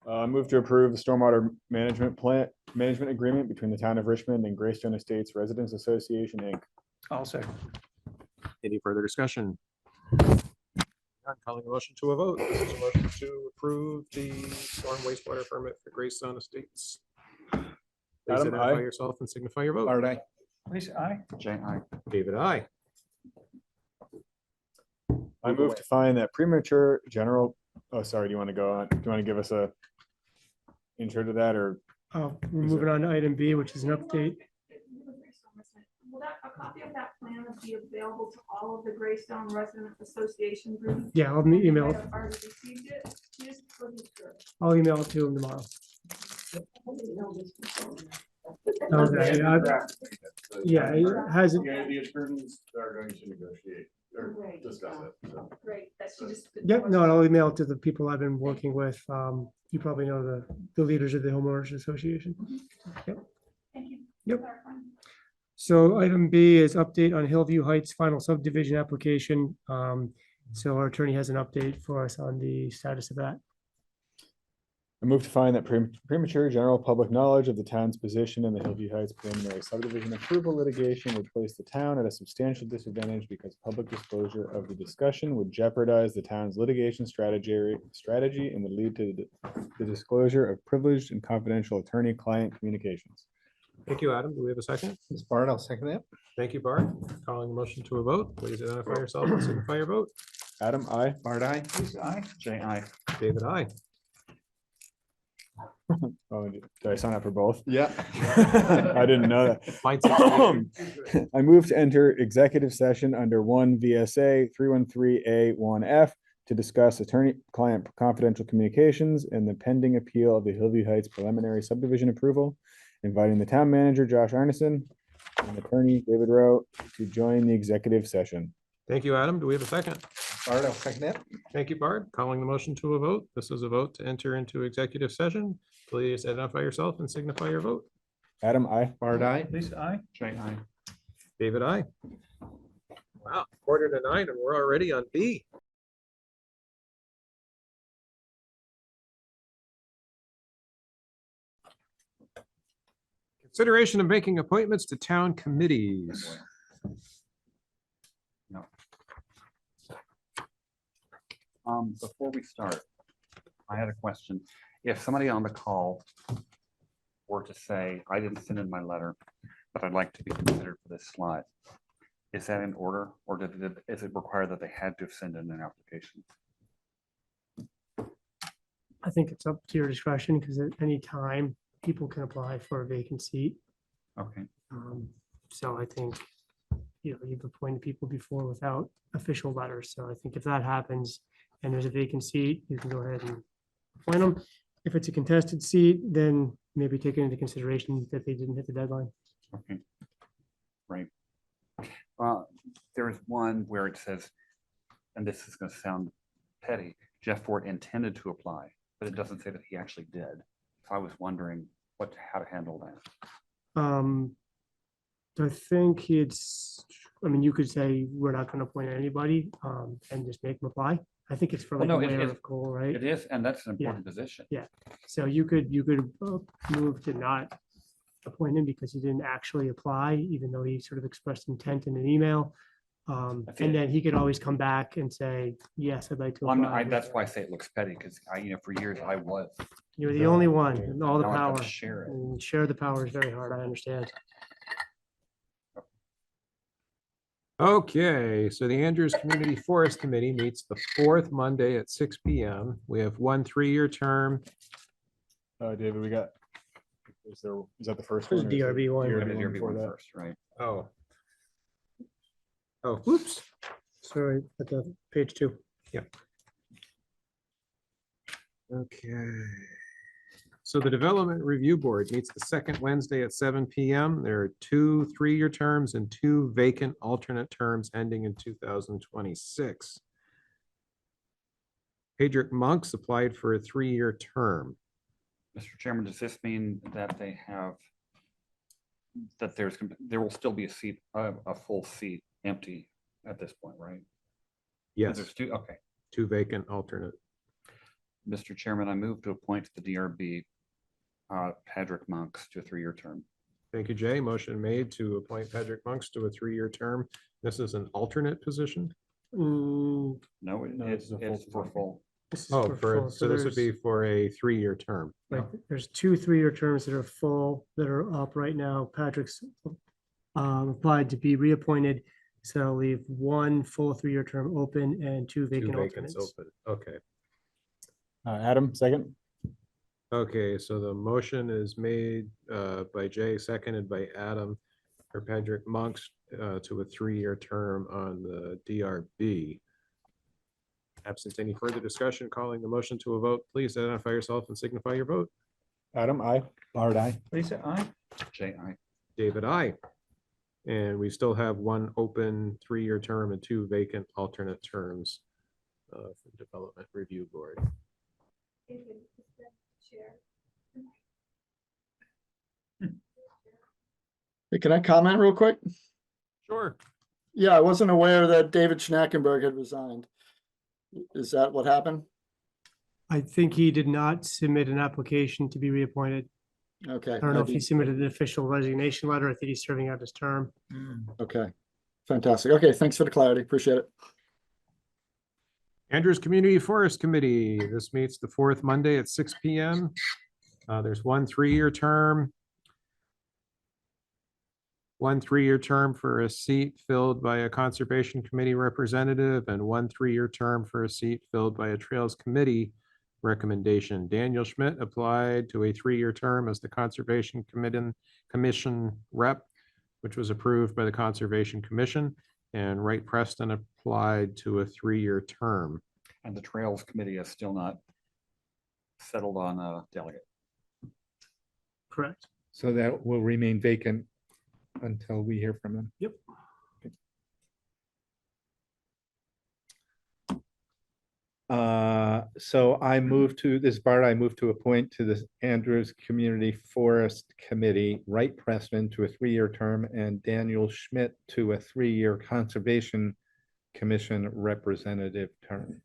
Move to approve the stormwater management agreement between the town of Richmond and Greystone Estates Residents Association, Inc. I'll second. Any further discussion? Not calling the motion to a vote. This is a motion to approve the storm wastewater permit for Greystone Estates. Please Adam, identify aye. yourself and signify your vote. Art, aye. Lisa, aye. Jay, aye. David, aye. I move to find that premature general, oh, sorry, do you want to go on? Do you want to give us a intro to that, or? Oh, we're moving on to item B, which is an update. Will a copy of that plan be available to all of the Greystone Resident Association group? Yeah, I'll email it. Already received it? Just for the sure. I'll email it to him tomorrow. Okay, yeah, it hasn't. The attorneys are going to negotiate or discuss it. so. Great, that's just. Yep, no, I'll email it to the people I've been working with. You probably know the leaders of the homeowners association. Yep. Thank you. Yep. So item B is update on Hillview Heights final subdivision application. So our attorney has an update for us on the status of that. I move to find that premature general public knowledge of the town's position in the Hillview Heights preliminary subdivision approval litigation would place the town at a substantial disadvantage because public disclosure of the discussion would jeopardize the town's litigation strategy and would lead to the disclosure of privileged and confidential attorney-client communications. Thank you, Adam. Do we have a second? Ms. Bart, I'll second that. Thank you, Bart. Calling the motion to a vote. Please identify yourself and signify your vote. Adam, aye. Bart, aye. Lisa, aye. Jay, aye. David, aye. Oh, did I sign up for both? Yeah. I didn't know that. Mine's I move to enter executive session under 1 VSA 313A1F to discuss attorney-client confidential communications and the pending appeal of the Hillview Heights preliminary subdivision approval, inviting the town manager, Josh Arneson, and Attorney David Rowe to join the executive session. Thank you, Adam. Do we have a second? Bart, I'll second it. Thank you, Bart. Calling the motion to a vote. This is a vote to enter into executive session. Please identify yourself and signify your vote. Adam, I. Bart, aye. Lisa, I. Jay, aye. David, I. Wow, 8:45 and we're already on B. Consideration of making appointments to town committees. No. Before we start, I had a question. If somebody on the call were to say, I didn't send in my letter, but I'd like to be considered for this slot, is that in order, or is it required that they had to send in an application? I think it's up to your discretion because at any time people can apply for a vacant seat. Okay. So I think, you've appointed people before without official letters. So I think if that happens and there's a vacant seat, you can go ahead and appoint them. If it's a contested seat, then maybe take it into consideration that they didn't hit the deadline. Okay. Right. There is one where it says, and this is going to sound petty, Jeff Ford intended to apply, but it doesn't say that he actually did. So I was wondering how to handle that. I think you could say we're not going to appoint anybody and just make them apply. I think it's for like Well, a no, layer of coal, right? It is, and that's an Yeah. important position. Yeah. So you could move to not appoint him because he didn't actually apply, even though he sort of expressed intent in an email. And then he could always come back and say, yes, I'd like to apply. That's why I say it looks petty, because for years I was. You're the only one with all the Now I've got power. to share it. And share the power is very hard, I understand. Okay, so the Andrews Community Forest Committee meets the fourth Monday at 6 p.m. We have 1 3-year term. David, is that the first There's one? or is there DRB one. DRB before one that? first, right? Oh, whoops. Sorry, at the page 2. Yeah. Okay. So the Development Review Board meets the second Wednesday at 7 p.m. There are 2 3-year terms and 2 vacant alternate terms ending in 2026. Pedrick Monks applied for a 3-year term. Mr. Chairman, does this mean that there will still be a full seat empty at this point, right? Yes. There's 2, okay. 2 vacant alternate. Mr. Chairman, I move to appoint the DRB Pedrick Monks to a 3-year term. Thank you, Jay. Motion made to appoint Pedrick Monks to a 3-year term. This is an alternate position. No, it's a full it's for full. This is Oh, full. so this would be for a 3-year term. Like, there's 2 3-year terms that are full, that are up right now. Patrick's applied to be reappointed. So I'll leave 1 full 3-year term open and 2 2 vacant vacants alternates. open. Okay. Adam, second. Okay, so the motion is made by Jay, seconded by Adam for Pedrick Monks to a 3-year term on the DRB. Absent any further discussion, calling the motion to a vote, please identify yourself and signify your vote. Adam, I. Bart, I. Lisa, I. Jay, aye. David, I. And we still have 1 open 3-year term and 2 vacant alternate terms for the Development Review Board. Hey, can I comment real quick? Sure. Yeah, I wasn't aware that David Schnackenberg had resigned. Is that what happened? I think he did not submit an application to be reappointed. Okay. I don't know if he submitted an official resignation letter. I think he's serving out his term. Okay, fantastic. Okay, thanks for the clarity. Appreciate it. Andrews Community Forest Committee. This meets the 4th Monday at 6 p.m. There's 1 3-year term. 1 3-year term for a seat filled by a Conservation Committee representative and 1 3-year term for a seat filled by a Trails Committee recommendation. Daniel Schmidt applied to a 3-year term as the Conservation Commission rep, which was approved by the Conservation Commission, and Wright Preston applied to a 3-year term. And the Trails Committee is still not settled on a delegate. Correct. So that will remain vacant until we hear from them. Yep. So I move to this Bart, I move to appoint to the Andrews Community Forest Committee, Wright Preston to a 3-year term and Daniel Schmidt to a 3-year Conservation Commission representative term.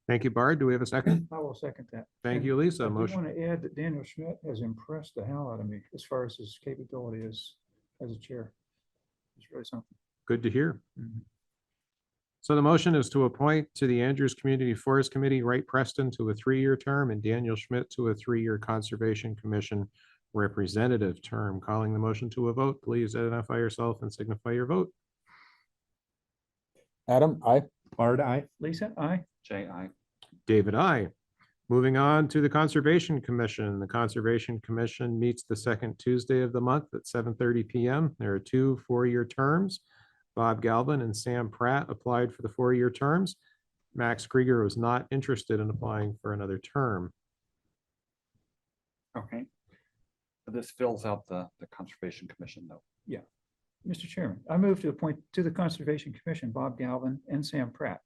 Thank you, Bard. Do we have a second? I will second that. Thank you, Lisa. I do Motion. want to add that Daniel Schmidt has impressed the hell out of me as far as his capability as a chair. It's really something. Good to hear. So the motion is to appoint to the Andrews Community Forest Committee, Wright Preston to a 3-year term and Daniel Schmidt to a 3-year Conservation Commission representative term. Calling the motion to a vote, please identify yourself and signify your vote. Adam, I. Bart, I. Lisa, aye. Jay, I. David, I. Moving on to the Conservation Commission. The Conservation Commission meets the second Tuesday of the month at 7:30 p.m. There are 2 4-year terms. Bob Galvin and Sam Pratt applied for the 4-year terms. Max Krieger was not interested in applying for another term. Okay. This fills out the Conservation Commission though. Yeah. Mr. Chairman, I move to appoint to the Conservation Commission Bob Galvin and Sam Pratt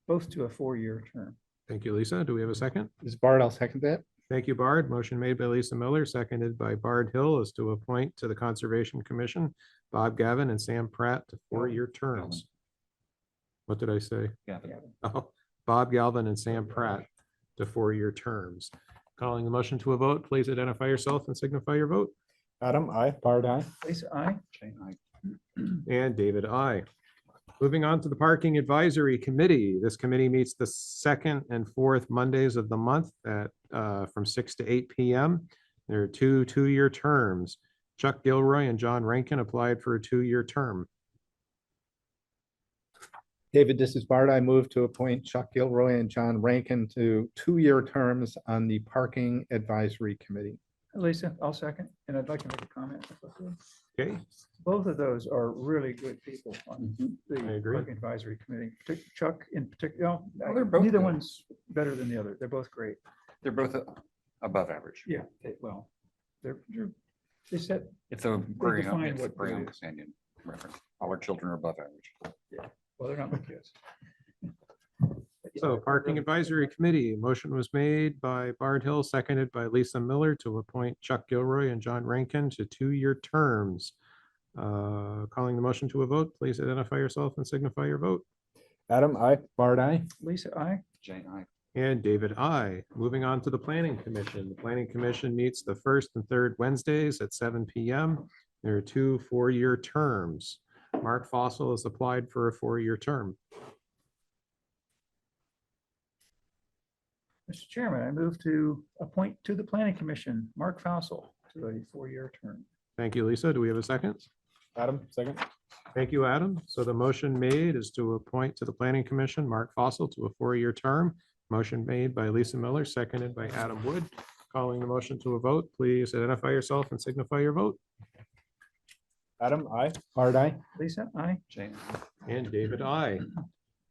both to a 4-year term. Thank you, Lisa. Do we have a second? This is Bart, I'll second that. Thank you, Bard. Motion made by Lisa Miller, seconded by Bard Hill, is to appoint to the Conservation Commission Bob Gavin and Sam Pratt to 4-year terms. What did I say? Gavin. Oh, Bob Galvin and Sam Pratt to 4-year terms. Calling the motion to a vote, please identify yourself and signify your vote. Adam, I. Bard, I. Lisa, aye. Jay, I. And David, I. Moving on to the Parking Advisory Committee. This committee meets the 2nd and 4th Mondays of the month at from 6 to 8 p.m. There are 2 2-year terms. Chuck Gilroy and John Rankin applied for a 2-year term. David, this is Bart. I move to appoint Chuck Gilroy and John Rankin to 2-year terms on the Parking Advisory Committee. Lisa, I'll second, and I'd like to make a comment. if I could. Okay. Both of those are really good people on I the agree. Parking Advisory Committee. Chuck in particular, they're both neither good. one's better than the other. They're both great. They're both above average. Yeah, they set. It's a They define it's a what Graham good is. Canyon reference. All our children are above average. Yeah, well, they're not my kids. So Parking Advisory Committee, motion was made by Bard Hill, seconded by Lisa Miller to appoint Chuck Gilroy and John Rankin to 2-year terms. Calling the motion to a vote, please identify yourself and signify your vote. Adam, I. Bard, I. Lisa, aye. Jay, I. And David, I. Moving on to the Planning Commission. The Planning Commission meets the 1st and 3rd Wednesdays at 7 p.m. There are 2 4-year terms. Mark Fossil has applied for a 4-year term. Mr. Chairman, I move to appoint to the Planning Commission Mark Fossil to a 4-year term. Thank you, Lisa. Do we have a second? Adam, second. Thank you, Adam. So the motion made is to appoint to the Planning Commission Mark Fossil to a 4-year term. Motion made by Lisa Miller, seconded by Adam Wood. Calling the motion to a vote, please identify yourself and signify your vote. Adam, I. Bard, I. Lisa, aye. Jay, And David, I.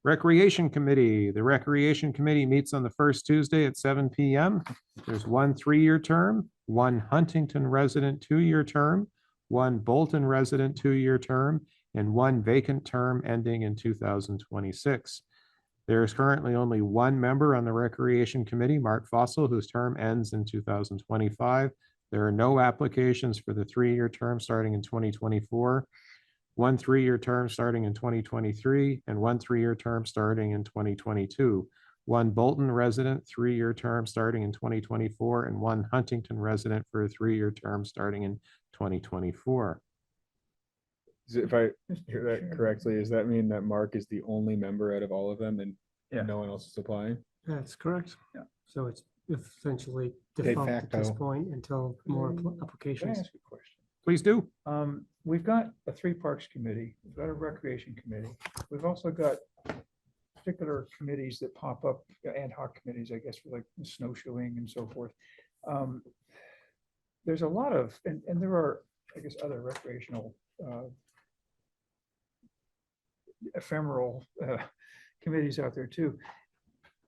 Recreation Committee. The Recreation Committee meets on the first Tuesday at 7 p.m. There's 1 3-year term, 1 Huntington resident 2-year term, 1 Bolton resident 2-year term, and 1 vacant term ending in 2026. There is currently only 1 member on the Recreation Committee, Mark Fossil, whose term ends in 2025. There are no applications for the 3-year term starting in 2024. 1 3-year term starting in 2023, and 1 3-year term starting in 2022. 1 Bolton resident 3-year term starting in 2024, and 1 Huntington resident for a 3-year term starting in 2024. If I hear that correctly, does that mean that Mark is the only member out of all of them and Yeah. no one else is applying? That's correct. Yeah. So it's essentially De defunct at this facto. point until more Can I applications. ask a question? Please do. We've got a 3 Parks Committee, we've got a Recreation Committee. We've also got particular committees that pop up, ad hoc committees, I guess, for like snowshoeing and so forth. There's a lot of, and there are, I guess, other recreational ephemeral committees out there too.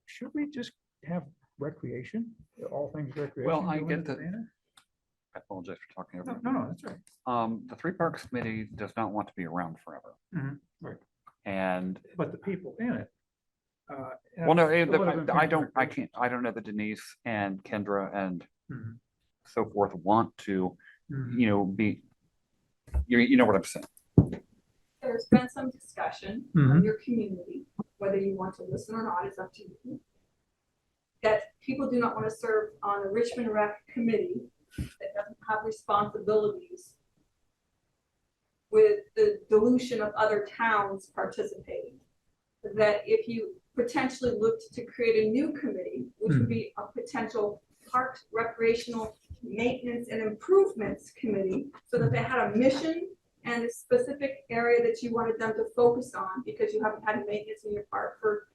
Should we just have recreation, all things recreation? Well, I go get in the that. banner? I apologize for talking over. No, that's right. The Three Parks Committee does not want to be around forever. Right. And, But the people in it. well, no, have a lot of I opinion. don't know that Denise and Kendra and Mhm. so forth want to, Mhm. you know, be, you know what I'm saying? There's been some discussion Mhm. in your community, whether you want to listen or not, is up to you. That people do not want to serve on a Richmond Rec committee that doesn't have responsibilities with the dilution of other towns participating. That if you potentially looked to create a new committee, which would be a potential parks, recreational maintenance and improvements committee, so that they had a mission and a specific area that you wanted them to focus on because you haven't had maintenance in your park for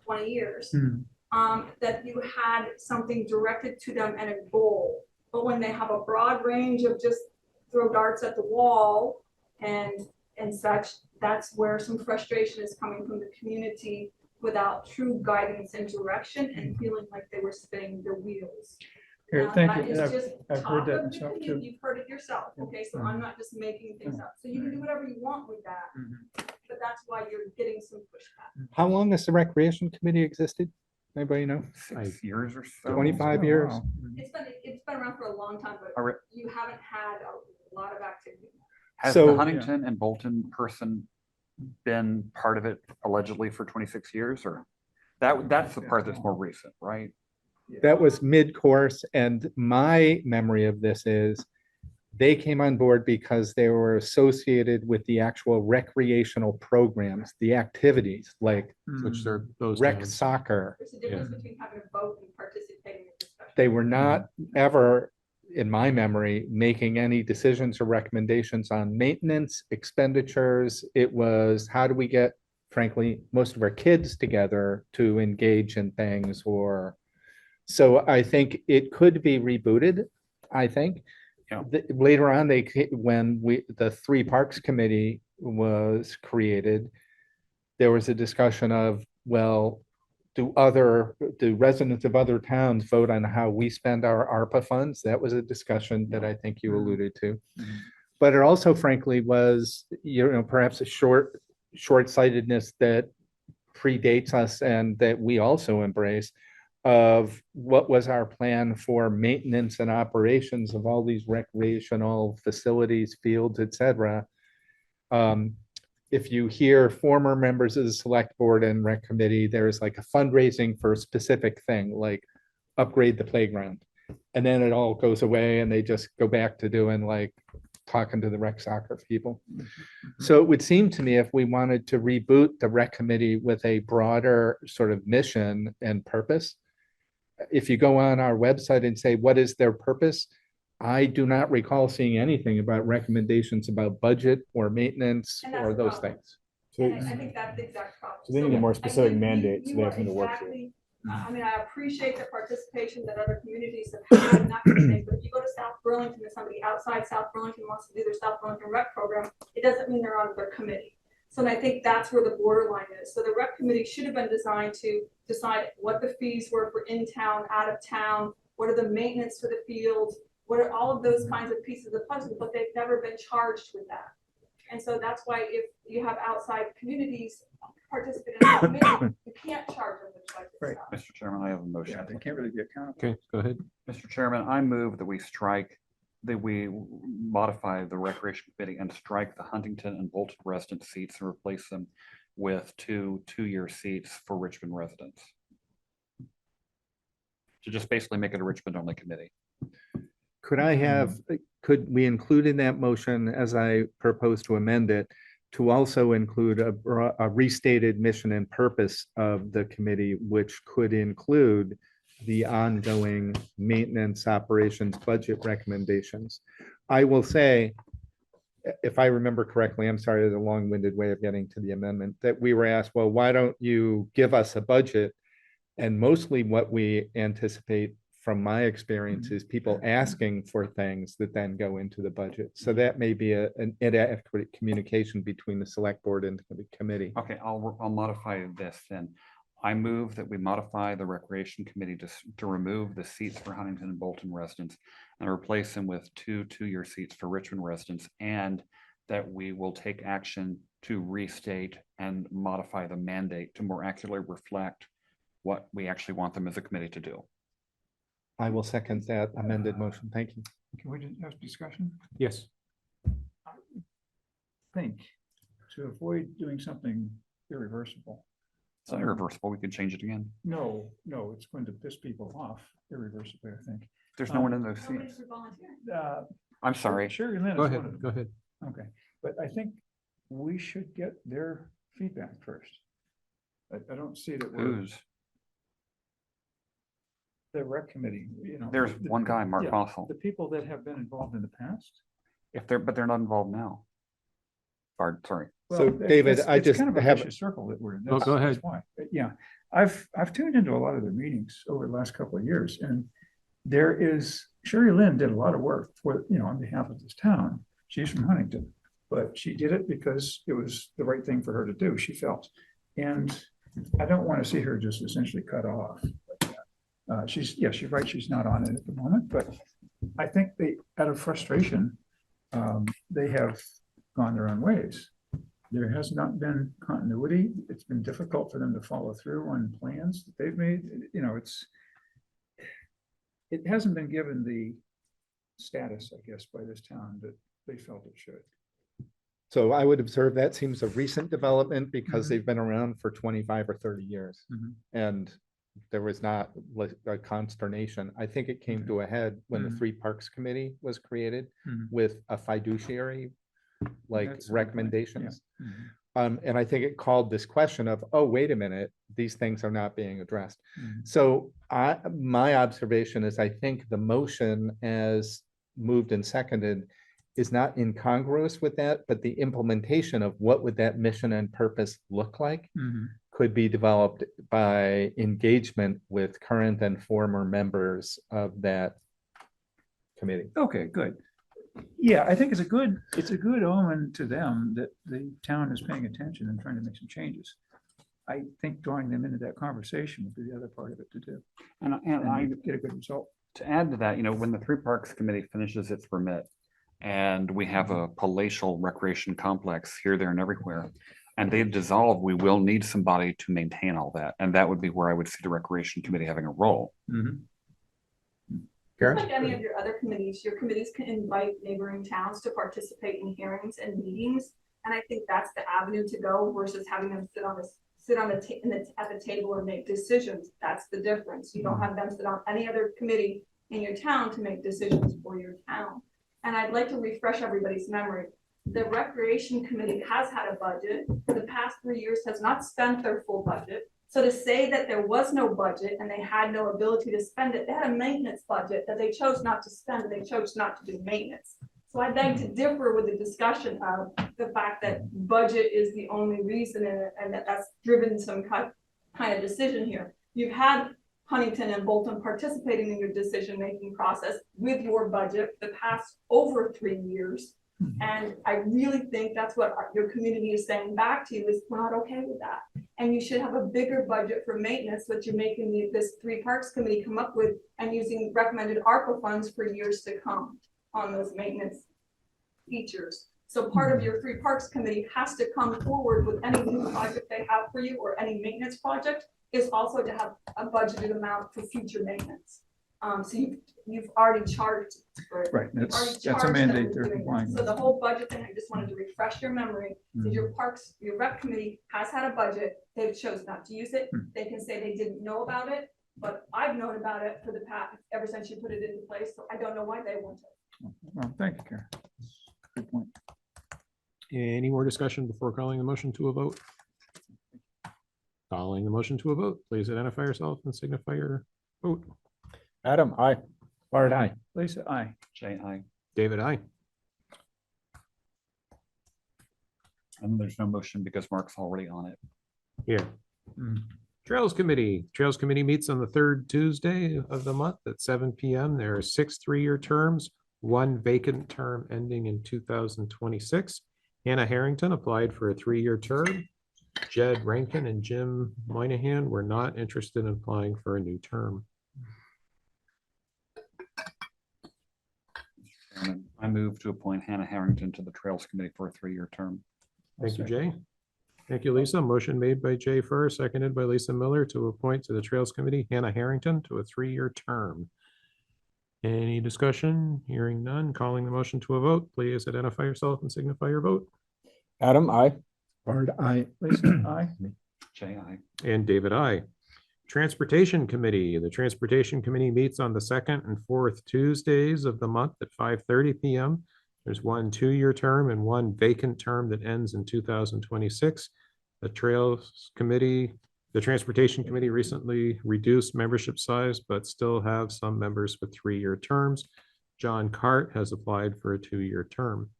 20 years. That you had something directed to them and a goal. But when they have a broad range of just throw darts at the wall and such, that's where some frustration is coming from the community without true guidance and direction and feeling like they were spinning their wheels. Here, thank That you. is And just I've talk heard that of the myself community. too. You've heard it yourself, okay? So I'm not just making things up. So you can do whatever you want with that, but that's why you're getting some pushback. How long has the recreation committee existed? Anybody know? 6 years or so. 25 Oh, years? wow. It's been around for a long time, All but right. you haven't had a lot of activity. Has So- the Huntington and Bolton person been part of it allegedly for 26 years, or that's the part that's more recent, right? That was mid-course, and my memory of this is they came on board because they were associated with the actual recreational programs, the activities like Which are those rec towns. soccer. There's a difference between having a vote and participating in discussion. They were not ever, in my memory, making any decisions or recommendations on maintenance expenditures. It was, how do we get, frankly, most of our kids together to engage in things, or, so I think it could be rebooted, I think. Yeah. Later on, when the Three Parks Committee was created, there was a discussion of, well, do residents of other towns vote on how we spend our ARPA funds? That was a discussion that I think you alluded to. But it also frankly was, perhaps a short-sightedness that predates us and that we also embrace, of what was our plan for maintenance and operations of all these recreational facilities, fields, et cetera. If you hear former members of the select board and rec committee, there's like a fundraising for a specific thing, like upgrade the playground. And then it all goes away and they just go back to doing like talking to the rec soccer people. So it would seem to me if we wanted to reboot the rec committee with a broader sort of mission and purpose, if you go on our website and say, what is their purpose? I do not recall seeing anything about recommendations about budget or maintenance And that's or the those problem. things. And I think that's the exact problem. So they need a more specific again, mandate, so you they are have something to work through. exactly- I mean, I appreciate the participation that other communities have had in that kind of thing, but if you go to South Burlington and somebody outside South Burlington wants to do their South Burlington rec program, it doesn't mean they're on their committee. So and I think that's where the borderline is. So the rec committee should have been designed to decide what the fees were for in town, out of town, what are the maintenance for the fields, what are all of those kinds of pieces of puzzle, but they've never been charged with that. And so that's why if you have outside communities participate in the committee, you can't charge them with budget Right. stuff. Mr. Chairman, I have a motion. They can't really be accountable. Okay, go ahead. Mr. Chairman, I move that we modify the Recreation Committee and strike the Huntington and Bolton resident seats and replace them with two-year seats for Richmond residents. To just basically make it a Richmond-only committee. Could we include in that motion, as I propose to amend it, to also include a restated mission and purpose of the committee, which could include the ongoing maintenance operations budget recommendations? I will say, if I remember correctly, I'm sorry, there's a long-winded way of getting to the amendment, that we were asked, well, why don't you give us a budget? And mostly what we anticipate from my experience is people asking for things that then go into the budget. So that may be an inadequate communication between the select board and the committee. Okay, I'll modify this then. I move that we modify the Recreation Committee to remove the seats for Huntington and Bolton residents and replace them with two-year seats for Richmond residents, and that we will take action to restate and modify the mandate to more accurately reflect what we actually want them as a committee to do. I will second that amended motion. Thank you. Can we just have discussion? Yes. Think to avoid doing something irreversible. It's not irreversible. We can change it again. No, it's going to piss people off irreversibly, I think. There's no one in those seats. I'm sorry. Sure. Go ahead, go ahead. Okay, but I think we should get their feedback first. I don't see that we're Who's? the rec committee, There's one guy, Mark yeah, Fossil. the people that have been involved in the past. But they're not involved now. Sorry. So, David, I just kind of a have- vicious circle that we're in. Oh, go ahead. That's why. Yeah, I've tuned into a lot of their meetings over the last couple of years, and there is, Sherry Lynn did a lot of work for, on behalf of this town. She's from Huntington, but she did it because it was the right thing for her to do, she felt. And I don't want to see her just essentially cut off. She's right, she's not on it at the moment, but I think they, out of frustration, they have gone their own ways. There has not been continuity. It's been difficult for them to follow through on plans that they've made. It hasn't been given the status, I guess, by this town that they felt it should. So I would observe that seems a recent development because they've been around for 25 or 30 years. And there was not like a consternation. I think it came to a head when the Three Parks Committee was created with a fiduciary like That's a good point. recommendations. Yeah. And I think it called this question of, oh, wait a minute, these things are not being addressed. So my observation is I think the motion as moved and seconded is not incongruous with that, but the implementation of what would that mission and purpose look like could be developed by engagement with current and former members of that committee. Okay, good. Yeah, I think it's a good omen to them that the town is paying attention and trying to make some changes. I think drawing them into that conversation would be the other part of it to do. And I get a good result. To add to that, when the Three Parks Committee finishes its permit and we have a palatial recreation complex here, there and everywhere, and they dissolve, we will need somebody to maintain all that. And that would be where I would see the Recreation Committee having a role. Karen? Like any of your other committees, your committees can invite neighboring towns to participate in hearings and meetings. And I think that's the avenue to go versus having them at the table and make decisions. That's the difference. You don't have them sit on any other committee in your town to make decisions for your town. And I'd like to refresh everybody's memory. The Recreation Committee has had a budget for the past 3 years, has not spent their full budget. So to say that there was no budget and they had no ability to spend it, they had a maintenance budget that they chose not to spend, and they chose not to do maintenance. So I beg to differ with the discussion of the fact that budget is the only reason and that's driven some kind of decision here. You've had Huntington and Bolton participating in your decision-making process with your budget the past over 3 years. And I really think that's what your community is saying back to you is we're not okay with that. And you should have a bigger budget for maintenance, which you're making this Three Parks Committee come up with and using recommended ARPA funds for years to come on those maintenance features. So part of your Three Parks Committee has to come forward with any new project they have for you or any maintenance project is also to have a budgeted amount for future maintenance. So you've already charged for it. Right, You've already that's a charged them mandate with they're doing that. complying So with. the whole budget thing, I just wanted to refresh your memory. That your rec committee has had a budget. They've chose not to use it. They can say they didn't know about it, but I've known about it for the past, ever since you put it into place. So I don't know why they want it. Well, thank you, Karen. Good point. Any more discussion before calling the motion to a vote? Calling the motion to a vote, please identify yourself and signify your vote. Adam, aye. Bart, aye. Lisa, aye. Jay, aye. David, aye. And there's no motion because Mark's already on it. Here. Trails Committee. Trails Committee meets on the third Tuesday of the month at 7 p.m. There are 6 3-year terms, 1 vacant term ending in 2026. Hannah Harrington applied for a 3-year term. Jed Rankin and Jim Moynihan were not interested in applying for a new term. Chairman, I move to appoint Hannah Harrington to the Trails Committee for a 3-year term. Thank you, Jay. Thank you, Lisa. Motion made by Jay Furr, seconded by Lisa Miller to appoint to the Trails Committee Hannah Harrington to a 3-year term. Any discussion? Hearing none, calling the motion to a vote, please identify yourself and signify your vote. Adam, I. Bard, I. Lisa, aye. Jay, I. And David, I. Transportation Committee. The Transportation Committee meets on the second and fourth Tuesdays of the month at 5:30 p.m. There's one 2-year term and one vacant term that ends in 2026. The Transportation Committee recently reduced membership size, but still have some members with 3-year terms. John Cart has applied for a 2-year term.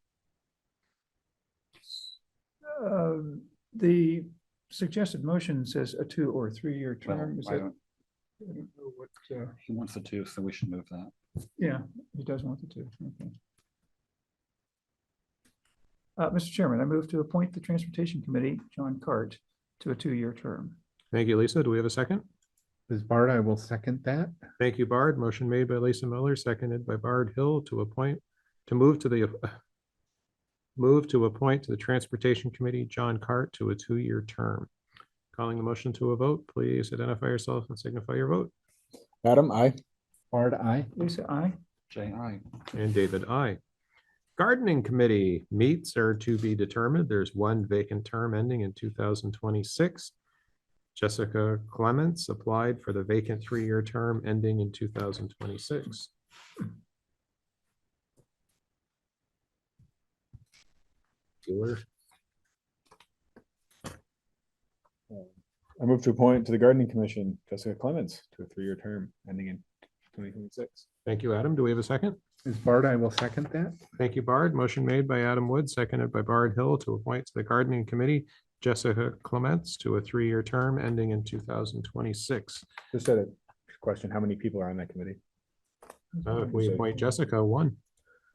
The suggested motion says a 2 or 3-year Well, term. Is I that- don't- I don't know what, He wants the 2, so we should move that. yeah, he does want the 2. Okay. Mr. Chairman, I move to appoint the Transportation Committee, John Cart, to a 2-year term. Thank you, Lisa. Do we have a second? This is Bard, I will second that. Thank you, Bard. Motion made by Lisa Miller, seconded by Bard Hill to move to appoint to the Transportation Committee, John Cart, to a 2-year term. Calling the motion to a vote, please identify yourself and signify your vote. Adam, I. Bard, I. Lisa, aye. Jay, I. And David, I. Gardening Committee meets are to be determined. There's one vacant term ending in 2026. Jessica Clements applied for the vacant 3-year term ending in 2026. Bueller. I move to appoint to the Gardening Commission Jessica Clements to a 3-year term ending in 2026. Thank you, Adam. Do we have a second? This is Bard, I will second that. Thank you, Bard. Motion made by Adam Wood, seconded by Bard Hill to appoint to the Gardening Committee Jessica Clements to a 3-year term ending in 2026. Just had a question, how many people are on that committee? If we appoint Jessica, 1.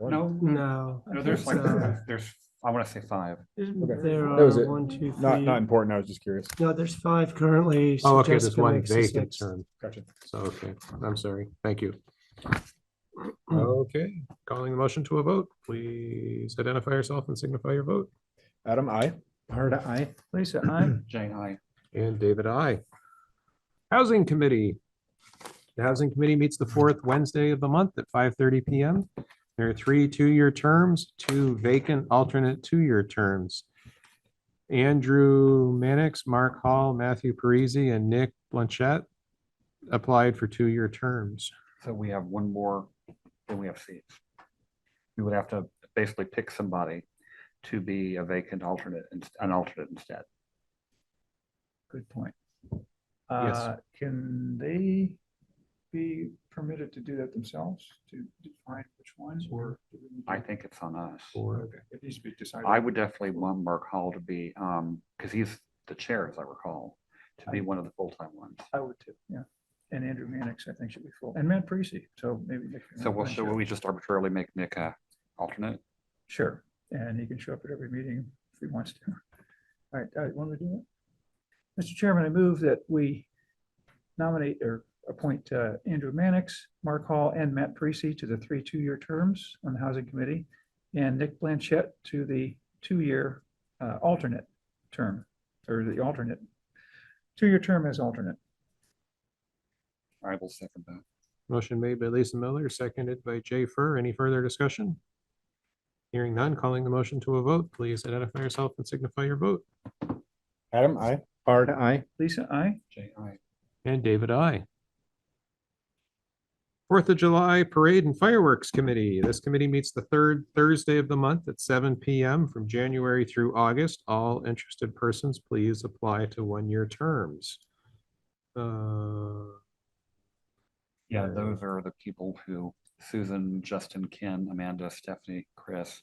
No, No. no, there's like, It's, there's, I want to say 5. Okay. There That was are it. 1, 2, 3. Not important, I was just curious. No, there's 5 currently. so Oh, okay, there's Jessica one makes the vacant 6th. term. Gotcha. So, okay, I'm sorry. Thank you. Okay, calling the motion to a vote. Please identify yourself and signify your vote. Adam, I. Bard, I. Lisa, aye. Jay, I. And David, I. Housing Committee. The Housing Committee meets the 4th Wednesday of the month at 5:30 p.m. There are 3 2-year terms, 2 vacant alternate 2-year terms. Andrew Mannix, Mark Hall, Matthew Parisi, and Nick Blanchette applied for 2-year terms. So we have one more than we have seats. We would have to basically pick somebody to be a vacant alternate, an alternate instead. Good point. Yes. Can they be permitted to do that themselves, to define which ones, or? do we need to- I think it's on us. Okay, it needs to be decided. I would definitely want Mark Hall to be, because he's the chair, as I recall, to be one of the full-time ones. I would too, yeah. And Andrew Mannix, I think, should be full, and Matt Parisi, so maybe. Nick- So should we just arbitrarily make Nick a alternate? Sure, and he can show up at every meeting if he wants to. All right, want to do that? Mr. Chairman, I move that we nominate or appoint Andrew Mannix, Mark Hall, and Matt Parisi to the 3 2-year terms on the Housing Committee, and Nick Blanchette to the 2-year alternate term, or the alternate, 2-year term as alternate. I will second that. Motion made by Lisa Miller, seconded by Jay Furr. Any further discussion? Hearing none, calling the motion to a vote. Please identify yourself and signify your vote. Adam, I. Bard, I. Lisa, aye. Jay, I. And David, I. 4th of July Parade and Fireworks Committee. This committee meets the 3rd Thursday of the month at 7 p.m. from January through August. All interested persons, please apply to 1-year terms. Yeah, those are the people who, Susan, Justin, Ken, Amanda, Stephanie, Chris,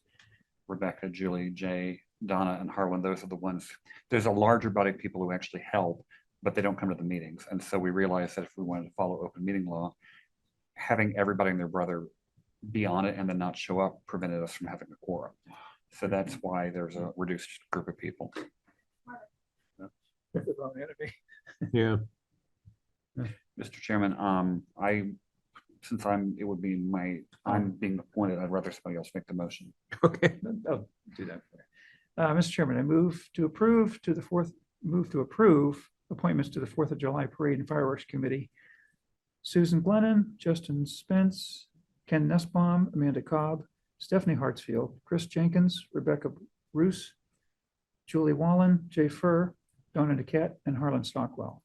Rebecca, Julie, Jay, Donna, and Harlan. Those are the ones, there's a larger body of people who actually help, but they don't come to the meetings. And so we realized that if we wanted to follow open meeting law, having everybody and their brother be on it and then not show up prevented us from having a quorum. So that's why there's a reduced group of people. The wrong enemy. Yeah. Mr. Chairman, since it would be I'm being appointed, I'd rather somebody else make the motion. Okay. I'll do that. For you. Mr. Chairman, I move to approve appointments to the 4th of July Parade and Fireworks Committee. Susan Glennon, Justin Spence, Ken Nussbaum, Amanda Cobb, Stephanie Hartsfield, Chris Jenkins, Rebecca Roos, Julie Wallen, Jay Furr, Donna Niket, and Harlan Stockwell.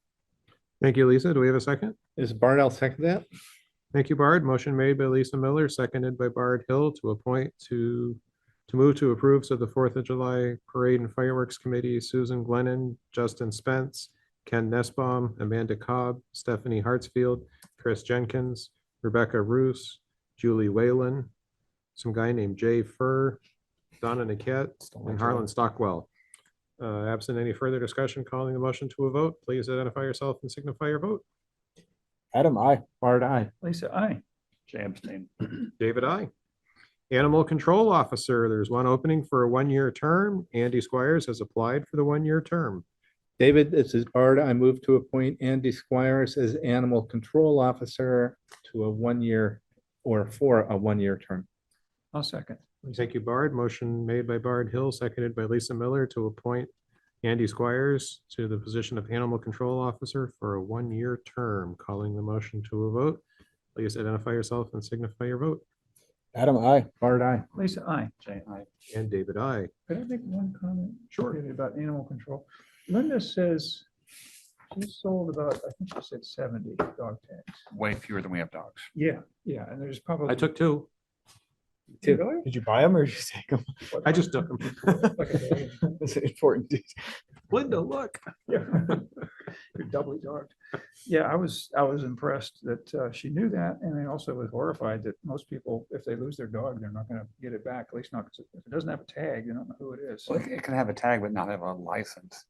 Thank you, Lisa. Do we have a second? Is Bart, I'll second that. Thank you, Bard. Motion made by Lisa Miller, seconded by Bard Hill to move to approve to the 4th of July Parade and Fireworks Committee, Susan Glennon, Justin Spence, Ken Nussbaum, Amanda Cobb, Stephanie Hartsfield, Chris Jenkins, Rebecca Roos, Julie Whalen, some guy named Jay Furr, Donna Niket, and Harlan Stockwell. Absent any further discussion, calling the motion to a vote, please identify yourself and signify your vote. Adam, I. Bart, aye. Lisa, aye. Jay abstain. David, I. Animal Control Officer, there's one opening for a 1-year term. Andy Squires has applied for the 1-year term. David, this is Bart. I move to appoint Andy Squires as Animal Control Officer to a 1-year or for a 1-year term. I'll second. Thank you, Bard. Motion made by Bard Hill, seconded by Lisa Miller to appoint Andy Squires to the position of Animal Control Officer for a 1-year term. Calling the motion to a vote, please identify yourself and signify your vote. Adam, I. Bart, aye. Lisa, aye. Jay, aye. And David, I. Could I make one comment? Sure. Maybe about animal control. Linda says she sold about, I think she said 70 dog tags. Way fewer than we have dogs. Yeah, and there's probably. I took 2. Really? Did you buy them or did you take them? I just took them. That's important. Linda, look. Yeah. You're doubly dogged. Yeah, I was impressed that she knew that, and I also was horrified that most people, if they lose their dog, they're not going to get it back. At least not if it doesn't have a tag. They don't know who it is. Well, it can have a tag, but not have a license.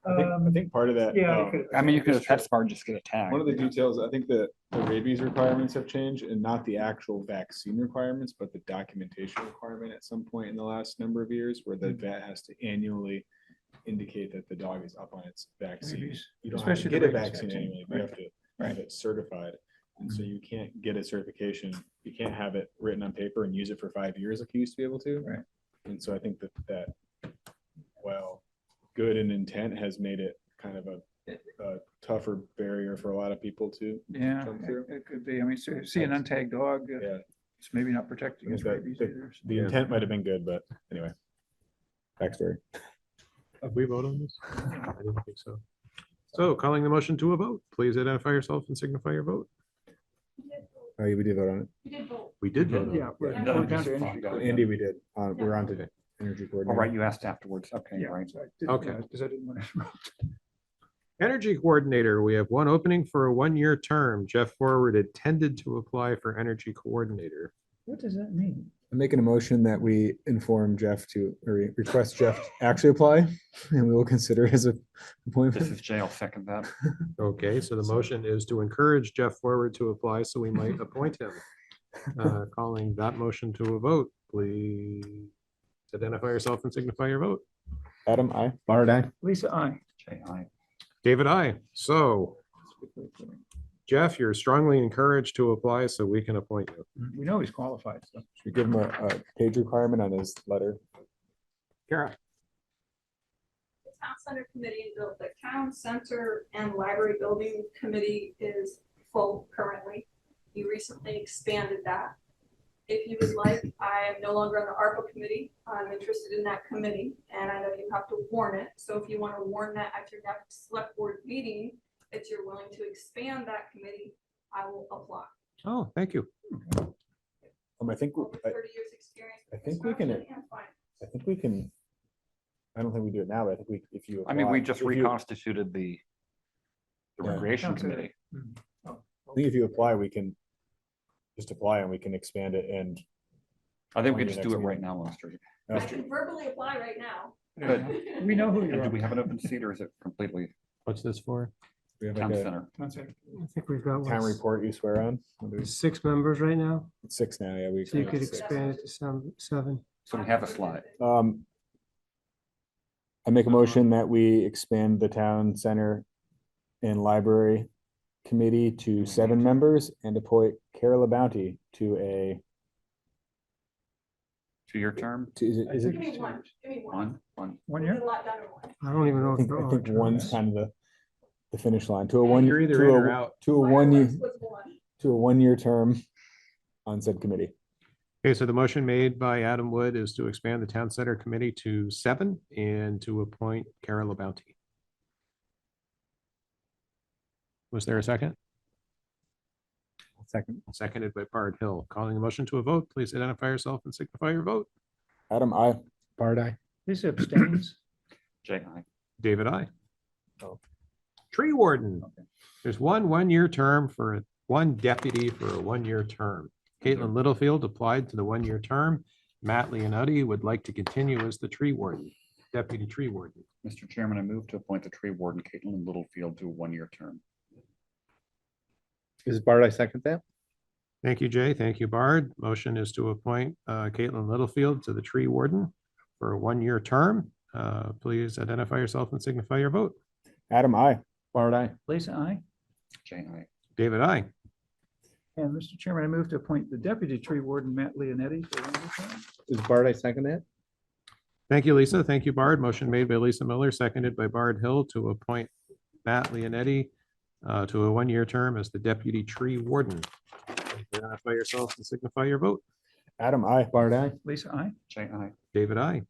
I think part of that. Yeah, I mean, you could have PetSmart just get a tag. One of the details, I think that the rabies requirements have changed and not the actual vaccine requirements, but the documentation requirement at some point in the last number of years where the vet has to annually indicate that the dog is up on its vaccine. Rabies. You don't have to Especially get the a rabies vaccine vaccine. annually, but you have to have it certified. And so you can't get a certification, you can't have it written on paper and use it for 5 years like you used to be able to. Right. And so I think that well, good in intent has made it kind of a tougher barrier for a lot of people to Yeah, jump through. it could be. I mean, so see an untagged dog, Yeah. it's maybe not protected I think against that rabies the- either. The intent might have been good, but anyway. Backstory. Have we voted on this? I didn't think so. So calling the motion to a vote, please identify yourself and signify your vote. Oh, yeah, we did vote on it. We did vote on it. Yeah. we're No, down just to fuck. energy. Andy, we did. We're on to energy All coordinator. right, you asked afterwards. Okay, Yeah, right. so I didn't- Okay. yeah, because I didn't want to interrupt. Energy Coordinator, we have one opening for a 1-year term. Jeff Forward intended to apply for Energy Coordinator. What does that mean? I'm making a motion that we inform Jeff or request Jeff to actually apply, and we will consider his This appointment. is Jay. I'll second that. Okay, so the motion is to encourage Jeff Forward to apply, so we might appoint him. Calling that motion to a vote, please identify yourself and signify your vote. Adam, I. Bart, I. Lisa, aye. Jay, aye. David, I. So Jeff, you're strongly encouraged to apply so we can appoint you. We know he's qualified, so. Should we give him a page requirement on his letter? Kara. The Town Center Committee, the Town Center and Library Building Committee is full currently. You recently expanded that. If you would like, I am no longer on the ARPA committee. I'm interested in that committee, and I know you have to warn it. So if you want to warn that at your next select board meeting, that you're willing to expand that committee, I will apply. Oh, thank you. I think, Over 30 years experience. I think we can, construction and finance. I think we can, I don't think we do it now, but I think if you. I mean, we apply- just if you- reconstituted the Yeah. recreation Okay. committee. I think if you apply, we can just apply and we can expand it and. I think we On can your just do next it right meeting. now, Lester. I can verbally apply right now. Good. We know who you And are. do we have an open seat or is it completely What's this for? We have town like a center? I think we've got town report you swear on. 6 members right now, It's 6 now, yeah. We so you could expanded to 6. expand it to 7. So we have a slide. I make a motion that we expand the town center and library committee to 7 members and appoint Carol Bounty to a. 2-year term? Is it? One. 1 year? I don't even know. I think, if I they're think all one's terms. kind of the finish line to a one. You're either to in a- or out. To a 1 year. To a 1-year term on said committee. Okay, so the motion made by Adam Wood is to expand the town center committee to 7 and to appoint Carol Bounty. Was there a second? Second. Seconded by Bard Hill. Calling the motion to a vote, please identify yourself and signify your vote. Adam, I. Bard, I. Lisa abstains. Jay, aye. David, I. Tree warden. There's one 1-year term for one deputy for a 1-year term. Caitlin Littlefield applied to the 1-year term. Matt Leonetti would like to continue as the tree warden, deputy tree warden. Mr. Chairman, I move to appoint the tree warden Caitlin Littlefield to a 1-year term. Is Bard, I second that? Thank you, Jay. Thank you, Bard. Motion is to appoint Caitlin Littlefield to the tree warden for a 1-year term. Please identify yourself and signify your vote. Adam, I. Bard, I. Lisa, I. Jay, aye. David, I. And Mr. Chairman, I move to appoint the deputy tree warden, Matt Leonetti, for 1 year term. Is Bard, I second that? Thank you, Lisa. Thank you, Bard. Motion made by Lisa Miller, seconded by Bard Hill to appoint Matt Leonetti to a 1-year term as the deputy tree warden. Identify yourself and signify your vote. Adam, I. Bard, I. Lisa, I. Jay, aye. David, I.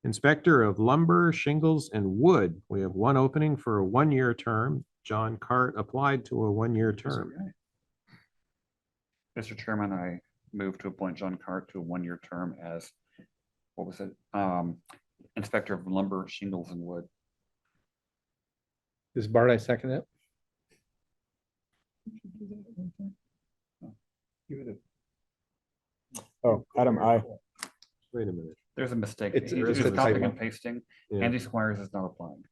Inspector of Lumber, Shingles, and Wood. We have one opening for a 1-year term. John Cart applied to a 1-year term. Mr. Chairman, I move to appoint John Cart to a 1-year term as, what was it? Inspector of Lumber, Shingles, and Wood. Is Bard, I second that? Oh, Adam, I. Wait a minute. There's a mistake. It's- He it's was a copying typo. and pasting. Yeah. Andy Squires is not applying.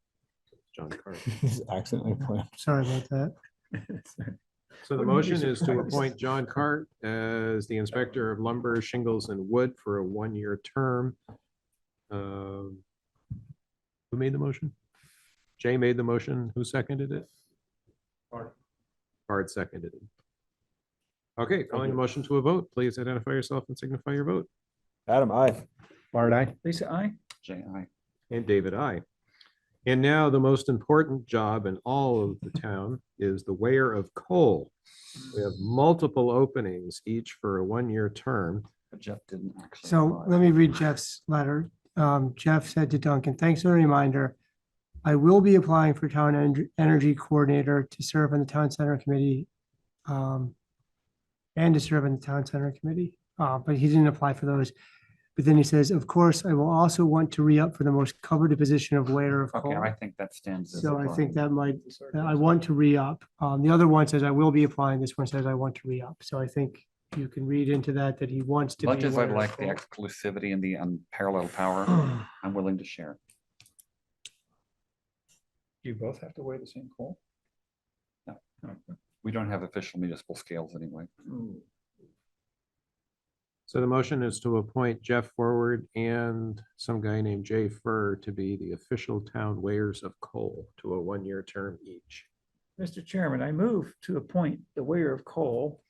John Cart. He's accidentally playing. Sorry about that. So the motion is to appoint John Cart as the Inspector of Lumber, Shingles, and Wood for a 1-year term. Who made the motion? Jay made the motion. Who seconded it? Bard seconded it. Okay, calling the motion to a vote. Please identify yourself and signify your vote. Adam, I. Bard, I. Lisa, I. Jay, aye. And David, I. And now the most important job in all of the town is the weigher of coal. We have multiple openings, each for a 1-year term. But Jeff didn't actually. So apply. let me read Jeff's letter. Jeff said to Duncan, thanks for the reminder. I will be applying for town energy coordinator to serve on the town center committee. And to serve on the town center committee, but he didn't apply for those. But then he says, of course, I will also want to re-up for the most coveted position of weigher of Okay, coal. I think that stands. as So I applying. think that might, I want to re-up. The other one says I will be applying. This one says I want to re-up. So I think you can read into that that he wants to be. Much as I'd aware of like the coal. exclusivity and the unparalleled power, I'm willing to share. You both have to weigh the same coal? No, we don't have official municipal scales anyway. So the motion is to appoint Jeff Forward and some guy named Jay Furr to be the official town weighers of coal to a 1-year term each. Mr. Chairman, I move to appoint the weigher of coal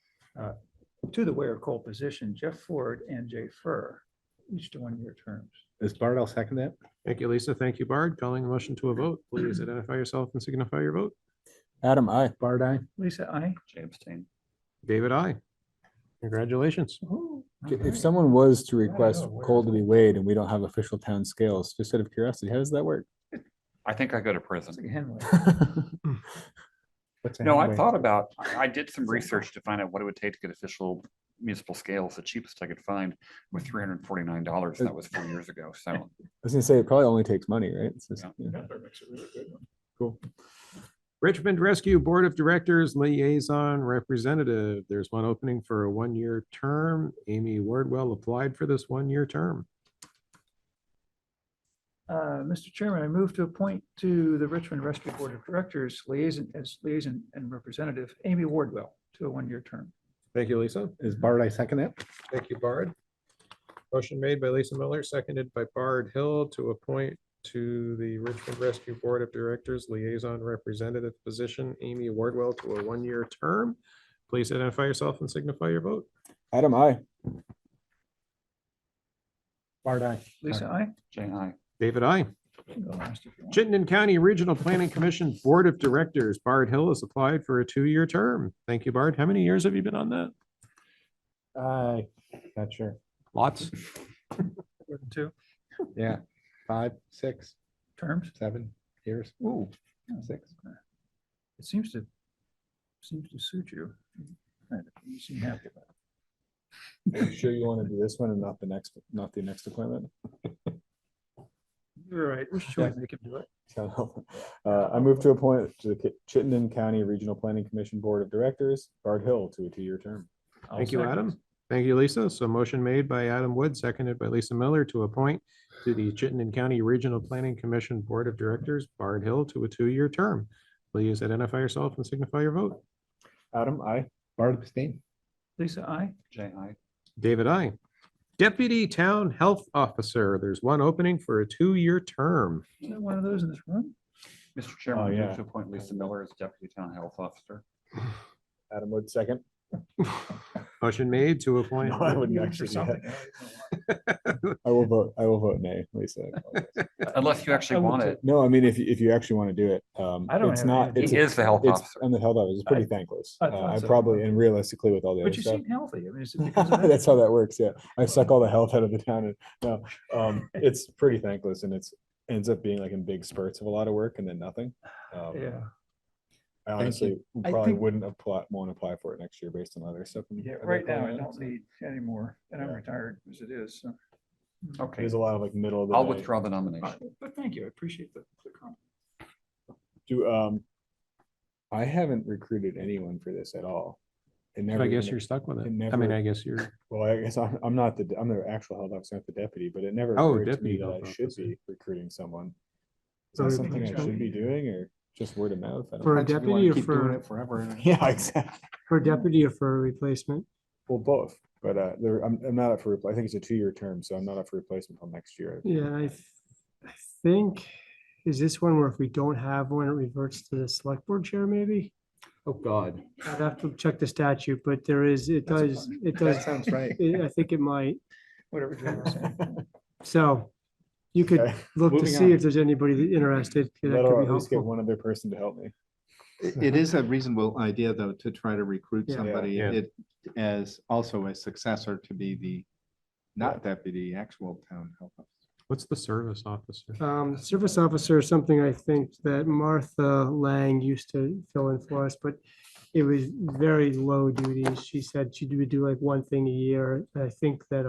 to the weigher of coal position, Jeff Ford and Jay Furr, each to 1-year terms. Is Bard, I'll second that? Thank you, Lisa. Thank you, Bard. Calling the motion to a vote. Please identify yourself and signify your vote. Adam, I. Bard, I. Lisa, I. Jay abstain. David, I. Congratulations. If someone was to request coal to be weighed and we don't have official town scales, just out of curiosity, how does that work? I think I go to prison. What's a No, I handweight? thought about, I did some research to find out what it would take to get official municipal scales. The cheapest I could find was $349. That was 4 years ago. So I was gonna say, it probably only takes money, right? It's just, Yeah. yeah. Cool. Richmond Rescue Board of Directors Liaison Representative. There's one opening for a 1-year term. Amy Wardwell applied for this 1-year term. Mr. Chairman, I move to appoint to the Richmond Rescue Board of Directors liaison and representative Amy Wardwell to a 1-year term. Thank you, Lisa. Is Bard, I second that? Thank you, Bard. Motion made by Lisa Miller, seconded by Bard Hill to appoint to the Richmond Rescue Board of Directors Liaison Representative position, Amy Wardwell, to a one-year term. Please identify yourself and signify your vote. Adam, I. Bart, aye. Lisa, aye. Jay, aye. David, I. You can go last if you want. Chittenden County Regional Planning Commission Board of Directors, Bard Hill has applied for a two-year term. Thank you, Bard. How many years have you been on that? Not sure. Lots. More than 2 Yeah, 5, 6, terms. 7 years. Ooh. 6. It seems to suit you. You seem happy about it. Are you sure you want to do this one and not the next appointment? You're right. We should make him do it. I move to appoint to the Chittenden County Regional Planning Commission Board of Directors, Bard Hill, to a two-year term. Thank you, Adam. Thank you, Lisa. So motion made by Adam Wood, seconded by Lisa Miller to appoint to the Chittenden County Regional Planning Commission Board of Directors, Bard Hill, to a two-year term. Please identify yourself and signify your vote. Adam, I. Bart abstain. Lisa, aye. Jay, aye. David, I. Deputy Town Health Officer. There's one opening for a two-year term. Is there one of those in this room? Mr. Chairman, I yeah. move to appoint Lisa Miller as Deputy Town Health Officer. Adam Wood, second. Motion made to appoint. No, I wouldn't actually do that. I will vote nay, Lisa. Unless you actually want it. No, I mean, if you actually want to do it, I don't it's have not. any- It's He is the health officer. I'm the health officer. It's pretty thankless. I thought I so. probably, and realistically with all the But other you stuff. seem healthy. I mean, is it because of that? That's how that works. Yeah. I suck all the health out of the town and no, it's pretty thankless and ends up being like in big spurts of a lot of work and then nothing. Yeah. I honestly I probably think- won't apply for it next year based on other stuff. Yeah, other right now I comments. don't need any more, and I'm Yeah. retired as it is, so. Okay, There's a lot of like middle of the I'll night. withdraw the nomination. But thank you, I appreciate the comment. I haven't recruited anyone for this at all. It never I guess even- you're stuck with it. it I mean, never- I guess you're. Well, I guess I'm the actual health officer, not the deputy, but it never Oh, occurred to deputy me that I health should officer. be recruiting someone. Is So that you something I think should be doing or just word of mouth? I don't For know. a deputy or Keep doing for, it forever. Yeah, exactly. for a deputy or for a replacement? Well, both, but I'm not up for, I think it's a two-year term, so I'm not up for replacement until next year. Yeah, I think, is this one where if we don't have one, it reverts to the select board chair maybe? Oh, God. I'd have to check the statute, but there is, it That's does, fine. it That does, sounds right. I think it might. Whatever. Jim was saying. So you could Okay. look to Moving see on. if there's anybody interested. That That'll could be at least get helpful. one other person to help me. It is a reasonable idea, though, to try to recruit Yeah. somebody Yeah. it as also a successor to be the not deputy, actual town health officer. What's the service officer? Service officer is something I think that Martha Lang used to fill in for us, but it was very low duties. She said she would do like one thing a year. I think that,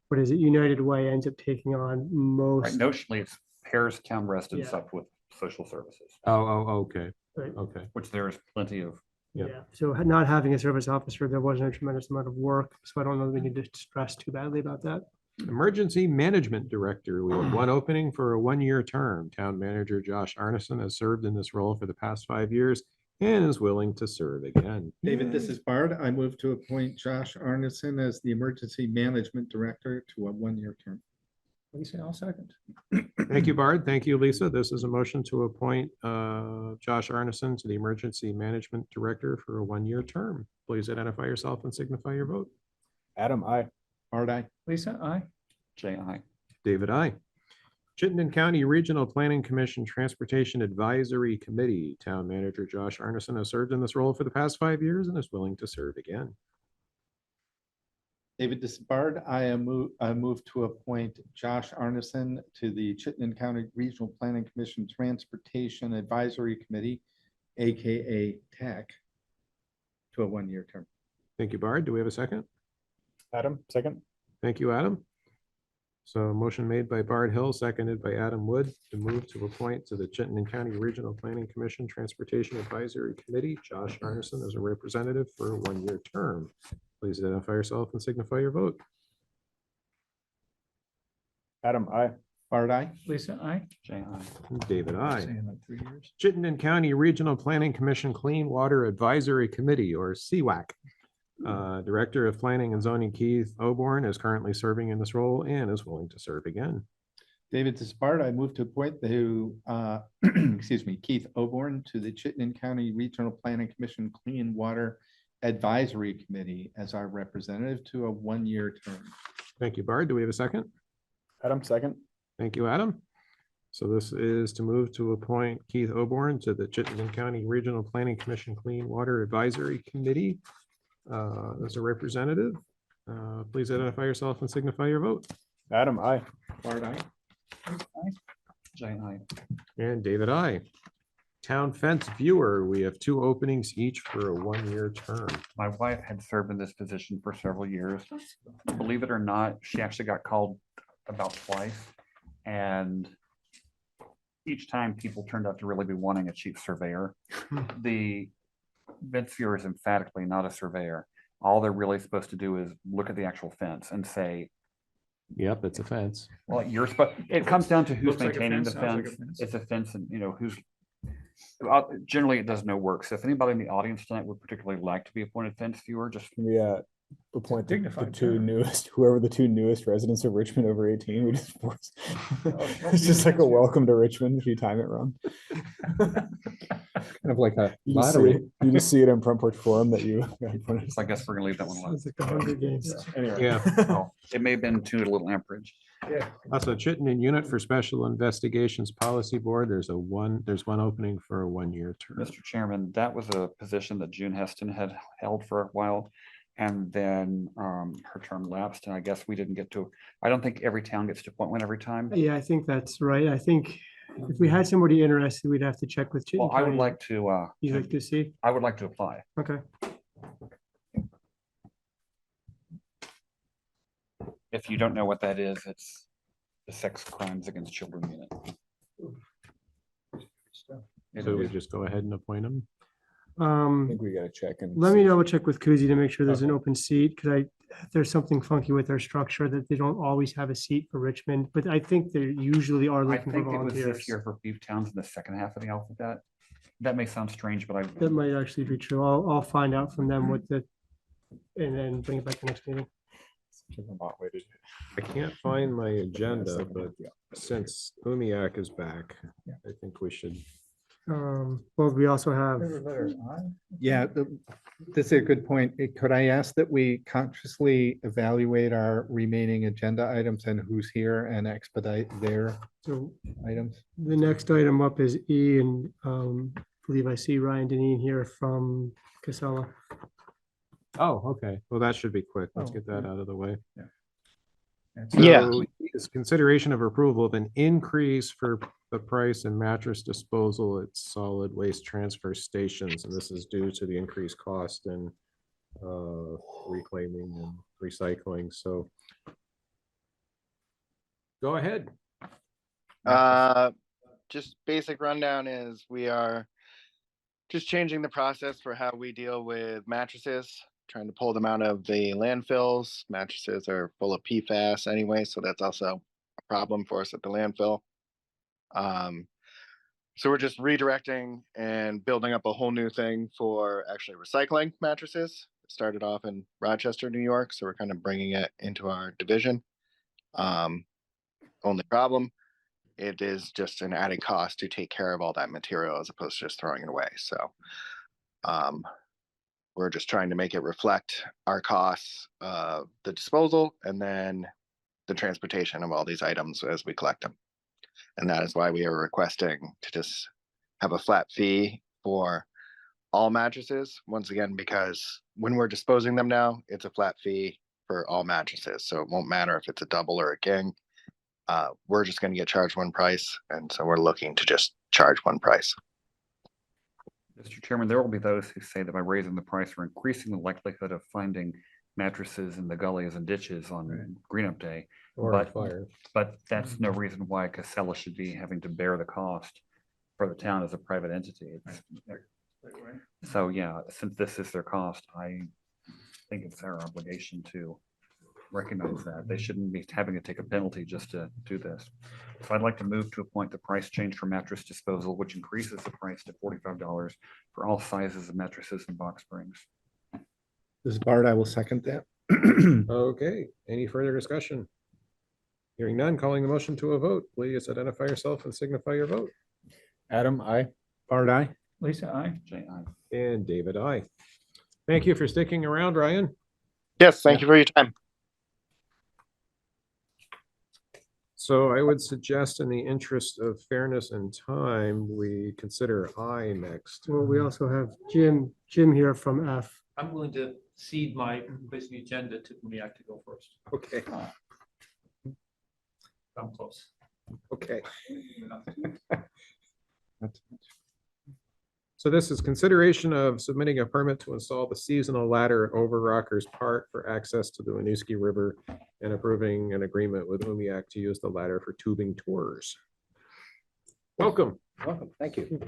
what is it? United Way ends up taking on Right, most. notionally, it's pairs, town rest and Yeah. stuff with social services, Okay. Right. Okay. which there is plenty of. Yeah. Yeah, so not having a service officer, there wasn't a tremendous amount of work, so I don't know that we need to stress too badly about that. Emergency Management Director. We have one opening for a one-year term. Town Manager Josh Arneson has served in this role for the past 5 years and is willing to serve again. David, this is Bard. I move to appoint Josh Arneson as the Emergency Management Director to a one-year term. Lisa, I'll second. Thank you, Bard. Thank you, Lisa. This is a motion to appoint Josh Arneson to the Emergency Management Director for a one-year term. Please identify yourself and signify your vote. Adam, I. Bard, aye. Lisa, aye. Jay, aye. David, I. Chittenden County Regional Planning Commission Transportation Advisory Committee. Town Manager Josh Arneson has served in this role for the past 5 years and is willing to serve again. David, this is Bard. I move to appoint Josh Arneson to the Chittenden County Regional Planning Commission Transportation Advisory Committee, AKA TAC, to a one-year term. Thank you, Bard. Do we have a second? Adam, second. Thank you, Adam. So motion made by Bard Hill, seconded by Adam Wood to move to appoint to the Chittenden County Regional Planning Commission Transportation Advisory Committee, Josh Arneson as a representative for a one-year term. Please identify yourself and signify your vote. Adam, I. Bard, aye. Lisa, aye. Jay, aye. David, I. Saying like 3 years. Chittenden County Regional Planning Commission Clean Water Advisory Committee, or CWAC. Director of Planning and Zoning Keith Oborn is currently serving in this role and is willing to serve again. David Dispart, I move to appoint excuse me, Keith Oborn to the Chittenden County Regional Planning Commission Clean Water Advisory Committee as our representative to a one-year term. Thank you, Bard. Do we have a second? Adam, second. Thank you, Adam. So this is to move to appoint Keith Oborn to the Chittenden County Regional Planning Commission Clean Water Advisory Committee as a representative. Please identify yourself and signify your vote. Adam, aye. Bart, aye. Jay, aye. And David, I. Town fence viewer, we have 2 openings each for a one-year term. My wife had served in this position for several years. Believe it or not, she actually got called about twice. And each time people turned out to really be wanting a chief surveyor. The fence viewer is emphatically not a surveyor. All they're really supposed to do is look at the actual fence and say, yep, it's a fence. well, you're supposed, it comes down to who's Looks like a maintaining the fence, sounds like a fence. fence. It's a fence and, you know, who's, generally it does no work. So if anybody in the audience tonight would particularly like to be appointed fence viewer, just Can we appoint the dignified 2 term. newest, whoever the 2 newest residents of Richmond over 18, we just force. Oh, It's just like a welcome to Richmond if you time it wrong. Kind of like a You just see lottery. it, you just see it in Front Porch Forum that you. I guess we're gonna leave that one alone. Sounds like the Hunger Games. Anyway. Yeah. Oh, it may have been tuned a little amperage. Yeah. Also, Chittenden Unit for Special Investigations Policy Board, there's one opening for a one-year term. Mr. Chairman, that was a position that June Heston had held for a while. And then her term lapsed, and I guess we didn't get to, I don't think every town gets to appoint one every time. Yeah, I think that's right. I think if we had somebody interested, we'd have to check with Well, Chittenden I would County. like to, You'd like to see? I would like to apply. Okay. If you don't know what that is, it's the Sex Crimes Against Children Unit. So we just go ahead and appoint them. I think we gotta check and. Let me see. double check with Kuzi to make sure there's an open seat, because there's something funky with their structure that they don't always have a seat for Richmond, but I think they usually are I looking for think it was volunteers. this year for beef towns in the second half of the alphabet. That may sound strange, but That might actually be true. I'll find out from them what the, and then bring it back to next meeting. I can't find my agenda, but since Umiak is back, I think we should. Well, we also have, Yeah, this is a good point. Could I ask that we consciously evaluate our remaining agenda items and who's here and expedite their so items? the next item up is E, and I believe I see Ryan Deneen here from Casella. Oh, okay. Well, that should be quick. Let's Oh, get that out of the way. Yeah. So is consideration of approval of an increase for the price and mattress disposal at solid waste transfer stations. And this is due to the increased cost in reclaiming and recycling. So go ahead. Just basic rundown is we are just changing the process for how we deal with mattresses, trying to pull them out of the landfills. Mattresses are full of PFAS anyway, so that's also a problem for us at the landfill. So we're just redirecting and building up a whole new thing for actually recycling mattresses. It started off in Rochester, New York, so we're kind of bringing it into our division. Only problem, it is just an added cost to take care of all that material as opposed to just throwing it away. So we're just trying to make it reflect our costs of the disposal and then the transportation of all these items as we collect them. And that is why we are requesting to just have a flat fee for all mattresses. Once again, because when we're disposing them now, it's a flat fee for all mattresses. So it won't matter if it's a double or a king. We're just going to get charged one price. And so we're looking to just charge one price. Mr. Chairman, there will be those who say that by raising the price, we're increasing the likelihood of finding mattresses in the gullies and ditches on Green Up Day. Or but, fire. But that's no reason why Casella should be having to bear the cost for the town as a private entity. So yeah, since this is their cost, I think it's our obligation to recognize that. They shouldn't be having to take a penalty just to do this. So I'd like to move to appoint the price change for mattress disposal, which increases the price to $45 for all sizes of mattresses and box springs. This is Bart, I will second that. Okay, any further discussion? Hearing none, calling the motion to a vote. Please identify yourself and signify your vote. Adam, I. Bart, aye. Lisa, I. Jay, aye. And David, I. Thank you for sticking around, Ryan. Yes, thank you for your time. So I would suggest, in the interest of fairness and time, we consider I next. Well, we also have Jim here from F. I'm willing to cede my place in the agenda to Umiak to go first. Okay, I'm close. okay. So this is consideration of submitting a permit to install the seasonal ladder at Overrockers Park for access to the Winooski River and approving an agreement with Umiak to use the ladder for tubing tours. Welcome. Welcome, thank you.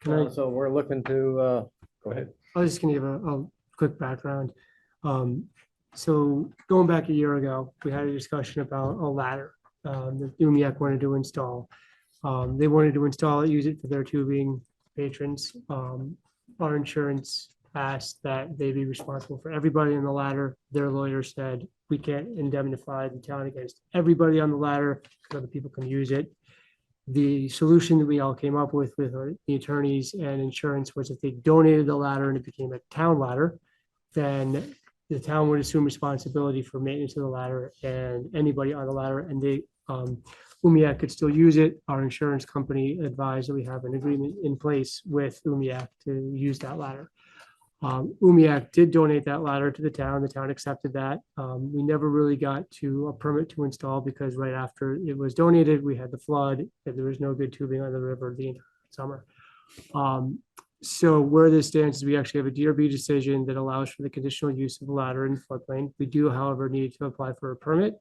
Can I- So we're looking to, go ahead. I was just gonna give a quick background. So going back a year ago, we had a discussion about a ladder that Umiak wanted to install. They wanted to install it, use it for their tubing patrons. Our insurance asked that they be responsible for everybody on the ladder. Their lawyer said, we can't indemnify the town against everybody on the ladder, so other people can use it. The solution that we all came up with the attorneys and insurance was if they donated the ladder and it became a town ladder, then the town would assume responsibility for maintenance of the ladder and anybody on the ladder, and they, Umiak could still use it. Our insurance company advised that we have an agreement in place with Umiak to use that ladder. Umiak did donate that ladder to the town. The town accepted that. We never really got to a permit to install because right after it was donated, we had the flood and there was no good tubing on the river the entire summer. So where this stands is we actually have a DRB decision that allows for the conditional use of the ladder in the floodplain. We do, however, need to apply for a permit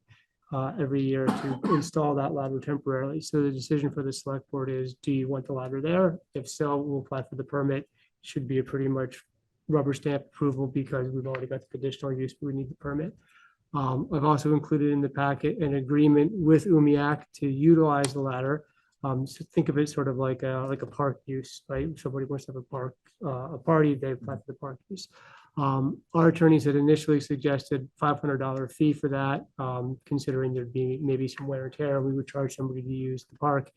every year to install that ladder temporarily. So the decision for the select board is, do you want the ladder there? If so, we'll apply for the permit. Should be a pretty much rubber stamp approval because we've already got the conditional use, but we need the permit. I've also included in the packet an agreement with Umiak to utilize the ladder. So think of it sort of like a park use, right? If somebody wants to have a park, a party, they apply for the park use. Our attorneys had initially suggested $500 fee for that, considering there'd be maybe some wear and tear. We would charge somebody to use the park.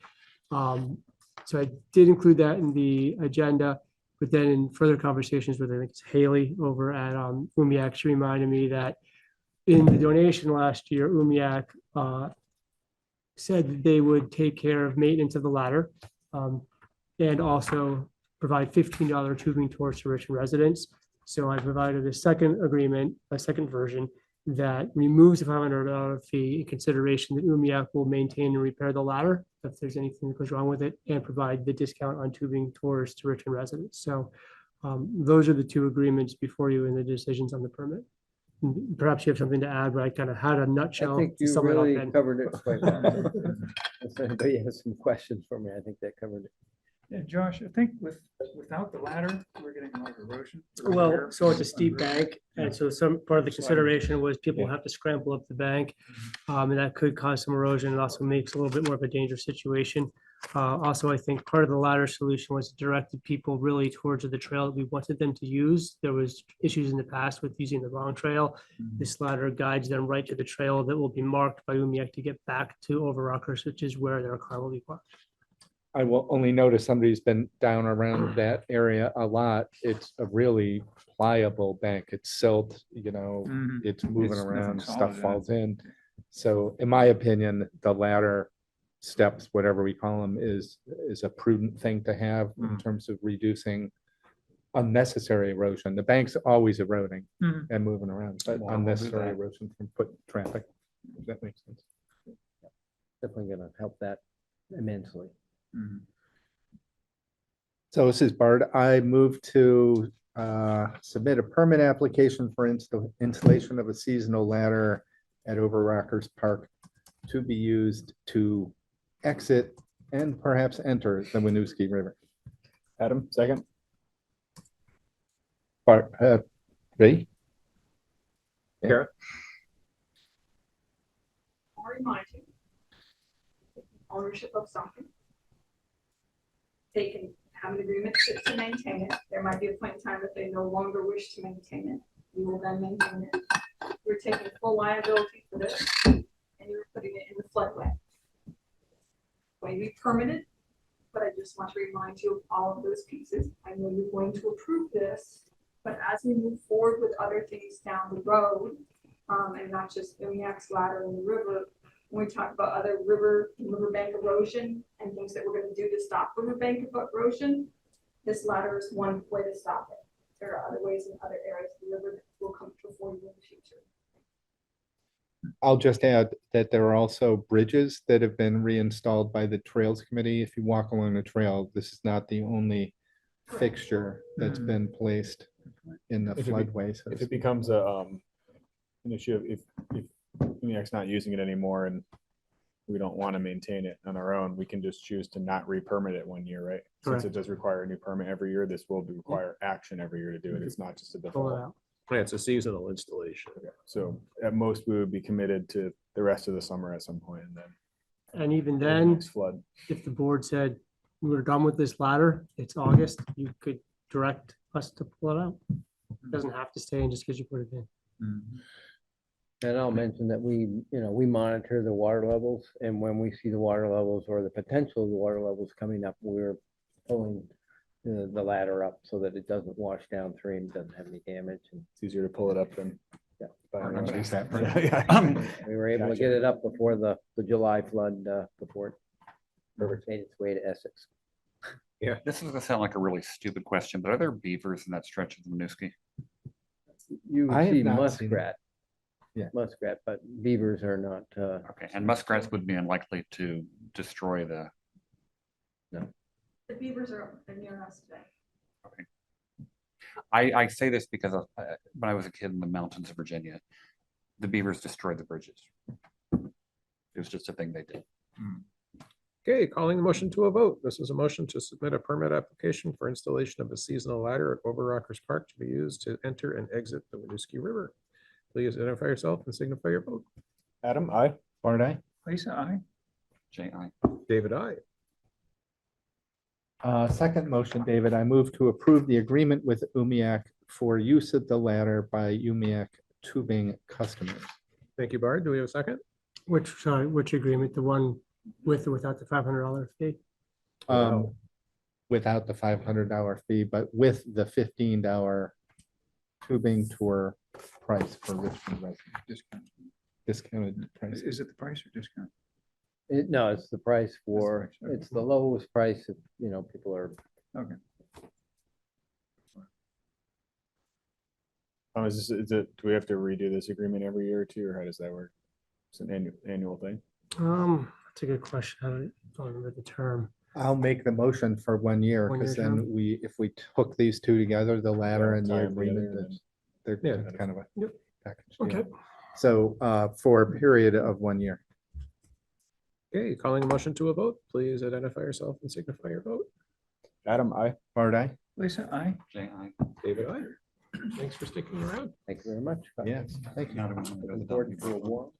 So I did include that in the agenda, but then in further conversations with, I think it's Haley over at Umiak, she reminded me that in the donation last year, Umiak said that they would take care of maintenance of the ladder and also provide $15 tubing tours to Richmond residents. So I provided a second agreement, a second version that removes the $500 fee in consideration that Umiak will maintain and repair the ladder if there's anything that goes wrong with it and provide the discount on tubing tours to Richmond residents. So those are the two agreements before you in the decisions on the permit. Perhaps you have something to add, but I kind of had a nutshell. I think to you sum it up really in. covered it quite well. If anybody has some questions for me, I think that covered it. Yeah, Josh, I think without the ladder, we're getting a lot of erosion. Well, so it's a steep bank, and so some part of the consideration was people have to scramble up the bank, and that could cause some erosion. It also makes a little bit more of a dangerous situation. Also, I think part of the ladder solution was directed people really towards the trail that we wanted them to use. There was issues in the past with using the wrong trail. This ladder guides them right to the trail that will be marked by Umiak to get back to Overrockers, which is where their car will be parked. I will only notice somebody's been down around that area a lot. It's a really pliable bank. It's silt, you know, it's moving It's around, nothing stuff solid, yeah. falls in. So in my opinion, the ladder steps, whatever we call them, is a prudent thing to have in terms of reducing unnecessary erosion. The bank's always eroding and moving around, but Well, we'll do unnecessary that. erosion from foot traffic. If that makes sense. Definitely gonna help that immensely. So this is Bart. I move to submit a permit application for installation of a seasonal ladder at Overrockers Park to be used to exit and perhaps enter the Winooski River. Adam, second. Bart, Ray? Kara? I'll remind you, ownership of something. They can have an agreement to maintain it. There might be a point in time that they no longer wish to maintain it. We will then maintain it. We're taking full liability for this, and you're putting it in the floodway. going to be permitted. But I just want to remind you of all of those pieces. I know you're going to approve this, but as we move forward with other things down the road, and not just Umiak's ladder in the river, when we talk about other riverbank erosion and things that we're going to do to stop riverbank erosion, this ladder is one way to stop it. There are other ways in other areas of the river that will come before you in the future. I'll just add that there are also bridges that have been reinstalled by the Trails Committee. If you walk along the trail, this is not the only fixture that's been placed in the If it be- floodway. So If it becomes an issue, if Umiak's not using it anymore and we don't want to maintain it on our own, we can just choose to not re-permit it 1 year, right? Since it Correct. does require a new permit every year, this will require action every year to do it. It's not just a Pull it default. out. Yeah, it's a seasonal installation. So at most, we would be committed to the rest of the summer at some point, and then And even the then, next flood. if the board said, we're done with this ladder, it's August, you could direct us to pull it out. It doesn't have to stay in just because you put it in. And I'll mention that we monitor the water levels, and when we see the water levels or the potential of the water levels coming up, we're pulling the ladder up so that it doesn't wash downstream, doesn't have any damage. And It's easier to pull it up than. Yeah. Yeah. we were able to Gotcha. get it up before the July flood, before it made its way to Essex. This is gonna sound like a really stupid question, but are there beavers in that stretch of the Winooski? You I have see not seen it. muskrat. Yeah. Muskrat, but beavers are not, Okay, and muskrats would be unlikely to destroy the, The beavers are near us today. I say this because of, when I was a kid in the mountains of Virginia, the beavers destroyed the bridges. It was just a thing they did. Okay, calling the motion to a vote. This is a motion to submit a permit application for installation of a seasonal ladder at Overrockers Park to be used to enter and exit the Winooski River. Please identify yourself and signify your vote. Adam, I. Bart, aye. Lisa, I. Jay, I. David, I. Second motion, David, I move to approve the agreement with Umiak for use of the ladder by Umiak tubing customers. Thank you, Bard. Do we have a second? Which agreement, the one with or without the $500 fee? Without the $500 fee, but with the $15 tubing tour price for Richmond residents. Discounted price. Is it the price or discount? no, it's the price for, price, okay. it's the lowest price if, people are. Okay. Is it, do we have to redo this agreement every year or two, or how does that work? It's an annual thing. That's a good question. I don't remember the term. I'll make the motion for 1 year, 1 year because then term. if we took these two together, the ladder and tie the them together agreement, and they're Yeah. kind of a Yep. package deal. Okay. So for a period of 1 year. Okay, calling a motion to a vote. Please identify yourself and signify your vote. Adam, I. Bart, aye. Lisa, I. Jay, I. David, I. Thanks for sticking around. Thank you very much. Yes, thank Now you. do we wanna go to the Looking forward to Donahue a warm.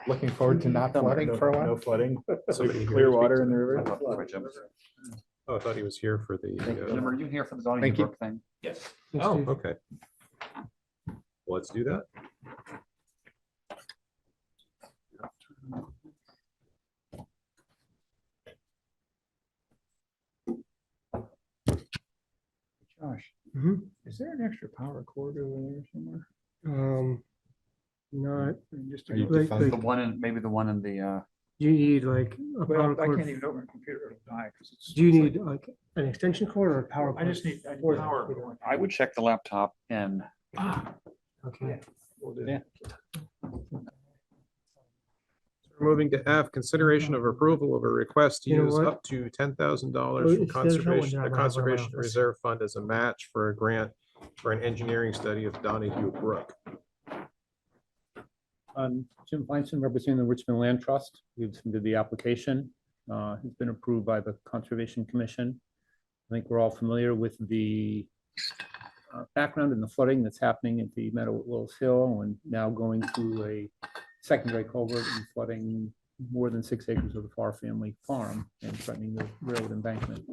Looking forward to not flooding for a No while. flooding. Somebody Clear here water speak in the to- river. I thought that's where Jim was. Oh, I thought he was here for the. Jim, are you here for the Donahue Thank you. Brook thing? Yes. Oh, okay. Let's do that. Josh, Mhm. is there an extra power cord over there somewhere? Not, I mean, just to Are you go- like, defunct? The one in, maybe the one in the, you need like a Well, power I cord. can't even open a computer, it'll die, because it's. Do you it's need like an extension cord or a power I cord? just need, I need for the power. computer? I would check the laptop and Okay. We'll do Yeah. We're moving to F, consideration of approval of a request to You know use what? up to $10,000 Well, from if there's no one conservation, there, the I might have one in my Conservation office. Reserve Fund as a match for a grant for an engineering study of Donahue Brook. Jim Feinstein, representing the Richmond Land Trust. We've submitted the application. It's been approved by the Conservation Commission. I think we're all familiar with the background and the flooding that's happening at the Meadow at Willis Hill, and now going through a secondary culvert and flooding more than 6 acres of the Farr family farm and threatening the railroad embankment.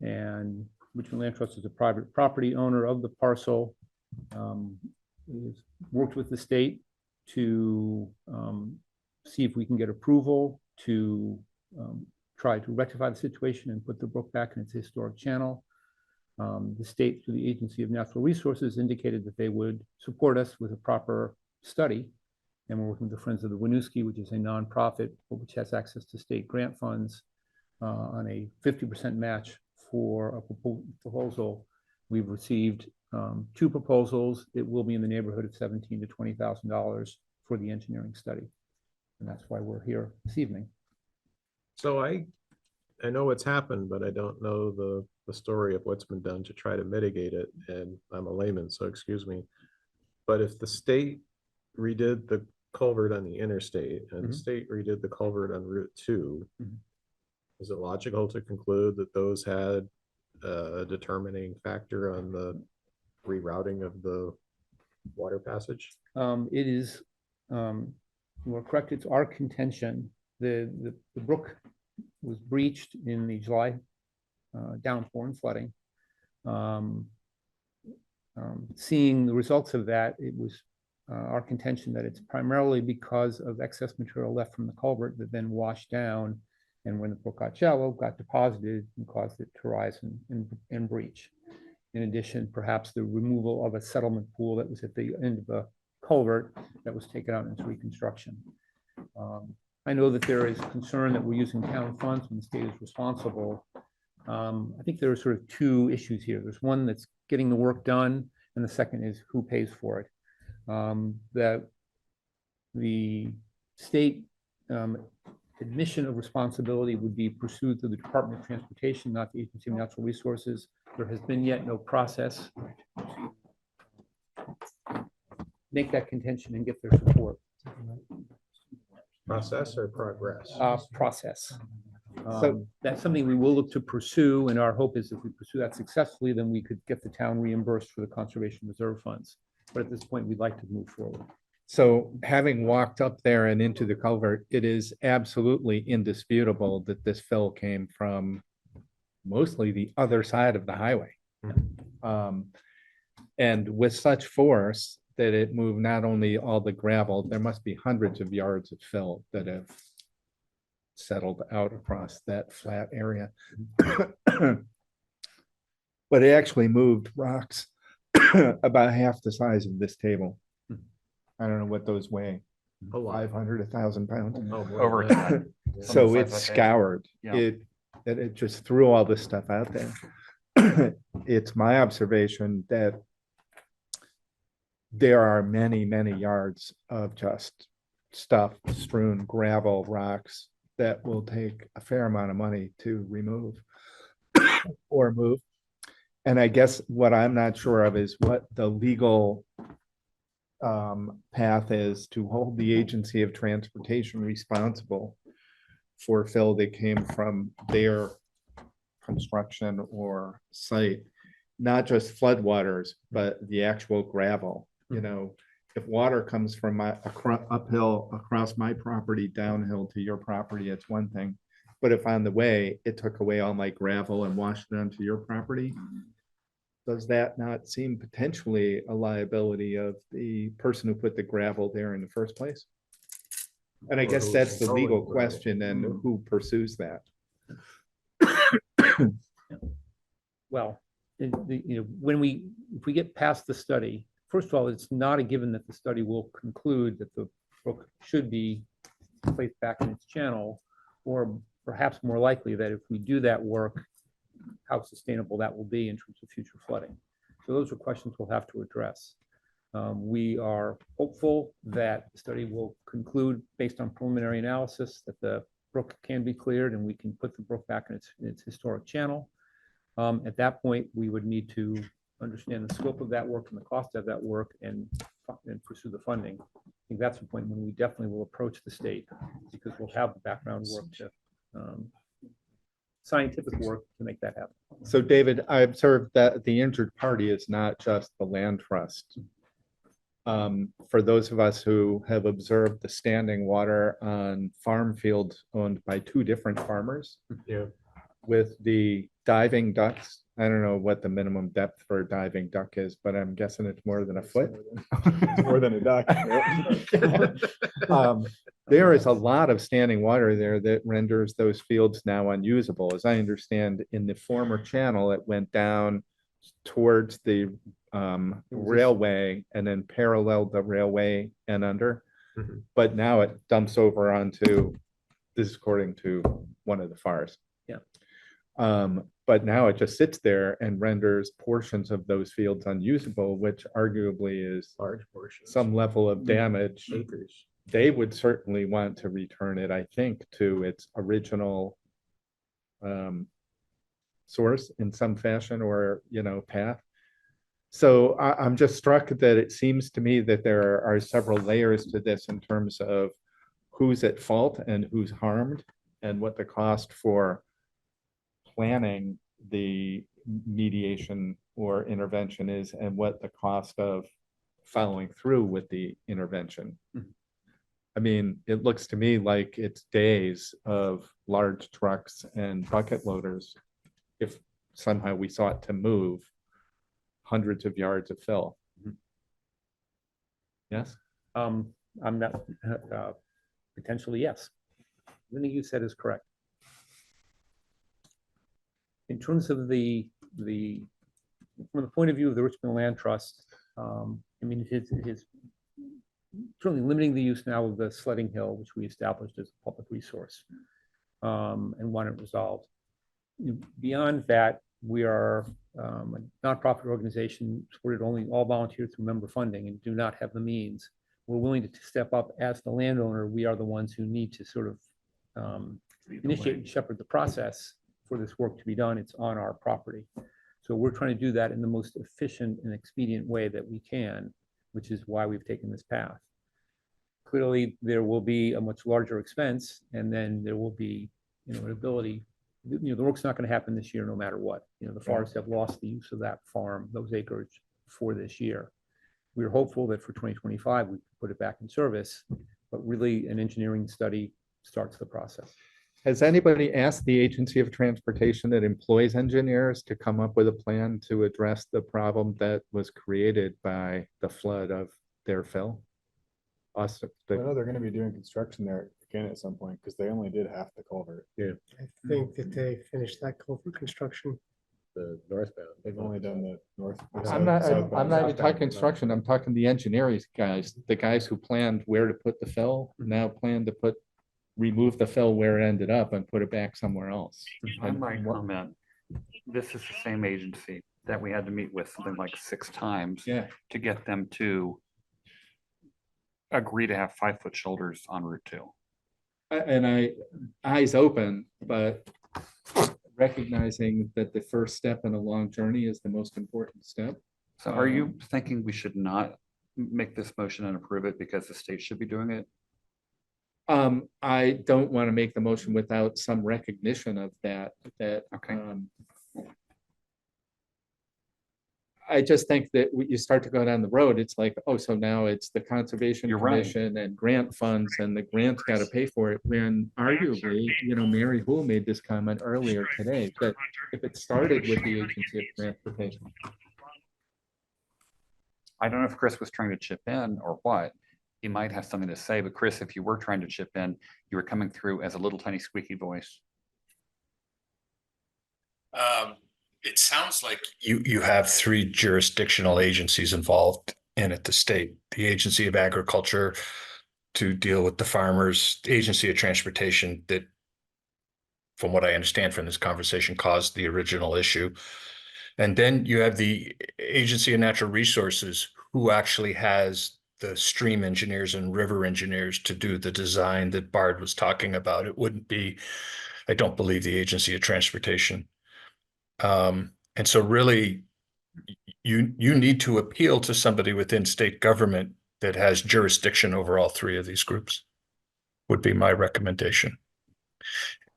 And Richmond Land Trust is a private property owner of the parcel. We've worked with the state to see if we can get approval to try to rectify the situation and put the brook back in its historic channel. The state, through the Agency of Natural Resources, indicated that they would support us with a proper study. And we're working with the Friends of the Winooski, which is a nonprofit, but which has access to state grant funds on a 50% match for a proposal. We've received 2 proposals. It will be in the neighborhood of $17,000 to $20,000 for the engineering study. And that's why we're here this evening. So I know what's happened, but I don't know the story of what's been done to try to mitigate it. And I'm a layman, so excuse me. But if the state redid the culvert on the interstate and the state redid the culvert on Route 2, is it logical to conclude that those had a determining factor on the rerouting of the water passage? It is, you're correct, it's our contention. The brook was breached in the July downpour and flooding. Seeing the results of that, it was our contention that it's primarily because of excess material left from the culvert that then washed down, and when the brook got shallow, got deposited and caused it to rise and breach. In addition, perhaps the removal of a settlement pool that was at the end of a culvert that was taken out into reconstruction. I know that there is concern that we're using town funds when the state is responsible. I think there are sort of 2 issues here. There's one that's getting the work done, and the second is who pays for it. That the state admission of responsibility would be pursued through the Department of Transportation, not the Agency of Natural Resources. There has been yet no process to make that contention and get their support. Process or progress? Process. So that's something we will look to pursue, and our hope is if we pursue that successfully, then we could get the town reimbursed for the conservation reserve funds. But at this point, we'd like to move forward. So having walked up there and into the culvert, it is absolutely indisputable that this fill came from mostly the other side of the highway. And with such force that it moved not only all the gravel, there must be hundreds of yards of fill that have settled out across that flat area. But it actually moved rocks about half the size of this table. I don't know what those weigh. 500, 1,000 pounds. Over time. So it's scoured. Yeah. It just threw all this stuff out there. It's my observation that there are many, many yards of just stuff, strewn gravel, rocks that will take a fair amount of money to remove or move. And I guess what I'm not sure of is what the legal path is to hold the Agency of Transportation responsible for fill that came from their construction or site, not just floodwaters, but the actual gravel. You know, if water comes from my uphill across my property, downhill to your property, it's one thing. But if on the way, it took away all my gravel and washed it onto your property, does that not seem potentially a liability of the person who put the gravel there in the first place? And I guess that's the legal question, and who pursues that? Well, if we get past the study, first of all, it's not a given that the study will conclude that the brook should be placed back in its channel, or perhaps more likely that if we do that work, how sustainable that will be in terms of future flooding. So those are questions we'll have to address. We are hopeful that the study will conclude, based on preliminary analysis, that the brook can be cleared and we can put the brook back in its historic channel. At that point, we would need to understand the scope of that work and the cost of that work and pursue the funding. I think that's the point when we definitely will approach the state, because we'll have the background work to scientific work to make that happen. So David, I observed that the injured party is not just the land trust. For those of us who have observed the standing water on farm fields owned by 2 different farmers, with the diving ducks I don't know what the minimum depth for a diving duck is, but I'm guessing it's more than a foot. It's more than a duck. There is a lot of standing water there that renders those fields now unusable. As I understand, in the former channel, it went down towards the railway and then paralleled the railway and under. But now it dumps over onto, this is according to one of the FARs. Yeah. But now it just sits there and renders portions of those fields unusable, which arguably is Large portions. some level of damage. Acres. They would certainly want to return it, I think, to its original source in some fashion or, path. So I'm just struck that it seems to me that there are several layers to this in terms of who's at fault and who's harmed and what the cost for planning the mediation or intervention is and what the cost of following through with the intervention. I mean, it looks to me like it's days of large trucks and bucket loaders if somehow we sought to move hundreds of yards of fill. Yes? I'm not, potentially, yes. Everything you said is correct. In terms of from the point of view of the Richmond Land Trust, I mean, his certainly limiting the use now of the sledding hill, which we established as a public resource, and want it resolved. Beyond that, we are a nonprofit organization supported only all volunteer through member funding and do not have the means. We're willing to step up as the landowner. We are the ones who need to sort of initiate and shepherd the process for this work to be done. It's on our property. So we're trying to do that in the most efficient and expedient way that we can, which is why we've taken this path. Clearly, there will be a much larger expense, and then there will be, an ability. The work's not going to happen this year, no matter what. The forests have lost the use of that farm, those acreage, for this year. We're hopeful that for 2025 we can put it back in service, but really an engineering study starts the process. Has anybody asked the Agency of Transportation that employs engineers to come up with a plan to address the problem that was created by the flood of their fill? I know they're gonna be doing construction there again at some point, because they only did half the culvert. Yeah. I think that they finished that culvert construction. The northbound. They've only done the north. I'm not even talking construction, I'm talking the engineering guys, the guys who planned where to put the fill, now plan to remove the fill where it ended up and put it back somewhere else. I might comment, this is the same agency that we had to meet with something like 6 times to get them to agree to have 5-foot shoulders on Route 2. And eyes open, but recognizing that the first step in a long journey is the most important step. So are you thinking we should not make this motion and approve it because the state should be doing it? I don't want to make the motion without some recognition of that. Okay. I just think that when you start to go down the road, it's like, oh, so now it's the Conservation You're right. Commission and grant funds, and the grant's got to pay for it. When arguably, Mary Hool made this comment earlier today, that if it started with the Agency of Transportation. I don't know if Chris was trying to chip in or what. He might have something to say, but Chris, if you were trying to chip in, you were coming through as a little tiny squeaky voice. It sounds like you have 3 jurisdictional agencies involved in it, the state, the Agency of Agriculture to deal with the farmers, the Agency of Transportation that, from what I understand from this conversation, caused the original issue. And then you have the Agency of Natural Resources, who actually has the stream engineers and river engineers to do the design that Bard was talking about. It wouldn't be, I don't believe, the Agency of Transportation. And so really, you need to appeal to somebody within state government that has jurisdiction over all 3 of these groups, would be my recommendation.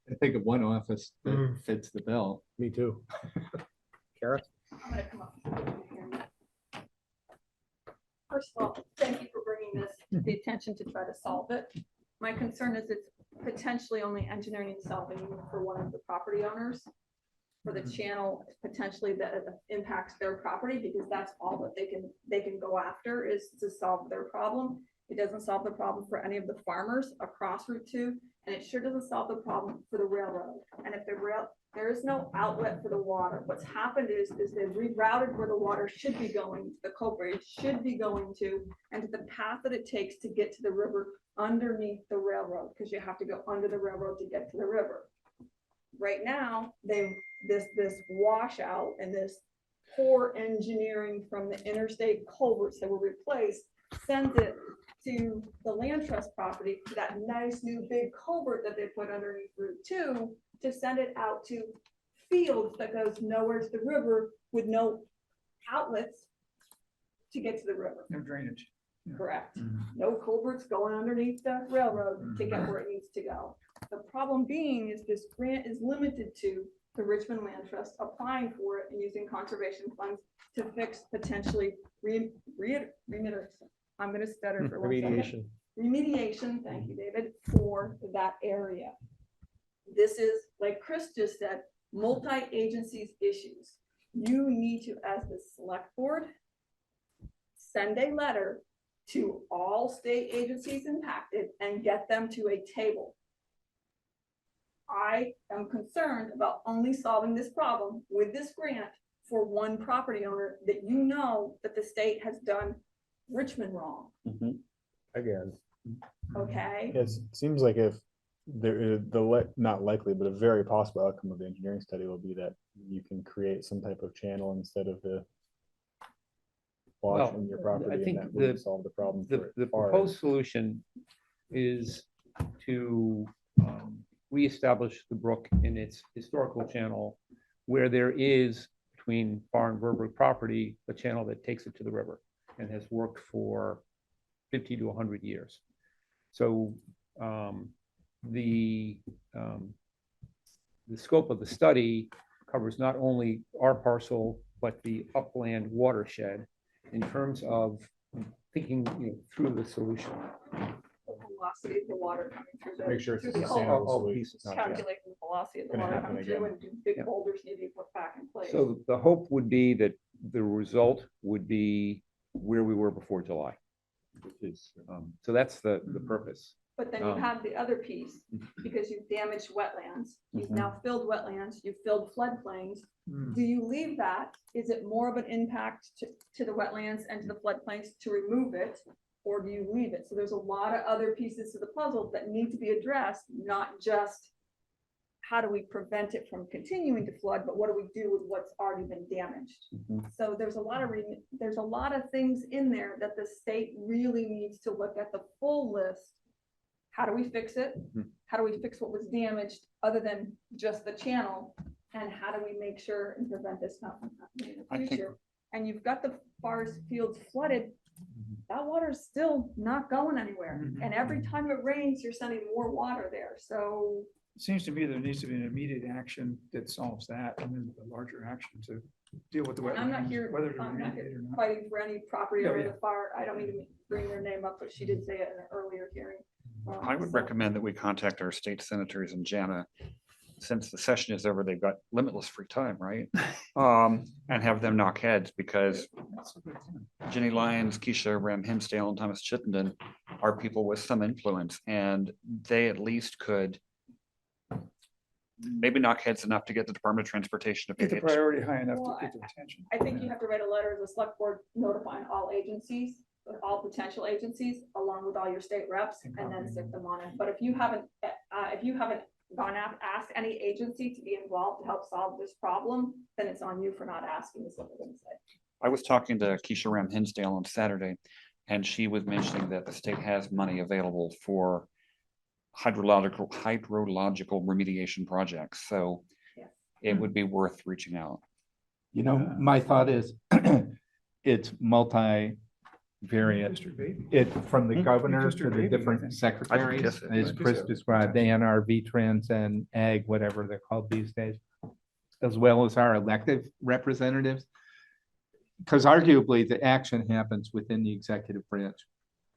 I think of one office that fits the bill. Me too. Kara? I'm gonna come up. First of all, thank you for bringing this to the attention to try to solve it. My concern is it's potentially only engineering and solving for one of the property owners. For the channel, potentially that impacts their property, because that's all that they can go after is to solve their problem. It doesn't solve the problem for any of the farmers across Route 2, and it sure doesn't solve the problem for the railroad. And if there is no outlet for the water. What's happened is they've rerouted where the water should be going, the culvert should be going to, and to the path that it takes to get to the river underneath the railroad, because you have to go under the railroad to get to the river. Right now, this washout and this poor engineering from the interstate culverts that were replaced sends it to the land trust property, to that nice new big culvert that they put underneath Route 2, to send it out to fields that goes nowhere to the river with no outlets to get to the river. No drainage. Correct. No culverts going underneath the railroad to get where it needs to go. The problem being is this grant is limited to the Richmond Land Trust applying for it and using conservation funds to fix potentially I'm going to stutter for 1 second. Remediation, thank you, David, for that area. This is, like Chris just said, multi-agencies issues. You need to, as the select board, send a letter to all state agencies impacted and get them to a table. I am concerned about only solving this problem with this grant for one property owner that you know that the state has done Richmond wrong, Again, okay? it seems like if there is not likely, but a very possible outcome of the engineering study will be that you can create some type of channel instead of the washing your property, I and think that would solve the problem. the proposed solution is to reestablish the brook in its historical channel where there is between Bar and Verberg property, a channel that takes it to the river and has worked for 50 to 100 years. So the scope of the study covers not only our parcel, but the upland watershed in terms of thinking through the solution. The velocity of the water coming through the. Make sure it's through a the sustainable culvert. solution, not just Calculating the velocity of the gonna water happen coming through again. and do big boulders need to be put back in place. So the hope would be that the result would be where we were before July. Which is, so that's the purpose. But then you have the other piece, because you've damaged wetlands, you've now filled wetlands, you've filled floodplains. Do you leave that? Is it more of an impact to the wetlands and to the floodplains to remove it? Or do you leave it? So there's a lot of other pieces to the puzzle that need to be addressed, not just how do we prevent it from continuing to flood, but what do we do with what's already been damaged? So there's a lot of things in there that the state really needs to look at the full list. How do we fix it? How do we fix what was damaged other than just the channel? And how do we make sure and prevent this from happening in the future? And you've got the forest fields flooded. That water is still not going anywhere. And every time it rains, you're sending more water there. So It seems to me there needs to be an immediate action that solves that, and then a larger action to deal with the I'm not wetlands, here, whether to I'm not remediate here or not. fighting for any property Yeah, owner yeah. to far. I don't need to bring their name up, but she did say it in an earlier hearing. I would So- recommend that we contact our state senators and Jana, since the session is over, they've got limitless free time, right? And have them knock heads, because Jenny Lyons, Keisha Ram Hinsdale, and Thomas Chittenden are people with some influence, and they at least could maybe knock heads enough to get the Department of Transportation to Get pay the it. priority high enough Well, to get their attention. I think you have to write a letter as a select board notifying all agencies, all potential agencies, along with all your state reps, and then stick them on it. But if you haven't gone out, asked any agency to be involved to help solve this problem, then it's on you for not asking, is what they're gonna say. I was talking to Keisha Ram Hinsdale on Saturday, and she was mentioning that the state has money available for hydrological remediation projects, so Yeah. it would be worth reaching out. My thought is it's multi-variant. District baby. It from the Hmm? governor to District the baby, I different think. secretaries, guess it, as right. Chris described, the NRV trans and ag, whatever they're called these days, as well as our elected representatives. Because arguably the action happens within the executive branch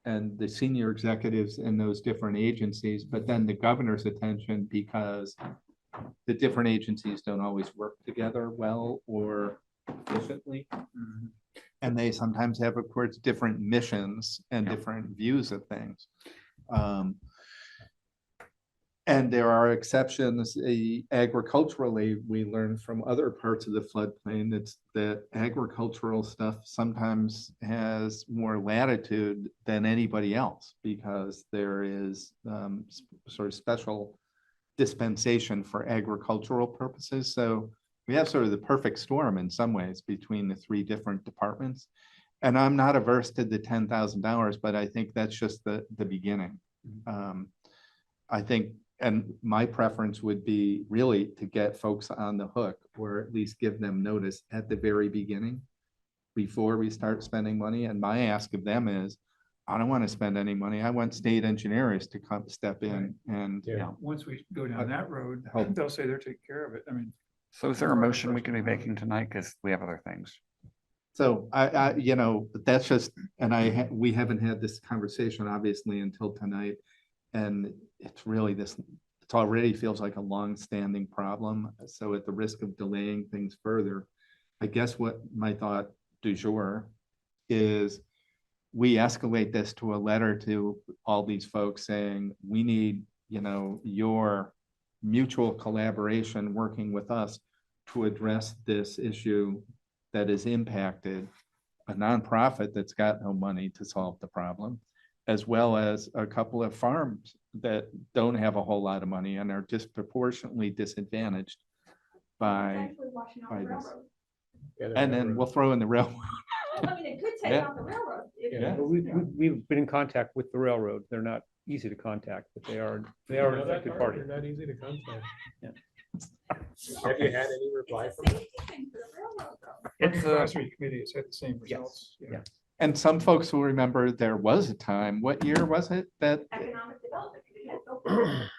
and the senior executives in those different agencies, but then the governor's attention, because the different agencies don't always work together well or efficiently. And they sometimes have, of course, different missions and different views of things. And there are exceptions. Agriculturally, we learn from other parts of the floodplain that agricultural stuff sometimes has more latitude than anybody else because there is sort of special dispensation for agricultural purposes. So we have sort of the perfect storm in some ways between the three different departments. And I'm not averse to the $10,000, but I think that's just the beginning. I think, and my preference would be really to get folks on the hook or at least give them notice at the very beginning before we start spending money. And my ask of them is, I don't want to spend any money. I want state engineers to come step in and Once we go down that road, help. they'll say they're taking care of it. I mean. So is there a motion we can be making tonight? Because we have other things. So you know, that's just, and we haven't had this conversation obviously until tonight. And it's really it already feels like a long-standing problem. So at the risk of delaying things further, I guess what my thought du jour is we escalate this to a letter to all these folks saying, we need, you know, your mutual collaboration working with us to address this issue that is impacted a nonprofit that's got no money to solve the problem, as well as a couple of farms that don't have a whole lot of money and are disproportionately disadvantaged by this. And then we'll throw in the railroad. I mean, it could take Yeah. out the railroad. Yeah, we've been in contact with the railroad. They're not easy to contact, but they are an affected party. They're not easy to contact. Yeah. Have you had any reply from them? It's advisory committee has had the same results. Yeah. And some folks will remember there was a time, what year was it that Economic development.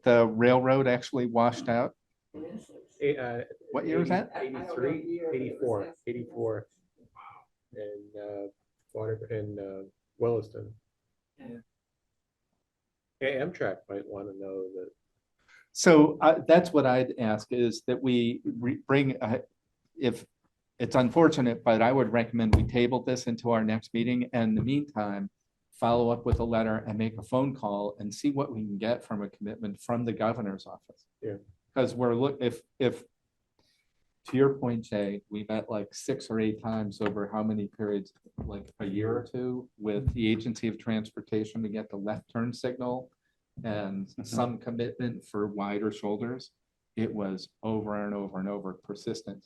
the railroad actually washed out? What year was that? 83, 84. And Williston. Amtrak might want to know that. So that's what I'd ask is that we bring, if it's unfortunate, but I would recommend we table this into our next meeting. And in the meantime, follow up with a letter and make a phone call and see what we can get from a commitment from the governor's office. Yeah. Because if to your point, Jay, we met like 6 or 8 times over how many periods, like a year or two with the Agency of Transportation to get the left turn signal and some commitment for wider shoulders. It was over and over and over persistent.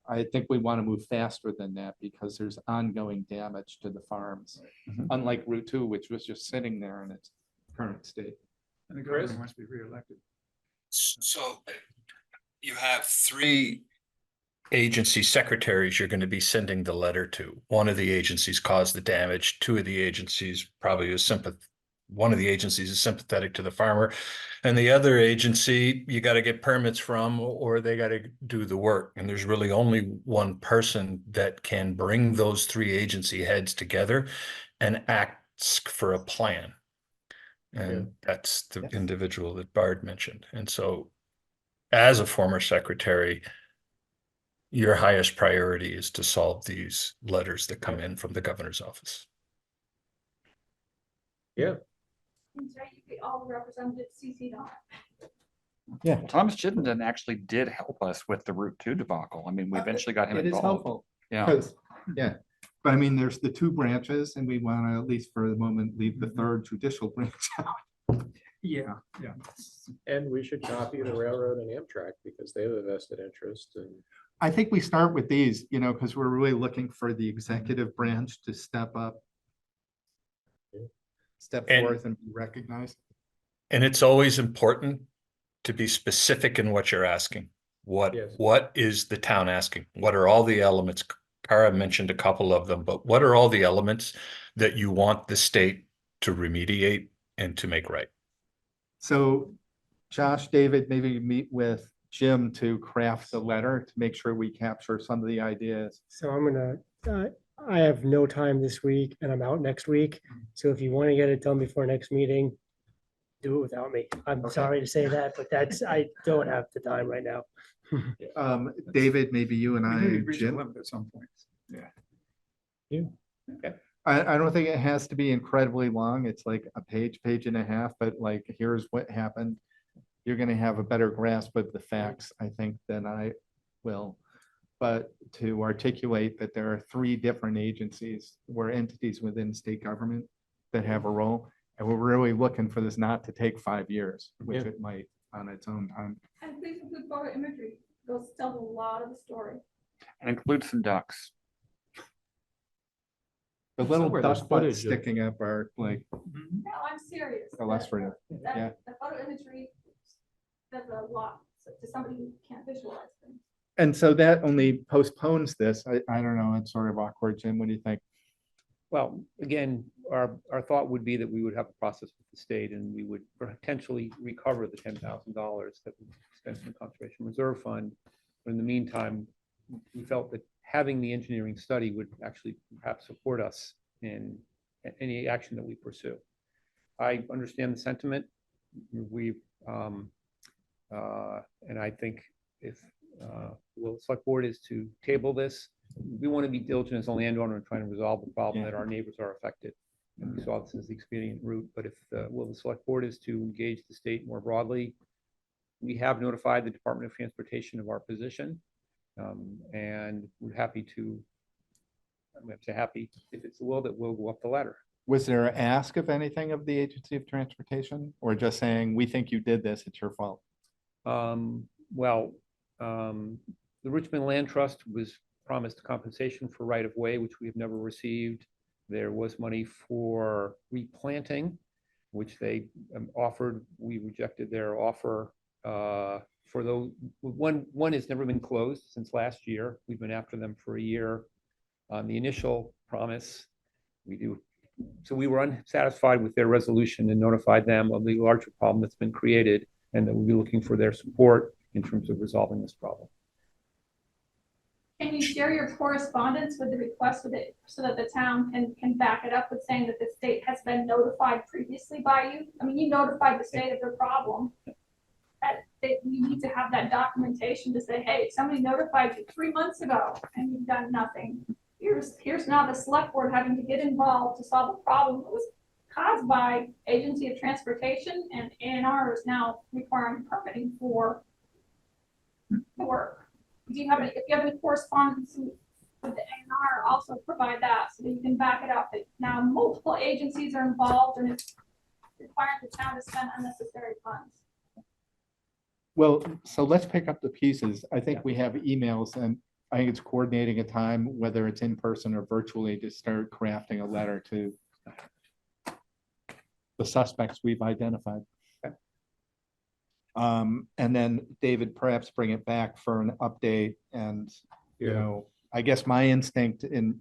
I think we want to move faster than that because there's ongoing damage to the farms, unlike Route 2, which was just sitting there in its current state. And the governor wants to be reelected. So you have 3 agency secretaries you're going to be sending the letter to. One of the agencies caused the damage. 2 of the agencies probably one of the agencies is sympathetic to the farmer, and the other agency you got to get permits from, or they got to do the work. And there's really only one person that can bring those 3 agency heads together and ask for a plan. And that's the individual that Bard mentioned. And so as a former secretary, your highest priority is to solve these letters that come in from the governor's office. Yeah. All the representatives CC'd on it. Yeah, Thomas Chittenden actually did help us with the Route 2 debacle. I mean, we eventually got him It is involved. helpful. Yeah. Because, yeah, but I mean, there's the 2 branches and we want to, at least for the moment, leave the 3rd judicial branch out. Yeah, yeah. And we should copy the railroad and Amtrak because they have a vested interest. And I think we start with these, you know, because we're really looking for the executive branch to step up, step forth and be recognized. And it's always important to be specific in what you're asking. What is the town asking? What are all the elements? Cara mentioned a couple of them, but what are all the elements that you want the state to remediate and to make right? So Josh, David, maybe meet with Jim to craft the letter to make sure we capture some of the ideas. So I'm gonna, I have no time this week and I'm out next week. So if you want to get it done before next meeting, do it without me. I'm sorry to say that, but I don't have the time right now. David, maybe you and We I, knew we'd reach a Jim. limit at some point. Yeah. I don't think it has to be incredibly long. It's like a page, page and a half, but like, here's what happened. You're gonna have a better grasp of the facts, I think, than I will. But to articulate that there are 3 different agencies or entities within state government that have a role, and we're really looking for this not to take 5 years, which it might on its own time. And please include photo imagery. Those tell a lot of the story. And include some ducks. The little Somewhere there's duck butts footage of- sticking up are like No, I'm serious. illustrative. That- Yeah. The photo imagery does a lot to somebody who can't visualize things. And so that only postpones this. I don't know, it's sort of awkward. Jim, what do you think? Well, again, our thought would be that we would have a process with the state and we would potentially recover the $10,000 that we spent from the Conservation Reserve Fund. But in the meantime, we felt that having the engineering study would actually perhaps support us in any action that we pursue. I understand the sentiment. And I think if the select board is to table this, we want to be diligent as a landowner in trying to resolve the problem that our neighbors are affected. And we saw this as the expedient route, but if the select board is to engage the state more broadly, we have notified the Department of Transportation of our position. And we're happy to, if it's the will that we'll go up the ladder. Was there an ask of anything of the Agency of Transportation or just saying, we think you did this, it's your fault? The Richmond Land Trust was promised compensation for right of way, which we have never received. There was money for replanting, which they offered. We rejected their offer. For those, one has never been closed since last year. We've been after them for a year. On the initial promise, so we were unsatisfied with their resolution and notified them of the larger problem that's been created and that we'll be looking for their support in terms of resolving this problem. Can you share your correspondence with the request with it so that the town can back it up with saying that the state has been notified previously by you? I mean, you notified the state of the problem. You need to have that documentation to say, hey, somebody notified you 3 months ago and you've done nothing. Here's now the select board having to get involved to solve a problem that was caused by Agency of Transportation, and ANR is now requiring permitting for the work. Do you have any, if you have any correspondence with the ANR, also provide that so that you can back it up that now multiple agencies are involved and it's requiring the town to spend unnecessary funds. Well, so let's pick up the pieces. I think we have emails and I think it's coordinating a time, whether it's in person or virtually, to start crafting a letter to the suspects we've identified. And then David, perhaps bring it back for an update and, you know, I guess my instinct in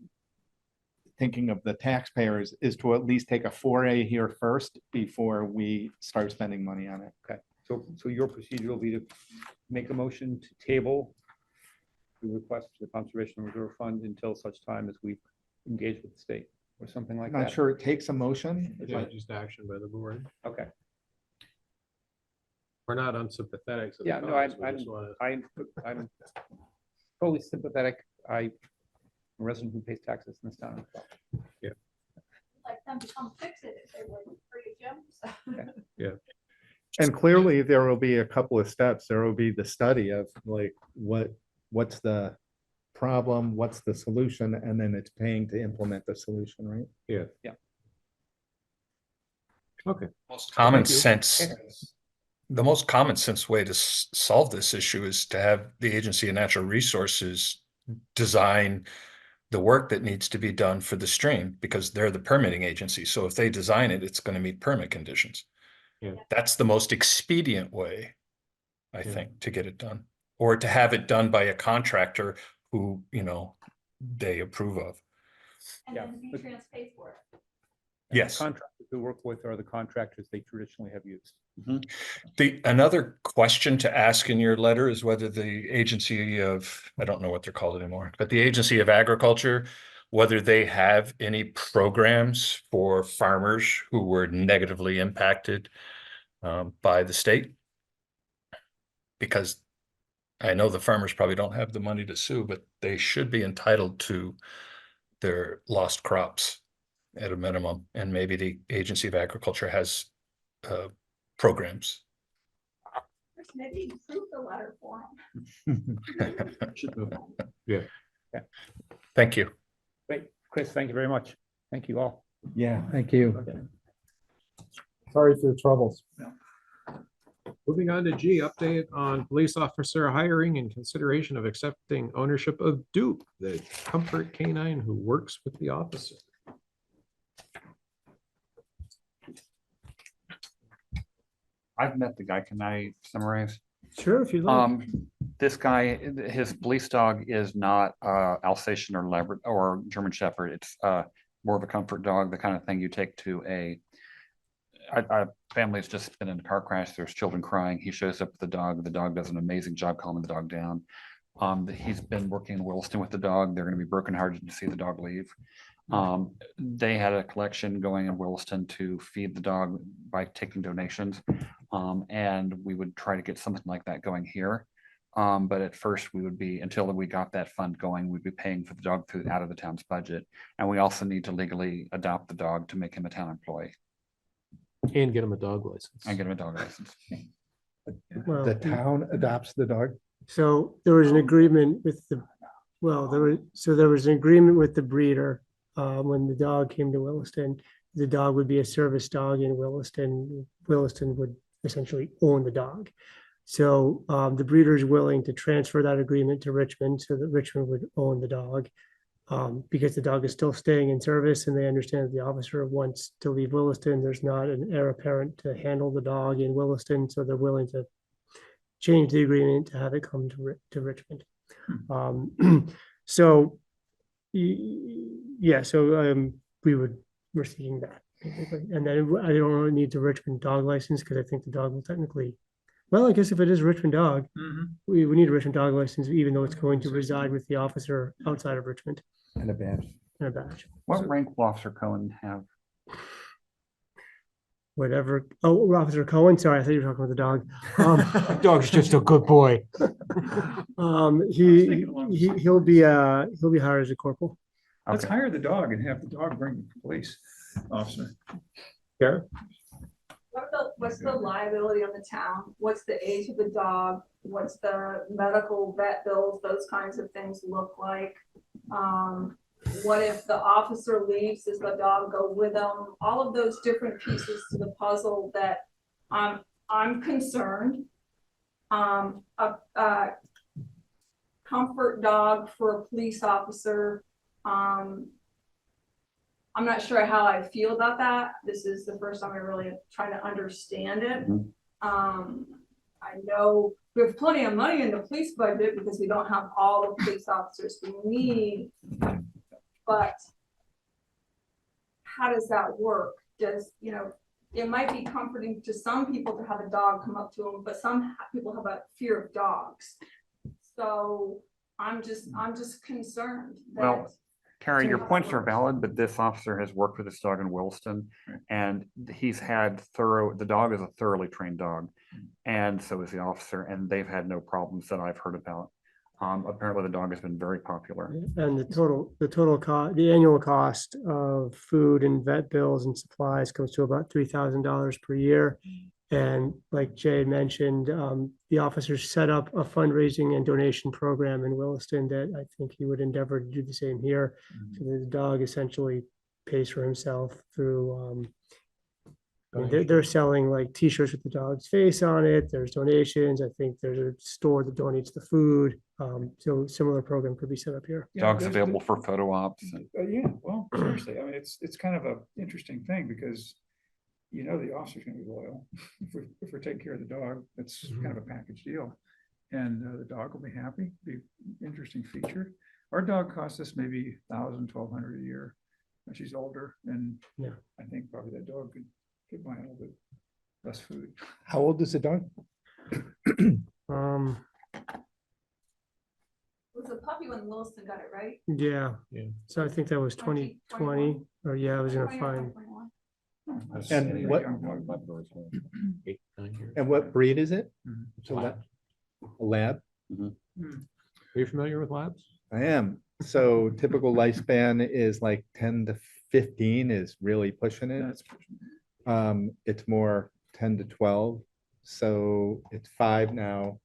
thinking of the taxpayers is to at least take a foray here first before we start spending money on it. Okay, so your procedure will be to make a motion to table the request to the Conservation Reserve Fund until such time as we engage with the state or something like that. Not sure it takes a motion. Yeah, just action by the board. Okay. We're not unsympathetic to the Yeah, no, cause, we just wanna- I'm totally sympathetic. I'm a resident who pays taxes in this town. Yeah. Like them to come fix it if they would for you, Jim. So. Yeah. And clearly there will be a couple of steps. There will be the study of like, what's the problem, what's the solution, and then it's paying to implement the solution, right? Yeah. Yeah. Okay. Most common Thank you. sense. The most common sense way to solve this issue is to have the Agency of Natural Resources design the work that needs to be done for the stream, because they're the permitting agency. So if they design it, it's going to meet permit conditions. Yeah. That's the most expedient way, I think, to get it done, or to have it done by a contractor who, you know, they approve of. And then V-Trans pays for it. Yes. Contractors who work with are the contractors they traditionally have used. Another question to ask in your letter is whether the agency of, I don't know what they're called anymore, but the Agency of Agriculture, whether they have any programs for farmers who were negatively impacted by the state. Because I know the farmers probably don't have the money to sue, but they should be entitled to their lost crops at a minimum, and maybe the Agency of Agriculture has programs. Maybe improve the letter for them. Yeah. Thank you. Great, Chris, thank you very much. Thank you all. Yeah, thank you. Okay. Sorry for the troubles. Moving on to G, update on police officer hiring and consideration of accepting ownership of Duke, the comfort canine who works with the officer. I've met the guy. Can I summarize? Sure, if you like. This guy, his police dog is not Alsatian or Labrador or German Shepherd. It's more of a comfort dog, the kind of thing you take to a family's just been in a car crash. There's children crying. He shows up with the dog. The dog does an amazing job calming the dog down. He's been working in Williston with the dog. They're going to be brokenhearted to see the dog leave. They had a collection going in Williston to feed the dog by taking donations. And we would try to get something like that going here. But at first we would be, until we got that fund going, we'd be paying for the dog food out of the town's budget. And we also need to legally adopt the dog to make him a town employee. And get him a dog license. And get him a dog license. Well, The town adopts the dog? So there was an agreement with the, well, there was an agreement with the breeder. When the dog came to Williston, the dog would be a service dog in Williston. Williston would essentially own the dog. So the breeder is willing to transfer that agreement to Richmond so that Richmond would own the dog. Because the dog is still staying in service and they understand that the officer wants to leave Williston. There's not an heir apparent to handle the dog in Williston, so they're willing to change the agreement to have it come to Richmond. So yeah, so we're seeing that basically. And then I don't really need the Richmond dog license because I think the dog will technically, well, I guess if it is a Richmond dog, we need a Richmond dog license, even though it's going to reside with the officer outside of Richmond. And a badge. And a badge. What rank will Officer Cohen have? Whatever. Oh, Officer Cohen. Sorry, I thought you were talking about the dog. Dog's just a good boy. He'll be hired as a corporal. Let's hire the dog and have the dog bring the police officer. Karen? What's the liability on the town? What's the age of the dog? What's the medical vet bills? Those kinds of things look like. What if the officer leaves? Does the dog go with them? All of those different pieces to the puzzle that I'm concerned. A comfort dog for a police officer. I'm not sure how I feel about that. This is the first time I'm really trying to understand it. I know we have plenty of money in the police budget because we don't have all the police officers we need. But how does that work? Does, you know, it might be comforting to some people to have a dog come up to them, but some people have a fear of dogs. So I'm just concerned that. Well, Carrie, your points are valid, but this officer has worked with this dog in Williston and he's had the dog is a thoroughly trained dog. And so is the officer, and they've had no problems that I've heard about. Apparently the dog has been very popular. And the annual cost of food and vet bills and supplies comes to about $3,000 per year. And like Jay mentioned, the officers set up a fundraising and donation program in Williston that I think he would endeavor to do the same here. So the dog essentially pays for himself through, they're selling like t-shirts with the dog's face on it. There's donations. I think there's a store that donates the food. So similar program could be set up here. Dogs available for photo ops. Yeah, well, seriously, I mean, it's kind of a interesting thing because you know the officer's gonna be loyal. If we're taking care of the dog, it's kind of a package deal. And the dog will be happy, be an interesting feature. Our dog costs us maybe $1,000, $1,200 a year. And she's older, and yeah, I think probably that dog could buy a little bit less food. How old is the dog? It was a puppy when Williston got it, right? Yeah. So I think that was 2020, or yeah, I was gonna find. And what, and what breed is it? It's a lab? Are you familiar with labs? I am. So typical lifespan is like 10 to 15 is really pushing it. It's more 10 to 12. So it's 5 now.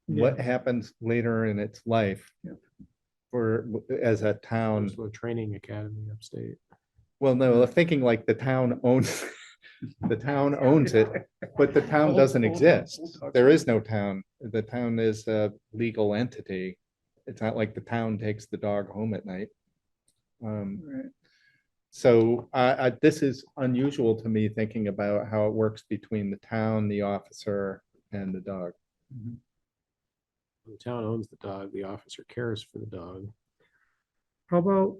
What happens later in its life for as a town? A training academy upstate. Well, no, thinking like the town owns the town owns it, but the town doesn't exist. There is no town. The town is a legal entity. It's not like the town takes the dog home at night. So this is unusual to me, thinking about how it works between the town, the officer, and the dog. The town owns the dog, the officer cares for the dog. How about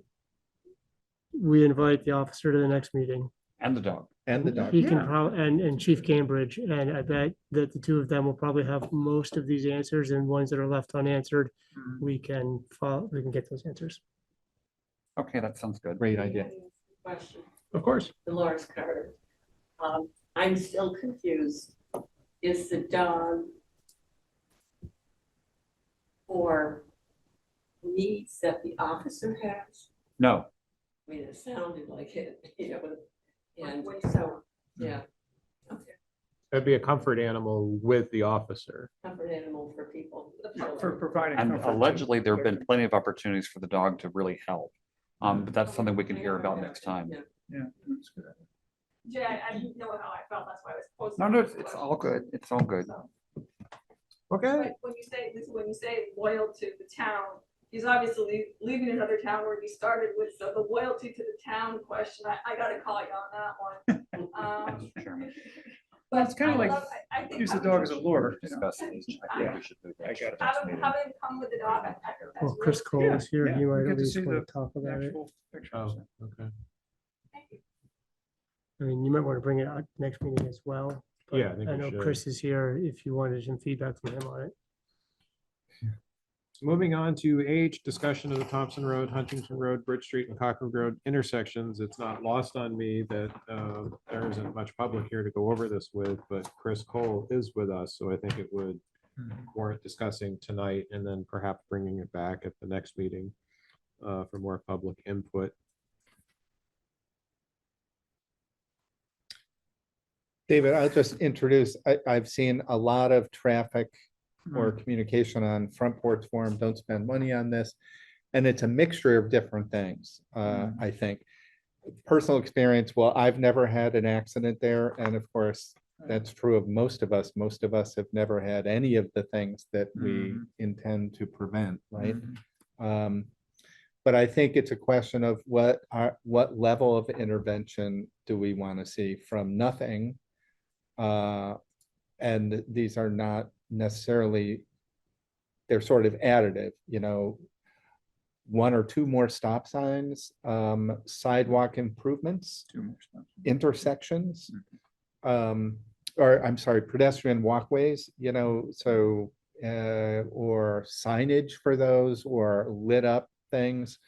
we invite the officer to the next meeting? And the dog. And the dog. He can and Chief Cambridge, and I bet that the two of them will probably have most of these answers, and ones that are left unanswered, we can get those answers. Okay, that sounds good. Great idea. Question. Of course. Dolores Carter. I'm still confused. Is the dog for needs that the officer has? No. I mean, it sounded like it, and so, yeah. Okay. That'd be a comfort animal with the officer. Comfort animal for people. For providing. And comfort to allegedly, there have been victims. plenty of opportunities for the dog to really help. But that's something we can hear about next time. Yeah, that's good. Jay, I didn't know how I felt, that's why I was posting. No, it's all good. It's all good. Okay. But when you say loyal to the town, he's obviously leaving another town where he started with, so the loyalty to the town question, I gotta call you on that one. Well, it's kind of like, I think use the dog as a lure. you know. Discuss these. I think we should move that. Have him come with the dog. Well, Chris Cole is here. Yeah, He we might get at to least see want the to talk about it. actual pictures. Oh, okay. I mean, you might want to bring it out next meeting as well. but Yeah, I think we know should. Chris is here if you wanted some feedback from him on it. Moving on to H, discussion of the Thompson Road, Huntington Road, Bridge Street and Cochran Road intersections. It's not lost on me that there isn't much public here to go over this with, but Chris Cole is with us, so I think it would warrant discussing tonight and then perhaps bringing it back at the next meeting for more public input. David, I'll just introduce, I've seen a lot of traffic or communication on Front Porch Forum, don't spend money on this. And it's a mixture of different things, I think. Personal experience, well, I've never had an accident there. And of course, that's true of most of us. Most of us have never had any of the things that we intend to prevent, right? But I think it's a question of what level of intervention do we want to see from nothing? And these are not necessarily, they're sort of additive, you know, 1 or 2 more stop signs, sidewalk improvements, 2 more stops. intersections, or I'm sorry, pedestrian walkways, you know, so, or signage for those or lit up things.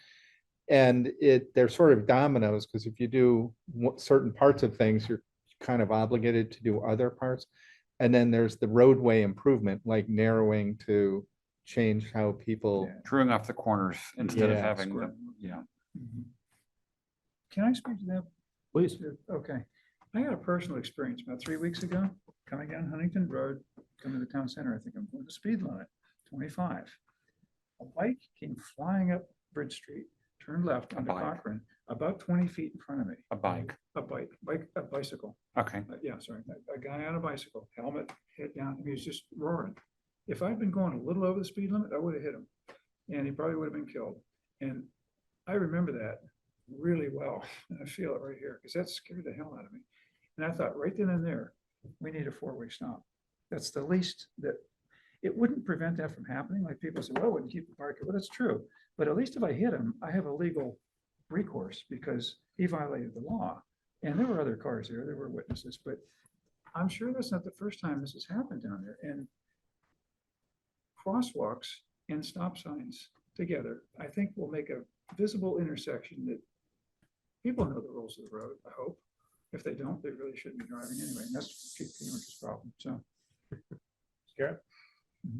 And they're sort of dominoes, because if you do certain parts of things, you're kind of obligated to do other parts. And then there's the roadway improvement, like narrowing to change how people. Drawing off the corners instead of Yeah. having them, yeah. Can I speak to that? Please. Okay. I had a personal experience about 3 weeks ago, coming down Huntington Road, coming to the town center. I think I'm going the speed limit, 25. A bike came flying up Bridge Street, turned left onto Cochran, about 20 feet in front of me. A bike. A bicycle. Okay. Yeah, sorry, a guy on a bicycle, helmet, head down, he was just roaring. If I'd been going a little over the speed limit, I would have hit him, and he probably would have been killed. And I remember that really well, and I feel it right here, because that scared the hell out of me. And I thought, right then and there, we need a 4-way stop. That's the least that, it wouldn't prevent that from happening. Like people say, well, I wouldn't keep the parking. Well, that's true. But at least if I hit him, I have a legal recourse because he violated the law. And there were other cars there, there were witnesses, but I'm sure that's not the first time this has happened down there. And crosswalks and stop signs together, I think will make a visible intersection that People know the rules of the road, I hope. If they don't, they really shouldn't be driving anyway, and that's Chief Cambridge's problem, so. Garrett?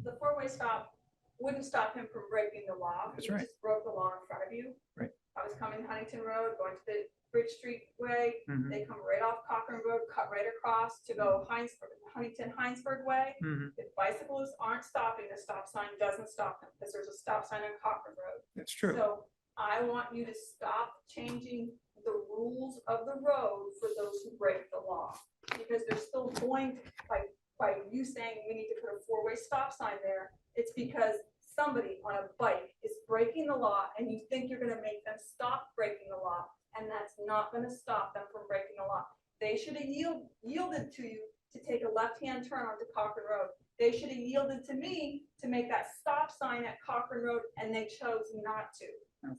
The four-way stop wouldn't stop him from breaking the law. That's He right. just broke the law in front of you. Right. I was coming Huntington Road, going to the Bridge Street Way. Mhm. They come right off Cochran Road, cut right across to go Huntington Heinsberg Way. Mhm. If bicyclists aren't stopping, the stop sign doesn't stop them because there's a stop sign on Cochran Road. That's true. So I want you to stop changing the rules of the road for those who break the law. Because they're still going, by you saying we need to put a four-way stop sign there, it's because somebody on a bike is breaking the law and you think you're gonna make them stop breaking the law, and that's not gonna stop them from breaking the law. They should have yielded to you to take a left-hand turn onto Cochran Road. They should have yielded to me to make that stop sign at Cochran Road, and they chose not to.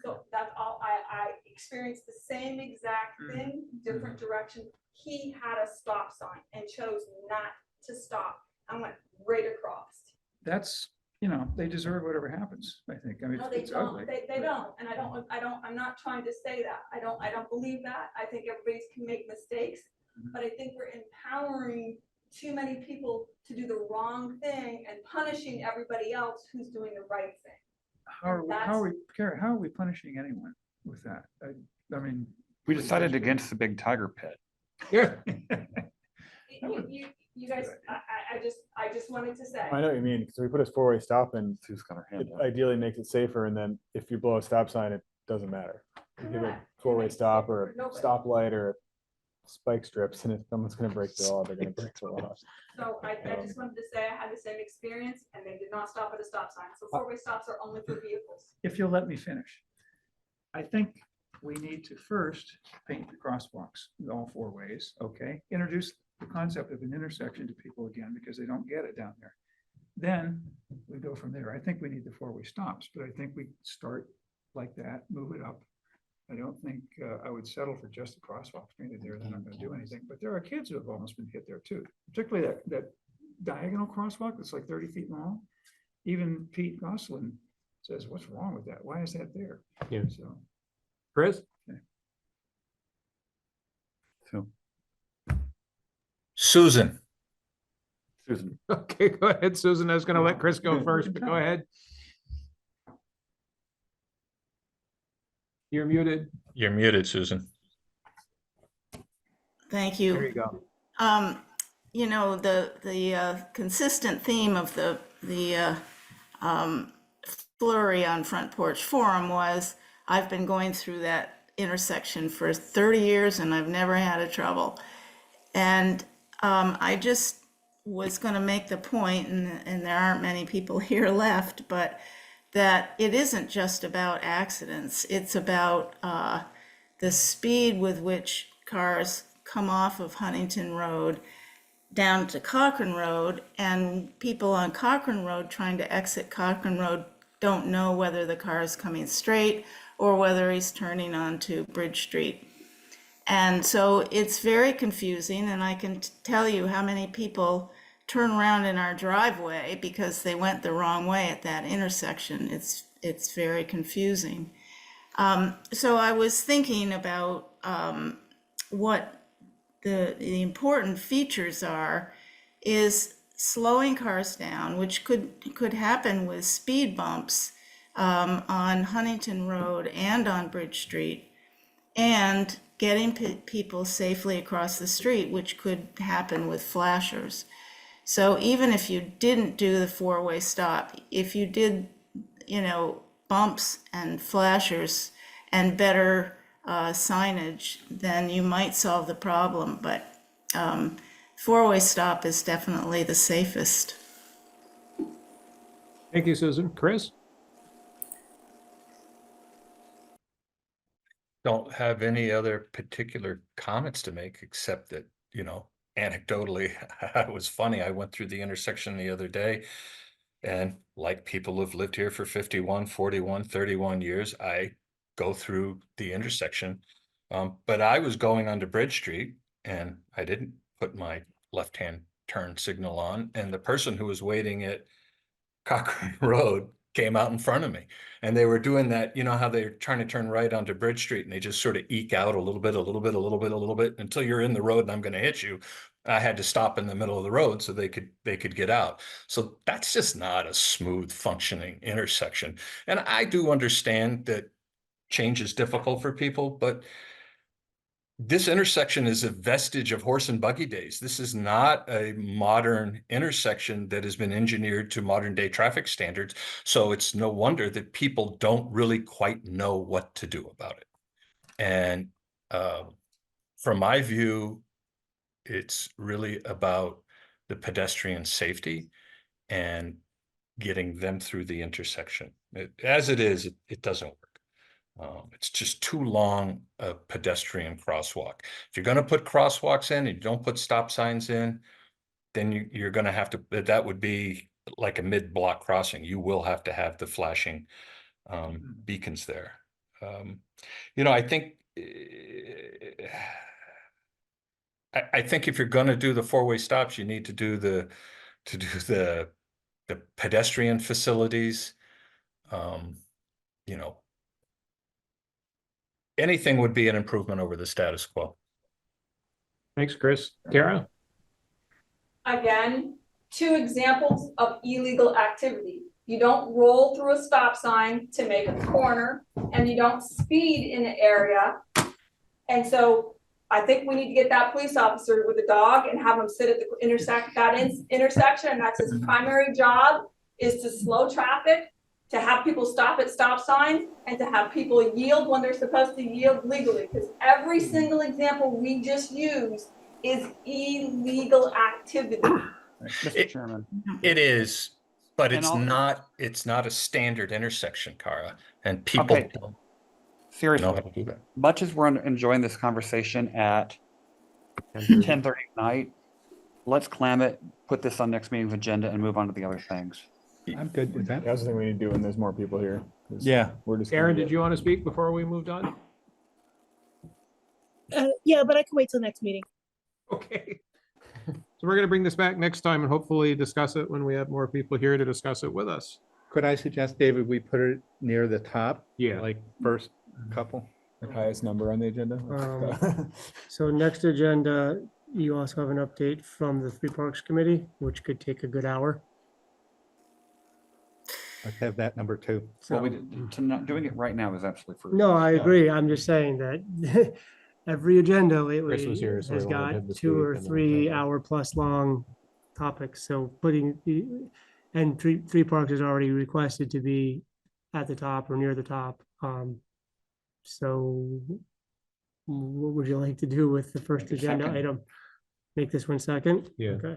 So that's all, I experienced the same exact thing, different direction. He had a stop sign and chose not to stop. I went right across. That's, they deserve whatever happens, I think. I mean, No, they it's don't, ugly. they don't, and I'm not trying to say that. I don't believe that. I think everybody can make mistakes, but I think we're empowering too many people to do the wrong thing and punishing everybody else who's doing the right thing. Garrett, how are we punishing anyone with that? I mean. We decided against the big tiger pit. Yeah. You guys, I just wanted to say. I know what you mean, so we put a four-way stop and Sue's got her it hand up. ideally makes it safer, and then if you blow a stop sign, it doesn't matter. You give a Correct. four-way Makes it stop safer or for nobody. a stoplight or spike strips, and if someone's gonna break the law, they're gonna break the law. So I just wanted to say I had the same experience and they did not stop at a stop sign. So four-way stops are only for vehicles. If you'll let me finish. I think we need to first paint the crosswalks in all four ways, okay? Introduce the concept of an intersection to people again, because they don't get it down there. Then we go from there. I think we need the four-way stops, but I think we start like that, move it up. I don't think I would settle for just the crosswalks painted there. They're not gonna do anything, but there are kids who have almost been hit there too. Particularly that diagonal crosswalk that's like 30 feet long. Even Pete Gosselin says, what's wrong with that? Why is that there? Yeah. So. Chris? So. Susan. Okay, go ahead, Susan. I was gonna let Chris go first, but go ahead. You're muted. You're muted, Susan. Thank you. There you go. The consistent theme of the flurry on Front Porch Forum was, I've been going through that intersection for 30 years and I've never had a trouble. And I just was going to make the point, and there aren't many people here left, but that it isn't just about accidents. It's about the speed with which cars come off of Huntington Road down to Cochran Road, and people on Cochran Road trying to exit Cochran Road don't know whether the car is coming straight or whether he's turning onto Bridge Street. And so it's very confusing, and I can tell you how many people turn around in our driveway because they went the wrong way at that intersection. It's very confusing. So I was thinking about what the important features are, is slowing cars down, which could happen with speed bumps on Huntington Road and on Bridge Street, and getting people safely across the street, which could happen with flashers. So even if you didn't do the four-way stop, if you did, bumps and flashers and better signage, then you might solve the problem. But four-way stop is definitely the safest. Thank you, Susan. Chris? Don't have any other particular comments to make, except that, anecdotally, it was funny. I went through the intersection the other day, and like people who've lived here for 51, 41, 31 years, I go through the intersection. But I was going onto Bridge Street and I didn't put my left-hand turn signal on. And the person who was waiting at Cochran Road came out in front of me. And they were doing that, you know how they're trying to turn right onto Bridge Street and they just sort of eke out a little bit, a little bit, a little bit, a little bit until you're in the road and I'm going to hit you. I had to stop in the middle of the road so they could get out. So that's just not a smooth functioning intersection. And I do understand that change is difficult for people, but this intersection is a vestige of horse and buggy days. This is not a modern intersection that has been engineered to modern day traffic standards. So it's no wonder that people don't really quite know what to do about it. And from my view, it's really about the pedestrian safety and getting them through the intersection. As it is, it doesn't work. It's just too long a pedestrian crosswalk. If you're going to put crosswalks in and you don't put stop signs in, then you're going to have to, that would be like a mid-block crossing. You will have to have the flashing beacons there. You know, I think if you're going to do the four-way stops, you need to do the pedestrian facilities. You know, anything would be an improvement over the status quo. Thanks, Chris. Tara? Again, 2 examples of illegal activity. You don't roll through a stop sign to make a corner, and you don't speed in an area. And so I think we need to get that police officer with a dog and have him sit at the intersection, and that's his primary job, is to slow traffic, to have people stop at stop signs, and to have people yield when they're supposed to yield legally. Because every single example we just used is illegal activity. Mr. Chairman. It is, but And it's not a standard intersection, Cara, and people Okay. don't Seriously, know how to do that. much as we're enjoying this conversation at 10:30 at night, let's clam it, put this on next meeting's agenda and move on to the other things. I'm good with that. That's the thing we need to do when there's more people here. 'Cause Yeah. We're just. Aaron, did you want to speak before we moved on? Yeah, but I can wait till next meeting. Okay. So we're going to bring this back next time and hopefully discuss it when we have more people here to discuss it with us. Could I suggest, David, we put it near the top? Yeah. Like first couple? The highest number on the agenda? So next agenda, you also have an update from the 3 Parks Committee, which could take a good hour. Let's have that number 2. Well, not doing it right now is absolutely fruitless. No, I agree. I'm just saying that every agenda lately Chris was here, so has we wanted him got to 2 or speak, and then 3 hour plus long topics. So and three Parks has already requested to be at the top or near the top. So what would you like to do with the first Make it agenda second. item? Make this one second? Yeah. Okay.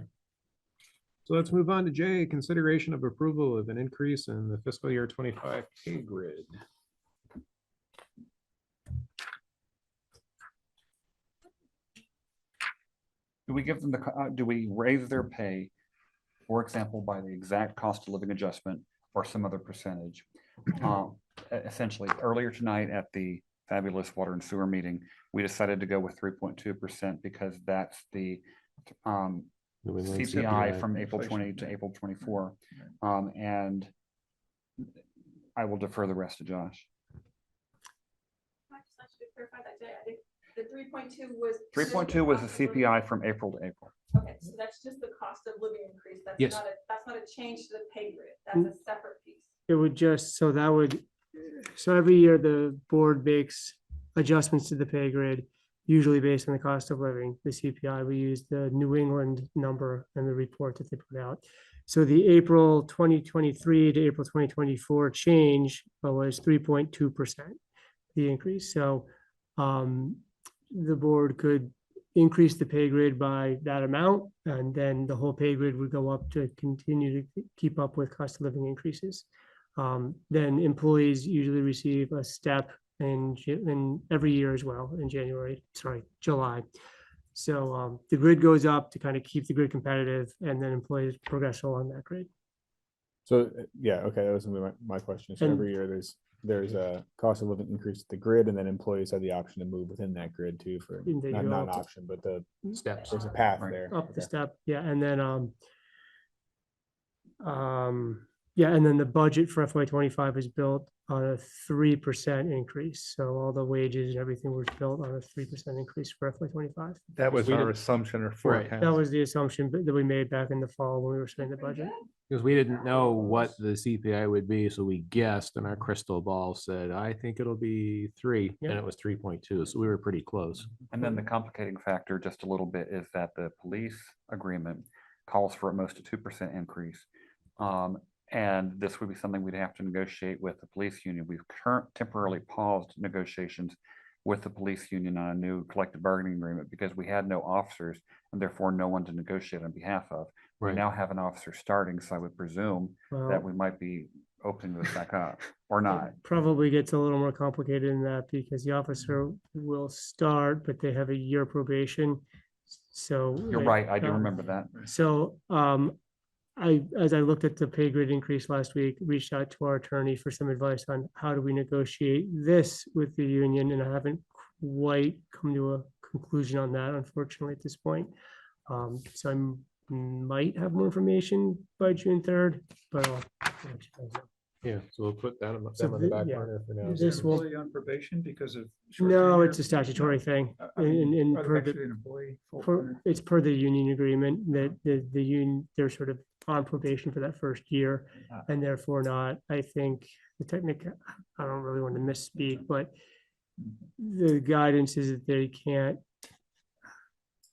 So let's move on to J, consideration of approval of an increase in the fiscal year 25 pay grid. Do we give them do we raise their pay, for example, by the exact cost of living adjustment or some other percentage? Essentially, earlier tonight at the fabulous water and sewer meeting, we decided to go with 3.2% because that's the CPI from April 20 to April 24. And I will defer the rest to Josh. I just to clarify that, Jay. I think the 3.2 was. 3.2 was the CPI from April to April. Okay, so that's just the cost of living increase. That's Yes. that's not a change to the pay grid. That's a separate piece. It would just, so every year the board makes adjustments to the pay grid, usually based on the cost of living, the CPI. We use the New England number and the report that they put out. So the April 2023 to April 2024 change was 3.2%, the increase. So the board could increase the pay grid by that amount, and then the whole pay grid would go up to continue to keep up with cost of living increases. Then employees usually receive a step in every year as well in July. So the grid goes up to kind of keep the grid competitive, and then employees progress along that grid. So, yeah, okay, that was my question. So And- every year there's a cost of living increase to the grid, and then employees have the option to move within that grid too for, And they not go an up to- option, but the Steps. there's a path Right. there. Up the Okay. step, yeah, and then Yeah, and then the budget for FY '25 is built on a 3% increase. So all the wages and everything was built on a 3% increase for FY '25. That was We our didn't- assumption or Right. forecast. That was the assumption that we made back in the fall when we were setting the budget. Because we didn't know what the CPI would be, so we guessed and our crystal ball said, I think it'll be 3, and Yeah. it was 3.2, so we were pretty close. And then the complicating factor, just a little bit, is that the police agreement calls for at most a 2% increase. And this would be something we'd have to negotiate with the police union. We've temporarily paused negotiations with the police union on a new collective bargaining agreement because we had no officers and therefore no one to negotiate on behalf of. We Right. now have an officer starting, so I would presume that Well, we might be opening this back up or not. probably gets a little more complicated than that because the officer will start, but they have a year probation. So. You're right, I do remember that. So, as I looked at the pay grade increase last week, reached out to our attorney for some advice on how do we negotiate this with the union, and I haven't quite come to a conclusion on that, unfortunately, at this point. So I might have more information by June 3rd, but I'll let you guys know. Yeah, so we'll put that on So them on the back yeah, burner for now. Is there This an will- employee on probation because of? No, short it's a tenure? statutory thing. I mean, And are they per actually the, an employee? full-time? it's per the union agreement that the union, they're sort of on probation for that first year. Ah. And therefore not, I think the technical, I don't really want to misspeak, but the guidance is that they can't.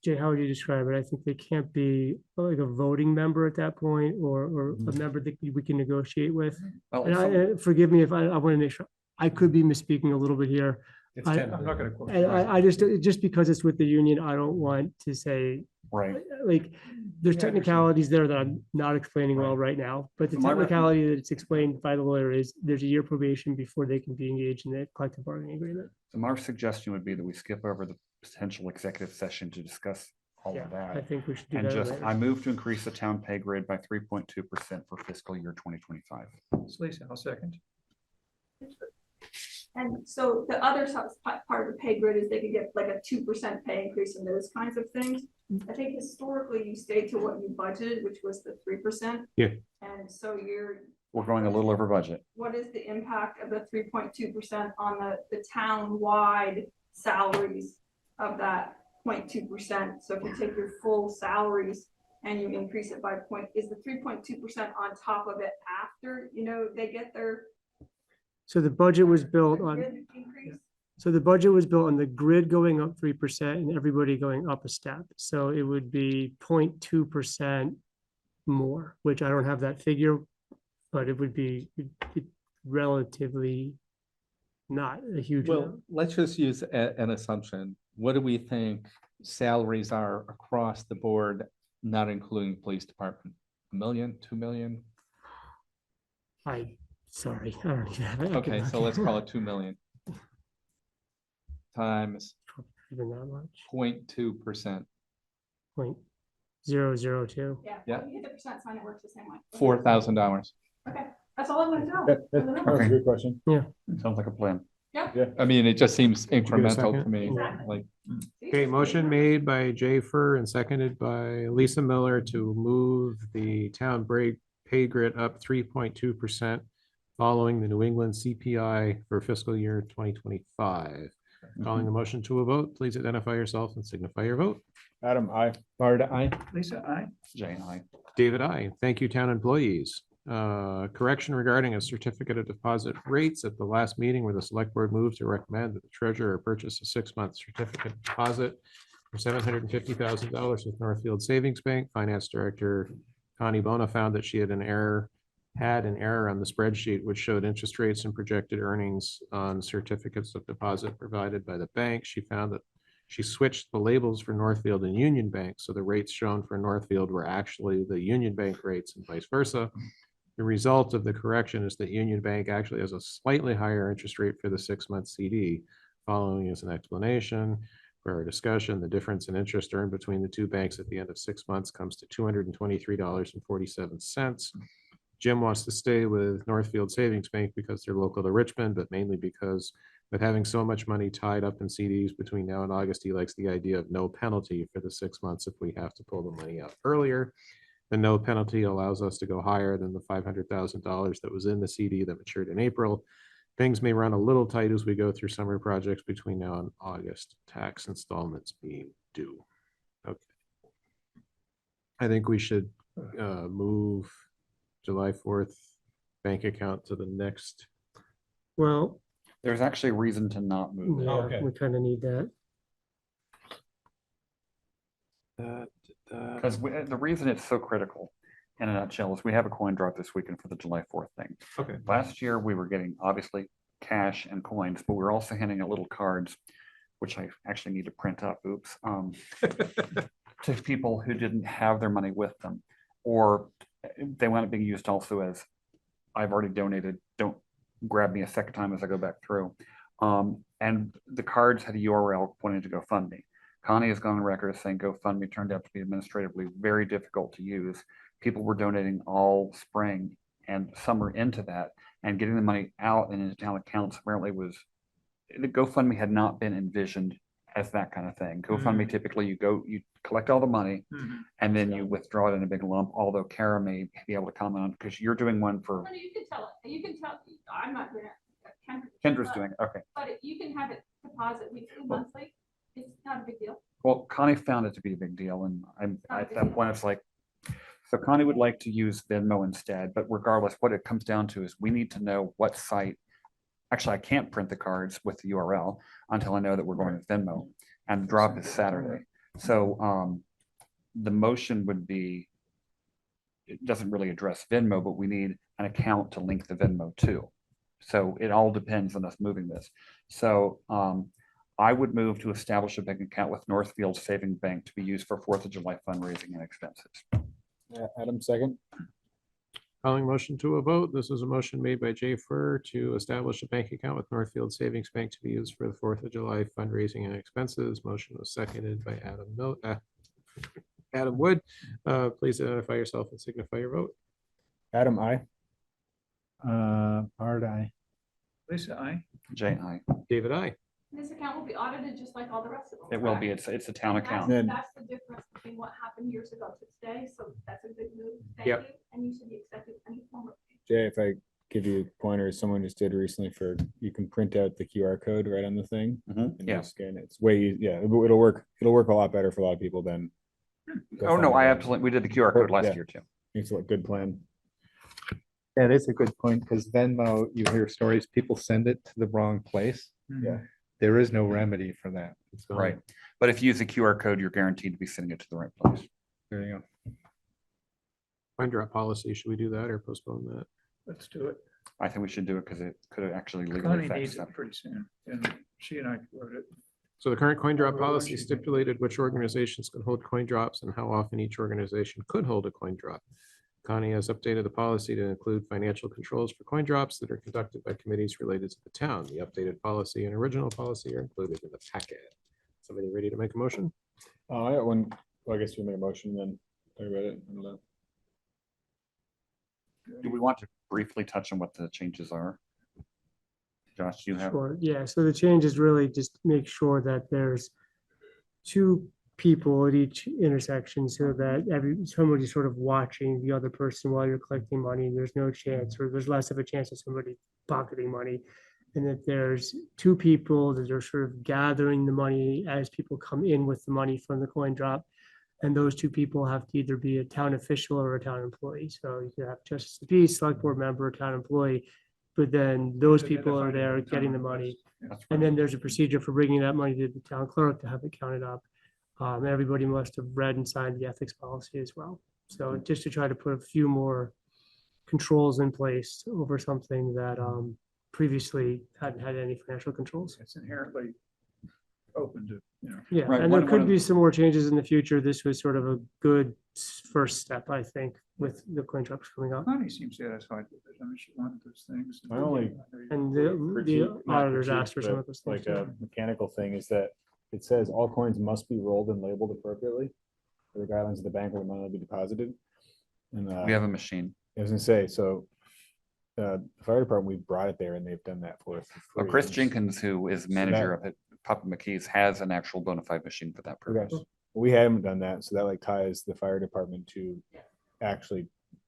Jay, how would you describe it? I think they can't be like a voting member at that point or a member that we can negotiate with. Well, And if some- forgive me if I want to make sure, I could be misspeaking a little bit here. It's I- ten. I'm not gonna quote. I just because it's with the union, I don't want to say, Right. like, there's Yeah, I technicalities there that I'm not explaining well right now. But the So my technicality that it's explained by the lawyer is there's a year probation before they can be engaged in the collective bargaining agreement. So my suggestion would be that we skip over the potential executive session to discuss all Yeah, of I that. think we should do And that just, later. I move to increase the town pay grade by 3.2% for fiscal year 2025. Lisa, I'll second. And so the other part of the pay grid is they could get like a 2% pay increase and those kinds of things. I think historically you stayed to what you budgeted, which was the 3%. Yeah. And so We're going a little over budget. what is the impact of the 3.2% on the town-wide salaries of that 0.2%? So if you take your full salaries and you increase it by is the 3.2% on top of it after, they get their So the budget was built on, grid increase? so the budget was built on the grid going up 3% and everybody going up a step. So it would be 0.2% more, which I don't have that figure, but it would be relatively not a huge Well, amount. let's just use an assumption. What do we think salaries are across the board, not including police department? 1 million, 2 million? Sorry, I don't even have it. I Okay, can- so let's call it 2 million. Times Even that much, 0.2%, 0.002. Yeah, Yeah. when you hit the percent sign, it works the same way. $4,000. Okay, that's all I want to know. That was a good question. Sounds like a plan. I mean, it just seems you get a incremental to second? me, Exactly. like, Okay, motion made by Jay Fur and seconded by Lisa Miller to move the town break pay grid up 3.2% following the New England CPI for fiscal year 2025. Calling the motion to a vote, please identify yourself and signify your vote. Adam, I. Bard, aye. Lisa, aye. Jay and I. David, I. Thank you, town employees. Correction regarding a certificate of deposit rates at the last meeting where the select board moved to recommend that the treasurer purchase a 6-month certificate deposit for $750,000 with Northfield Savings Bank. Finance Director Connie Bona found that she had an error on the spreadsheet which showed interest rates and projected earnings on certificates of deposit provided by the bank. She found that she switched the labels for Northfield and Union Bank, so the rates shown for Northfield were actually the Union Bank rates and vice versa. The result of the correction is that Union Bank actually has a slightly higher interest rate for the 6-month CD. Following is an explanation. For our discussion, the difference in interest earned between the two banks at the end of 6 months comes to $223.47. Jim wants to stay with Northfield Savings Bank because they're local to Richmond, but mainly because with having so much money tied up in CDs between now and August, he likes the idea of no penalty for the 6 months if we have to pull the money out earlier. The no penalty allows us to go higher than the $500,000 that was in the CD that matured in April. Things may run a little tight as we go through summer projects between now and August, tax installments being due. Okay. I think we should move July 4th bank account to the next. Well, There's actually a reason to not move it. yeah, we kind of need that. Because the reason it's so critical, in a nutshell, is we have a coin drop this weekend for the July 4th thing. Okay. Last year, we were getting obviously cash and coins, but we were also handing out little cards, which I actually need to print up, oops, to people who didn't have their money with them, or they wound up being used also as, I've already donated, don't grab me a second time as I go back through. And the cards had a URL pointing to GoFundMe. Connie has gone on record as saying GoFundMe turned out to be administratively very difficult to use. People were donating all spring and summer into that, and getting the money out and into town accounts apparently was, the GoFundMe had not been envisioned as that kind of thing. GoFundMe, typically you collect all the money and then you withdraw it in a big lump, although Kara may be able to comment on, because you're doing one for, No, you can tell it, you can tell, I'm not doing it. Kendra's doing it, okay. But you can have it deposit weekly, monthly, it's not a big deal. Well, Connie found it to be a big deal, and I'm at that point, it's like, so Connie would like to use Venmo instead, but regardless, what it comes down to is we need to know what site. Actually, I can't print the cards with the URL until I know that we're going with Venmo, and the drop is Saturday. So the motion would be, it doesn't really address Venmo, but we need an account to link the Venmo to. So it all depends on us moving this. So I would move to establish a bank account with Northfield Savings Bank to be used for 4th of July fundraising and expenses. Adam, second. Calling motion to a vote. This is a motion made by Jay Furr to establish a bank account with Northfield Savings Bank to be used for the 4th of July fundraising and expenses. Motion was seconded by Adam Wood. Please identify yourself and signify your vote. Adam, I. Art, I. Lisa, I. Jay, aye. David, I. This account will be audited just like all the rest of them. It will be, it's a town account. That's the difference between what happened years ago to today, so that's a good move. Thank you, and you should be accepted any form of. Jay, if I give you a pointer, someone just did recently for, you can print out the QR code right on the thing. And Yeah. just scan it. It's way, it'll work a lot better for a lot of people than. Oh, no, I absolutely, we did the QR code last year too. It's a good plan. That is a good point, because Venmo, you hear stories, people send it to the wrong place. Yeah. There is no remedy for that. Right. But if you use the QR code, you're guaranteed to be sending it to the right place. There you go. Coin drop policy. Should we do that or postpone that? Let's do it. I think we should do it because it could actually legally Connie affect needs stuff. it pretty soon, and she and I wrote it. So the current coin drop Well, policy once you- stipulated which organizations can hold coin drops and how often each organization could hold a coin drop. Connie has updated the policy to include financial controls for coin drops that are conducted by committees related to the town. The updated policy and original policy are included in the packet. Somebody ready to make a motion? I got one, well, I guess you make a motion then. Talk about it. I don't know. Do we want to briefly touch on what the changes are? Josh, you have, Sure, yeah, so the change is really just make sure that there's two people at each intersection so that somebody's sort of watching the other person while you're collecting money. There's no chance, or there's less of a chance of somebody pocketing money. And that there's two people that are sort of gathering the money as people come in with the money from the coin drop. And those two people have to either be a town official or a town employee. So you can have justice of the peace, select board member, a town employee. But then those people are there getting the money. And then there's a procedure for bringing that money to the town clerk to have it counted up. Everybody must have read and signed the ethics policy as well. So just to try to put a few more controls in place over something that previously hadn't had any financial controls. It's inherently open to, Yeah, Right, and there one could of be some more changes in the future. This was sort of a good first step, I think, with the coin drops coming up. Connie seems satisfied with it. I mean, she wanted those things. My only And the not auditors critique, asked for some but of those things. like a mechanical thing is that it says all coins must be rolled and labeled appropriately for the guidelines of the bank where the money will be deposited. And we have a machine. I was gonna say, so the fire department, we brought it there and they've done that for us. Well, Chris Jenkins, who is manager of it, Papa McKee's, has an actual bona fide machine for that purpose. We haven't done that, so that like ties the fire department to actually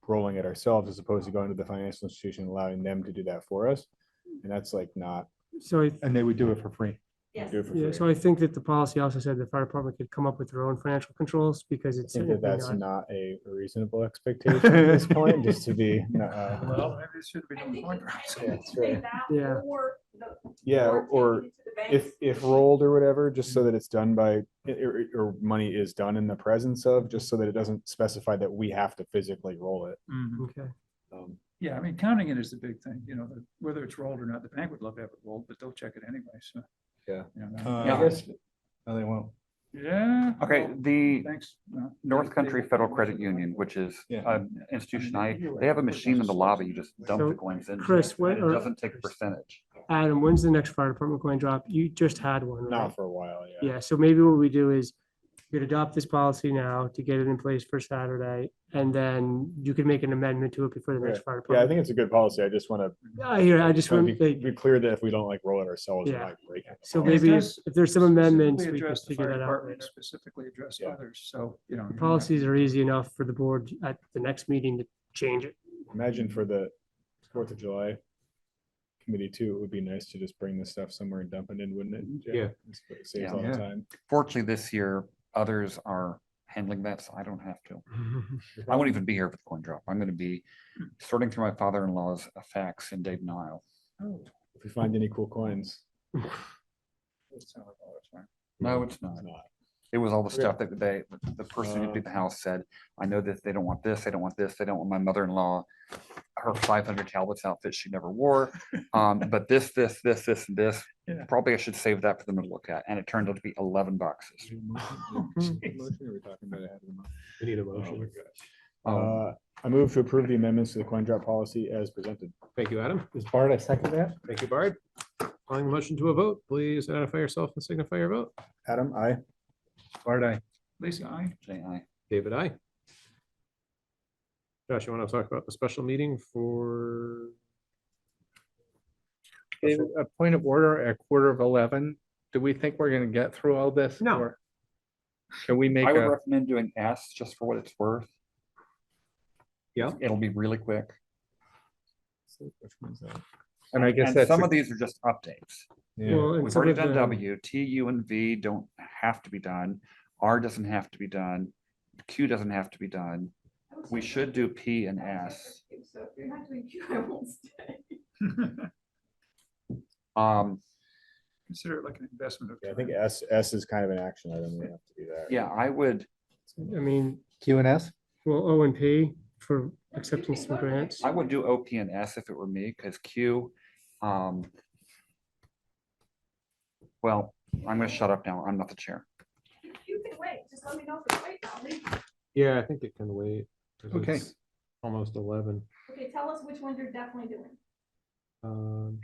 rolling it ourselves as opposed to going to the financial institution, and allowing them to do that for us. And that's like not. So And they would do it for free. Do it for yeah, free. so I think that the policy also said the fire department could come up with their own financial controls because I it's. think that technically that's not- not a reasonable expectation at this point, just to be. Well, maybe it should be doing coin drops. Yeah, that's right. Yeah. Yeah, or if rolled or whatever, just so that it's done by, or money is done in the presence of, just so that it doesn't specify that we have to physically roll it. Okay. Yeah, I mean, counting it is the big thing, you know, whether it's rolled or not. The bank would love to have it rolled, but they'll check it anyway, so. Yeah. you know, I guess, no, they won't. Yeah. Okay, well, the thanks. No, North they- Country they- Federal Credit Union, which is Yeah. an institution I mean, you're they have a right. machine in the lobby, you just dump So, the coins into. Chris, it, what and It are- doesn't take a percentage. Adam, when's the next fire department coin drop? You just had one, right? Not for a while, yeah. Yeah, so maybe what we do is you could adopt this policy now to get it in place for Saturday, and then you can make an amendment to it before the next Okay. fire Yeah, I department. think it's a good policy. I just want to I just want, like, be clear that if we don't like roll it ourselves, we're Yeah. not breaking. the so policy. maybe if does there's some amendments, specifically we can address the figure fire that out department, later. Specifically address Yeah. others, so, you know. The policies are easy enough for the board at the next meeting to change it. Imagine for the 4th of July committee too, it would be nice to just bring this stuff somewhere and dump it in, wouldn't it? Yeah. It saves all the Yeah. time. Fortunately, this year, others are handling that, so I don't have to. I won't even be here for the coin drop. I'm gonna be sorting through my father-in-law's effects in Dayton, Ohio. If we find any cool coins. No, it's It's not. not. It was all the Okay. stuff that the person who did the house said, I know that they don't want this, they don't want this, they don't want my mother-in-law, her 500 Talbots outfit she never wore. But this, and this, Yeah. probably I should save that for them to look at. And it turned out to be 11 boxes. Motion, or are we talking about ahead of the motion? We need a Oh my motion. gosh. I move to approve the amendments to the coin drop policy as presented. Thank you, Adam. Is Bart, I second that? Thank you, Bard. Calling the motion to a vote, please identify yourself and signify your vote. Adam, I. Bart, I. Lisa, I. J.I. David, I. Josh, you want to talk about the special meeting for? David, a point of order at 11:15. Do we think we're gonna get through all this? No. or Can we make I would a, recommend doing S just for what it's worth. Yeah. It'll be really quick. Which one's that? and I guess And that's, some a- of these are just updates. Yeah. Well, and We've some already of done them- W, T, U, and V don't have to be done. R doesn't have to be done. Q doesn't have to be done. We should do P and S. So if you're not doing Q, I won't stay. Consider it like an investment of. Yeah, I think S is kind of an action item. We have to do that. Yeah, I would, I mean, Q and S? well, O and P for accepting some grants. I would do O, P, and S if it were me, because Q, well, I'm gonna shut up now. I'm not the chair. You can wait, just let me know if it's wait, I'll leave. Yeah, I think it can wait. 'cause Okay. it's Almost 11. Okay, tell us which ones you're definitely doing.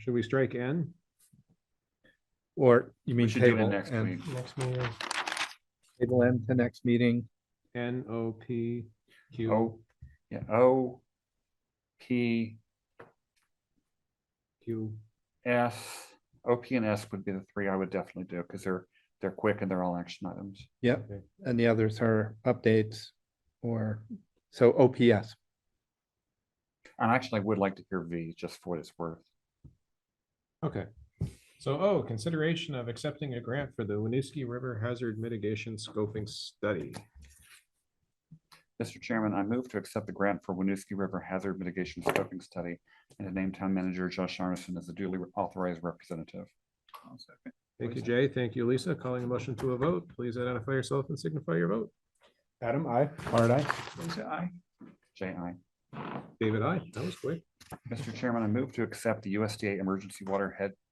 Should we strike N? Or you mean We should do it table next and week. Next meeting. table end to next meeting? N, O, P, Q. O, yeah, O, P, Q. S, O, P, and S would be the three I would definitely do, because they're quick and they're all action items. Yep, Okay. and the others are updates or, so OPS. And actually, I would like to hear V, just for what it's worth. Okay. So, consideration of accepting a grant for the Winooski River Hazard Mitigation Scoping Study. Mr. Chairman, I move to accept the grant for Winooski River Hazard Mitigation Scoping Study and to name Town Manager Josh Arneson as the duly authorized representative. I'll second. Thank you, Jay. Thank you, Lisa. Calling a motion to a vote. Please identify yourself and signify your vote. Adam, I. Bart, I. Lisa, I. J.I. David, I. That was quick. Mr. Chairman, I move to accept the USDA Emergency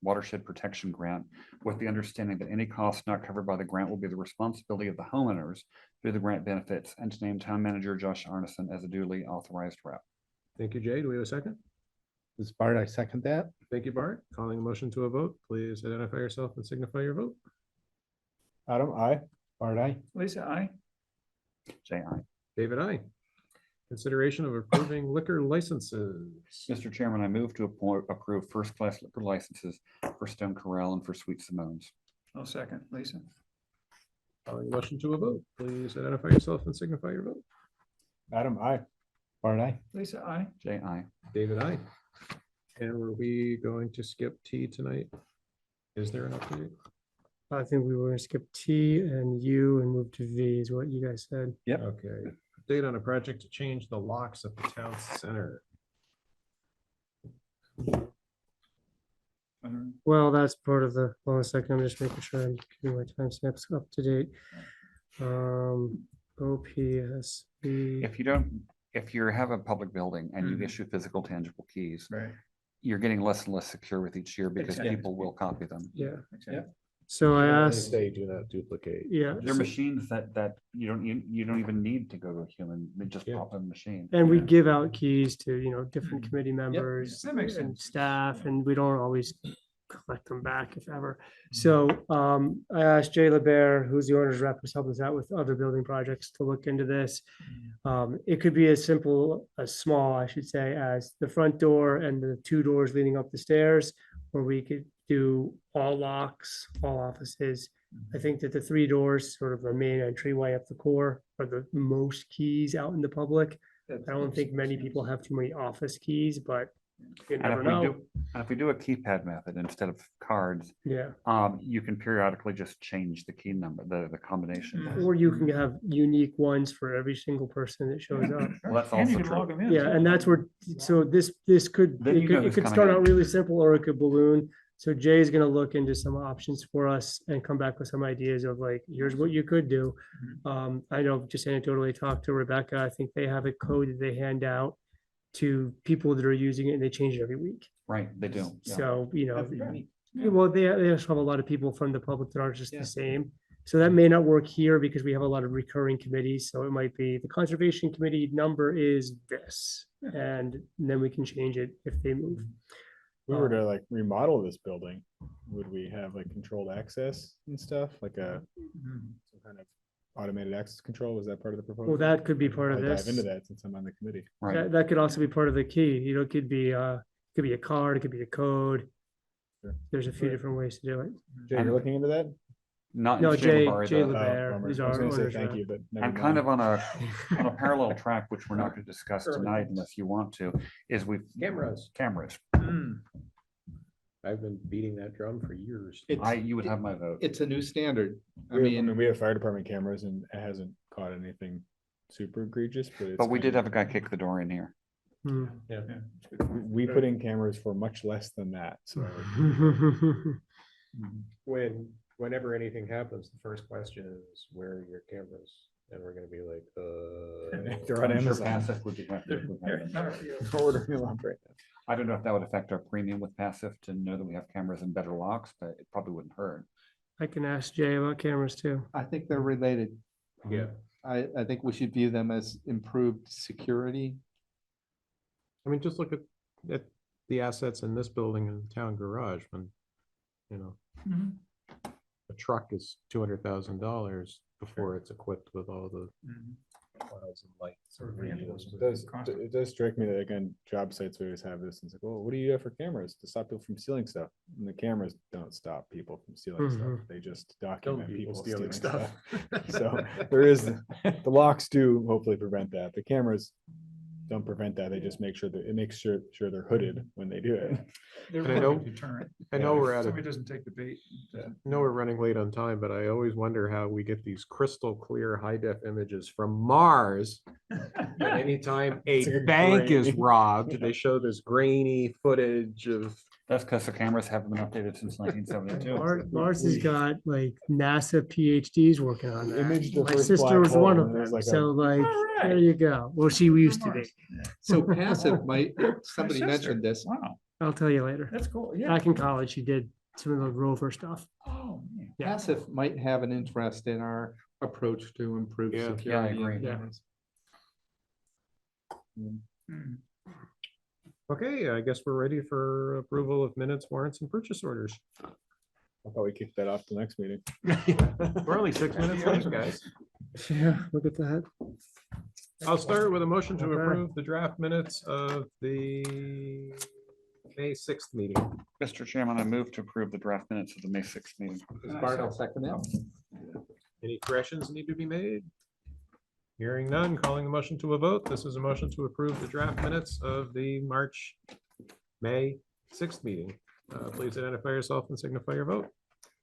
Watershed Protection Grant with the understanding that any costs not covered by the grant will be the responsibility of the homeowners through the grant benefits, and to name Town Manager Josh Arneson as a duly authorized rep. Thank you, Jay. Do we have a second? This is Bart, I second that. Thank you, Bart. Calling a motion to a vote. Please identify yourself and signify your vote. Adam, I. Bart, I. Lisa, I. J.I. David, I. Consideration of approving liquor licenses. Mr. Chairman, I move to approve first-class liquor licenses for Stone Corral and for Sweet Simone's. I'll second. Lisa. Calling a motion to a vote. Please identify yourself and signify your vote. Adam, I. Bart, aye. Lisa, I. Jay, I. David, I. And were we going to skip T tonight? Is there an update? I think we were gonna skip T and U and move to V is what you guys said. Yep. Okay. Update on a project to change the locks at the town center. Well, that's part of the, hold on a second, I'm just making sure I'm keeping my timestamps up to date. OPSB. If you have a public building and you issue physical tangible keys, Right. you're getting less and less secure with each year because Exactly. people will copy them. Yeah, Yeah. so I asked, Say do not duplicate. yeah, They're machines that you don't even need to go to a human. They just Yeah. pop in a machine. and we give out keys to, different committee Yep, members that makes and sense. staff, and we don't always collect them back if ever. So I asked Jay LeBear, who's the owner's rep, who's helped us out with other building projects, to look into this. It could be as simple, as small, I should say, as the front door and the 2 doors leading up the stairs, or we could do all locks, all offices. I think that the 3 doors, sort of the main entryway up the core, are the most keys out in the public. I don't think many people have too many office keys, but you And never if we know. do, and if we do a keypad method instead of cards, Yeah. you can periodically just change the key number, the combination. Or you can have unique ones for every single person that shows up. Well, that's And you also can true. log 'em in, Yeah, too. and that's where, so this could, Then you know it who's could coming start in. out really simple, or it could balloon. So Jay's gonna look into some options for us and come back with some ideas of like, here's what you could do. I know, just anecdotally talked to Rebecca, I think they have a code that they hand out to people that are using it, and they change it every week. Right, they do. Yeah. So, Every week. well, they also have a lot of people from the public that aren't just the same. So that may not work here because we have a lot of recurring committees. So it might be the conservation committee number is this, and then we can change it if they move. We were to like remodel this building, would we have like controlled access and stuff, like some kind of automated access control? Was that part of the proposal? Well, that could be part of I'll dive this. into that since I'm on the committee. That could also be part of the key. It could be a card, it could be a code. Sure. There's a few different ways to do it. Jay, you're looking into that? Not No, in Jay Shambar, Jay the- LeBear, bummer. who's I was our gonna say owner's thank rep. you, but never I'm kind of mind. on a parallel track, which we're not going to discuss tonight unless you want to, is Cameras. Cameras. I've been beating that drum for years. You would have my vote. It's a new standard. I We have- mean, we have fire department cameras and it hasn't caught anything super egregious, but it's. But we kind did of- have a guy kick the door in here. Yeah. We put in cameras for much less than that, so. Whenever anything happens, the first question is, where are your cameras? And we're gonna be like, They're on I'm sure Amazon. passive would be. Ordering them up right now. I don't know if that would affect our premium with passive to know that we have cameras and better locks, but it probably wouldn't hurt. I can ask Jay about cameras too. I think they're related. Yeah. I think we should view them as improved security. I mean, just look at the assets in this building and the town garage when, a truck is $200,000 before it's equipped with all the clouds and lights. and radios. It does strike me that again, job sites always have this. It's like, well, what do you have for cameras to stop people from stealing stuff? And the cameras don't stop people from stealing stuff. Mhm. They just document people people stealing stealing stuff. stuff. So there is, the locks do hopefully prevent that. The cameras don't prevent that. They just make sure that it makes sure they're hooded when they do it. They're And I know- really deterrent. I know we're at Somebody it. doesn't take the bait. I know we're running late on time, but I always wonder how we get these crystal clear high def images from Mars. And anytime It's a like bank is grainy. robbed, they show this grainy footage of. That's because the cameras haven't been updated since 1972. Mars has got like NASA PhDs working on that. Imaged the My first sister black was one hole, of and there's them. like a- So like, there you go. Well, she used to be. So passive might, somebody sister. mentioned this. Wow, I'll tell you later. that's cool. Yeah. Back in college, she did some of the rover stuff. Oh, man. Yeah. Passive might have an interest in our approach to improve Yeah, security. agree. and Yeah. cameras. Okay, I guess we're ready for approval of minutes, warrants and purchase orders. I thought we kicked that off the next meeting. We're only 6 minutes late, guys. Yeah, look at that. I'll start with a motion to Okay. approve the draft minutes of the May 6th meeting. Mr. Chairman, I move to approve the draft minutes of the May 6th meeting. Bart, I'll second that. Any corrections need to be made? Hearing none, calling the motion to a vote. This is a motion to approve the draft minutes of the May 6th meeting. Please identify yourself and signify your vote.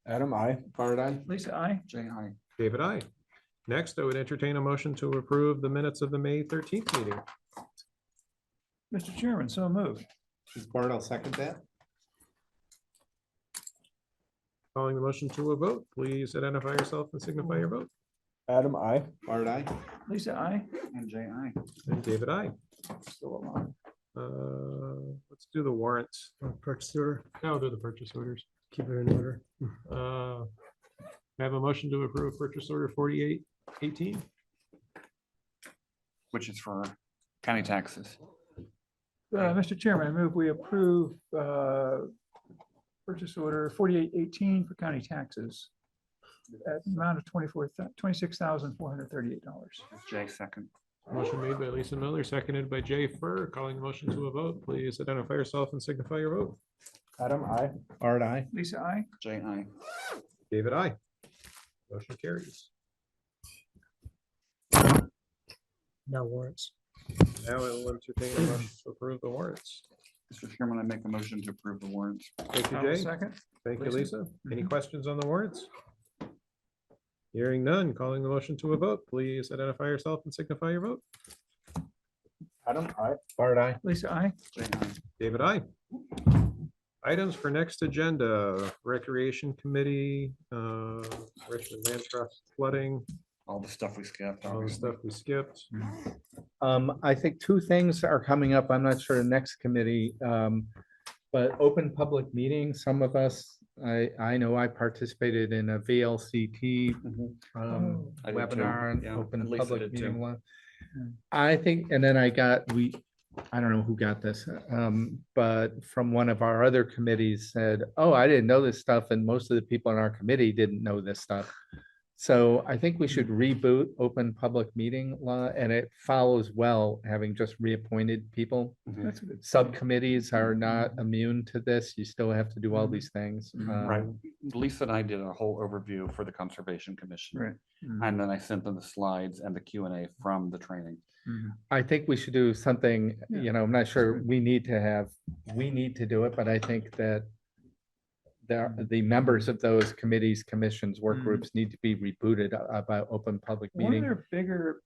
Adam, I. Bart, I. Lisa, I. Jay, I. David, I. Next, I would entertain a motion to approve the minutes of the May 13th meeting. Mr. Chairman, so moved. Bart, I'll second that. Calling the motion to a vote, please identify yourself and signify your vote. Adam, I. Bart, I. Lisa, I. And Jay, I. And David, I. Still alive. Let's do the warrants. Purchase order, Now do the purchase orders. keep it in order. I have a motion to approve purchase order 4818. Which is for county taxes. Mr. Chairman, I move we approve purchase order 4818 for county taxes at the amount of $26,438. Jay, second. Motion made by Lisa Miller, seconded by Jay Furr. Calling the motion to a vote, please identify yourself and signify your vote. Adam, I. Bart, I. Lisa, I. Jay, I. David, I. Motion carries. Now warrants. Now I will entertain a motion to approve the warrants. Mr. Chairman, I make a motion to approve the warrants. Thank you, I will Jay. second. Thank you, Lisa. Lisa. Any questions on the warrants? Hearing none, calling the motion to a vote, please identify yourself and signify your vote. Adam, I. Bart, I. Lisa, I. Jay, I. David, I. Items for next agenda, Recreation Committee, Richmond Land Trust flooding, All the stuff we skipped, all the obviously. stuff we skipped. I think two things are coming up. I'm not sure the next committee, but open public meetings, some of us, I know I participated in a VLCT I did too. webinar on Yeah, open and Lisa public did too. meeting one. I think, and then I don't know who got this, but from one of our other committees said, oh, I didn't know this stuff, and most of the people in our committee didn't know this stuff. So I think we should reboot open public meeting law, and it follows well, having just reappointed people. That's a good. Subcommittees are not immune to this. You still have to do all these things. Right. Lisa and I did a whole overview for the Conservation Commission. Right. And then I sent them the slides and the Q&A from the training. I think we should do something, Yeah. I'm not sure we need to do it, but I think that the members of those committees, commissions, work Mhm. groups need to be rebooted about open public One of meeting. their bigger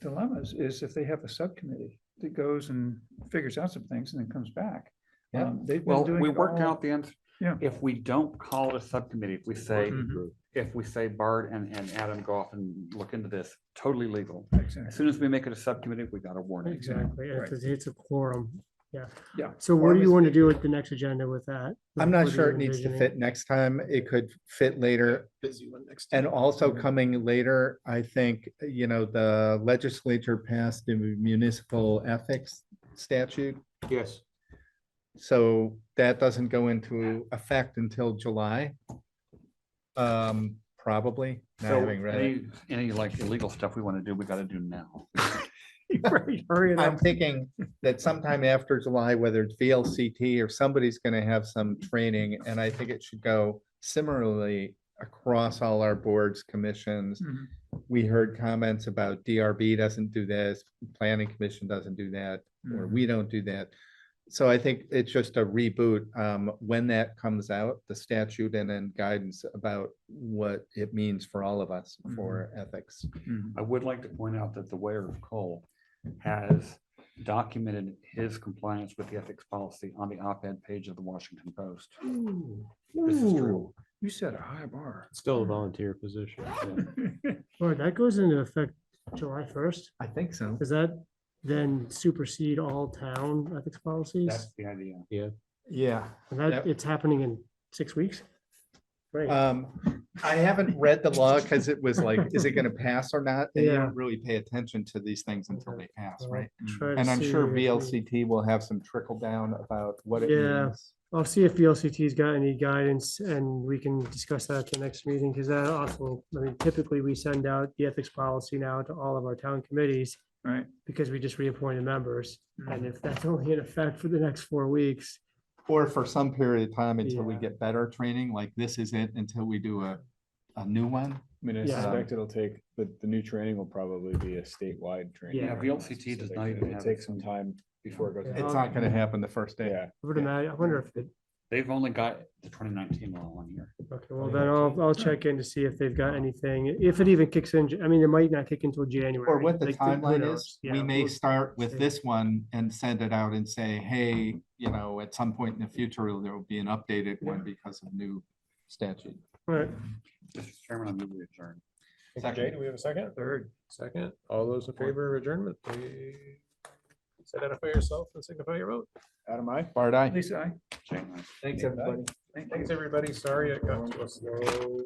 dilemmas is if they have a subcommittee that goes and figures out some things and then comes back. Yeah. They've been Well, doing we it worked all- out the answer. Yeah. If we don't call it a subcommittee, Mhm. if we say Bart and Adam go off and look into this, totally legal. Exactly. As soon as we make it a subcommittee, we got a warning. Exactly, Right. it's a quorum, yeah. Yeah. So what do you want to do with the next agenda with that? I'm not What are sure you it needs to envisioning? fit next time. It could fit later. Busy one next And time. also coming later, I think, the legislature passed the municipal ethics statute. Yes. So that doesn't go into effect until July. Probably, not So having read it. any like illegal stuff we want to do, we got to do now. Right, hurry it I'm up. thinking that sometime after July, whether it's VLCT or somebody's gonna have some training, and I think it should go similarly across all our boards, commissions. Mhm. We heard comments about DRB doesn't do this, planning commission doesn't do that, or we don't do that. So I think it's just a reboot, when that comes out, the statute and then guidance about what it means for all of us for ethics. Mhm. I would like to point out that the Weir of Cole has documented his compliance with the ethics policy on the op-ed page of the Washington Post. This is true. You set a high bar. Still a volunteer position. Well, that goes into effect July 1st. I think so. Does that then supersede all town ethics policies? That's the idea. Yeah. Yeah. And that, Yep. it's happening in 6 weeks? Great. I haven't read the law because it was like, is it gonna pass or not? And you Yeah. don't really pay attention to these things until they pass, right? Try to And I'm see sure if we- VLCT will have some trickle down about what it Yeah. means. I'll see if VLCT's got any guidance and we can discuss that at the next meeting, because that also, typically we send out the ethics policy now to all of our town committees Right. because we just reappointed members. And if that's only in effect for the next 4 weeks, Or for some period of time until we Yeah. get better training, like this is it until we do a a new one. I mean, I Yeah. suspect it'll take, the new training will probably be a statewide training. Yeah, VLCT does not even It'll have take its some own- time before it goes. Yeah. It's not gonna happen the first day. Yeah. I would imagine, I wonder if it, They've only got the 2019 law on here. okay, well then I'll check in to see if they've got anything, if it even kicks in. I mean, it might not kick until January. Or what the like, who timeline knows? is, Yeah, we may we'll start with see. this one and send it out and say, hey, you know, at some point in the future, there will be an updated one because of new statute. All right. Mr. Chairman, I move we adjourn. Thank you, Jay. Do we have a second? Third, second. All those in favor of adjournment, please identify yourself and signify your vote. Adam, I. Bart, aye. Lisa, I. Thanks, everybody. Thanks, everybody. Sorry it got to us slow.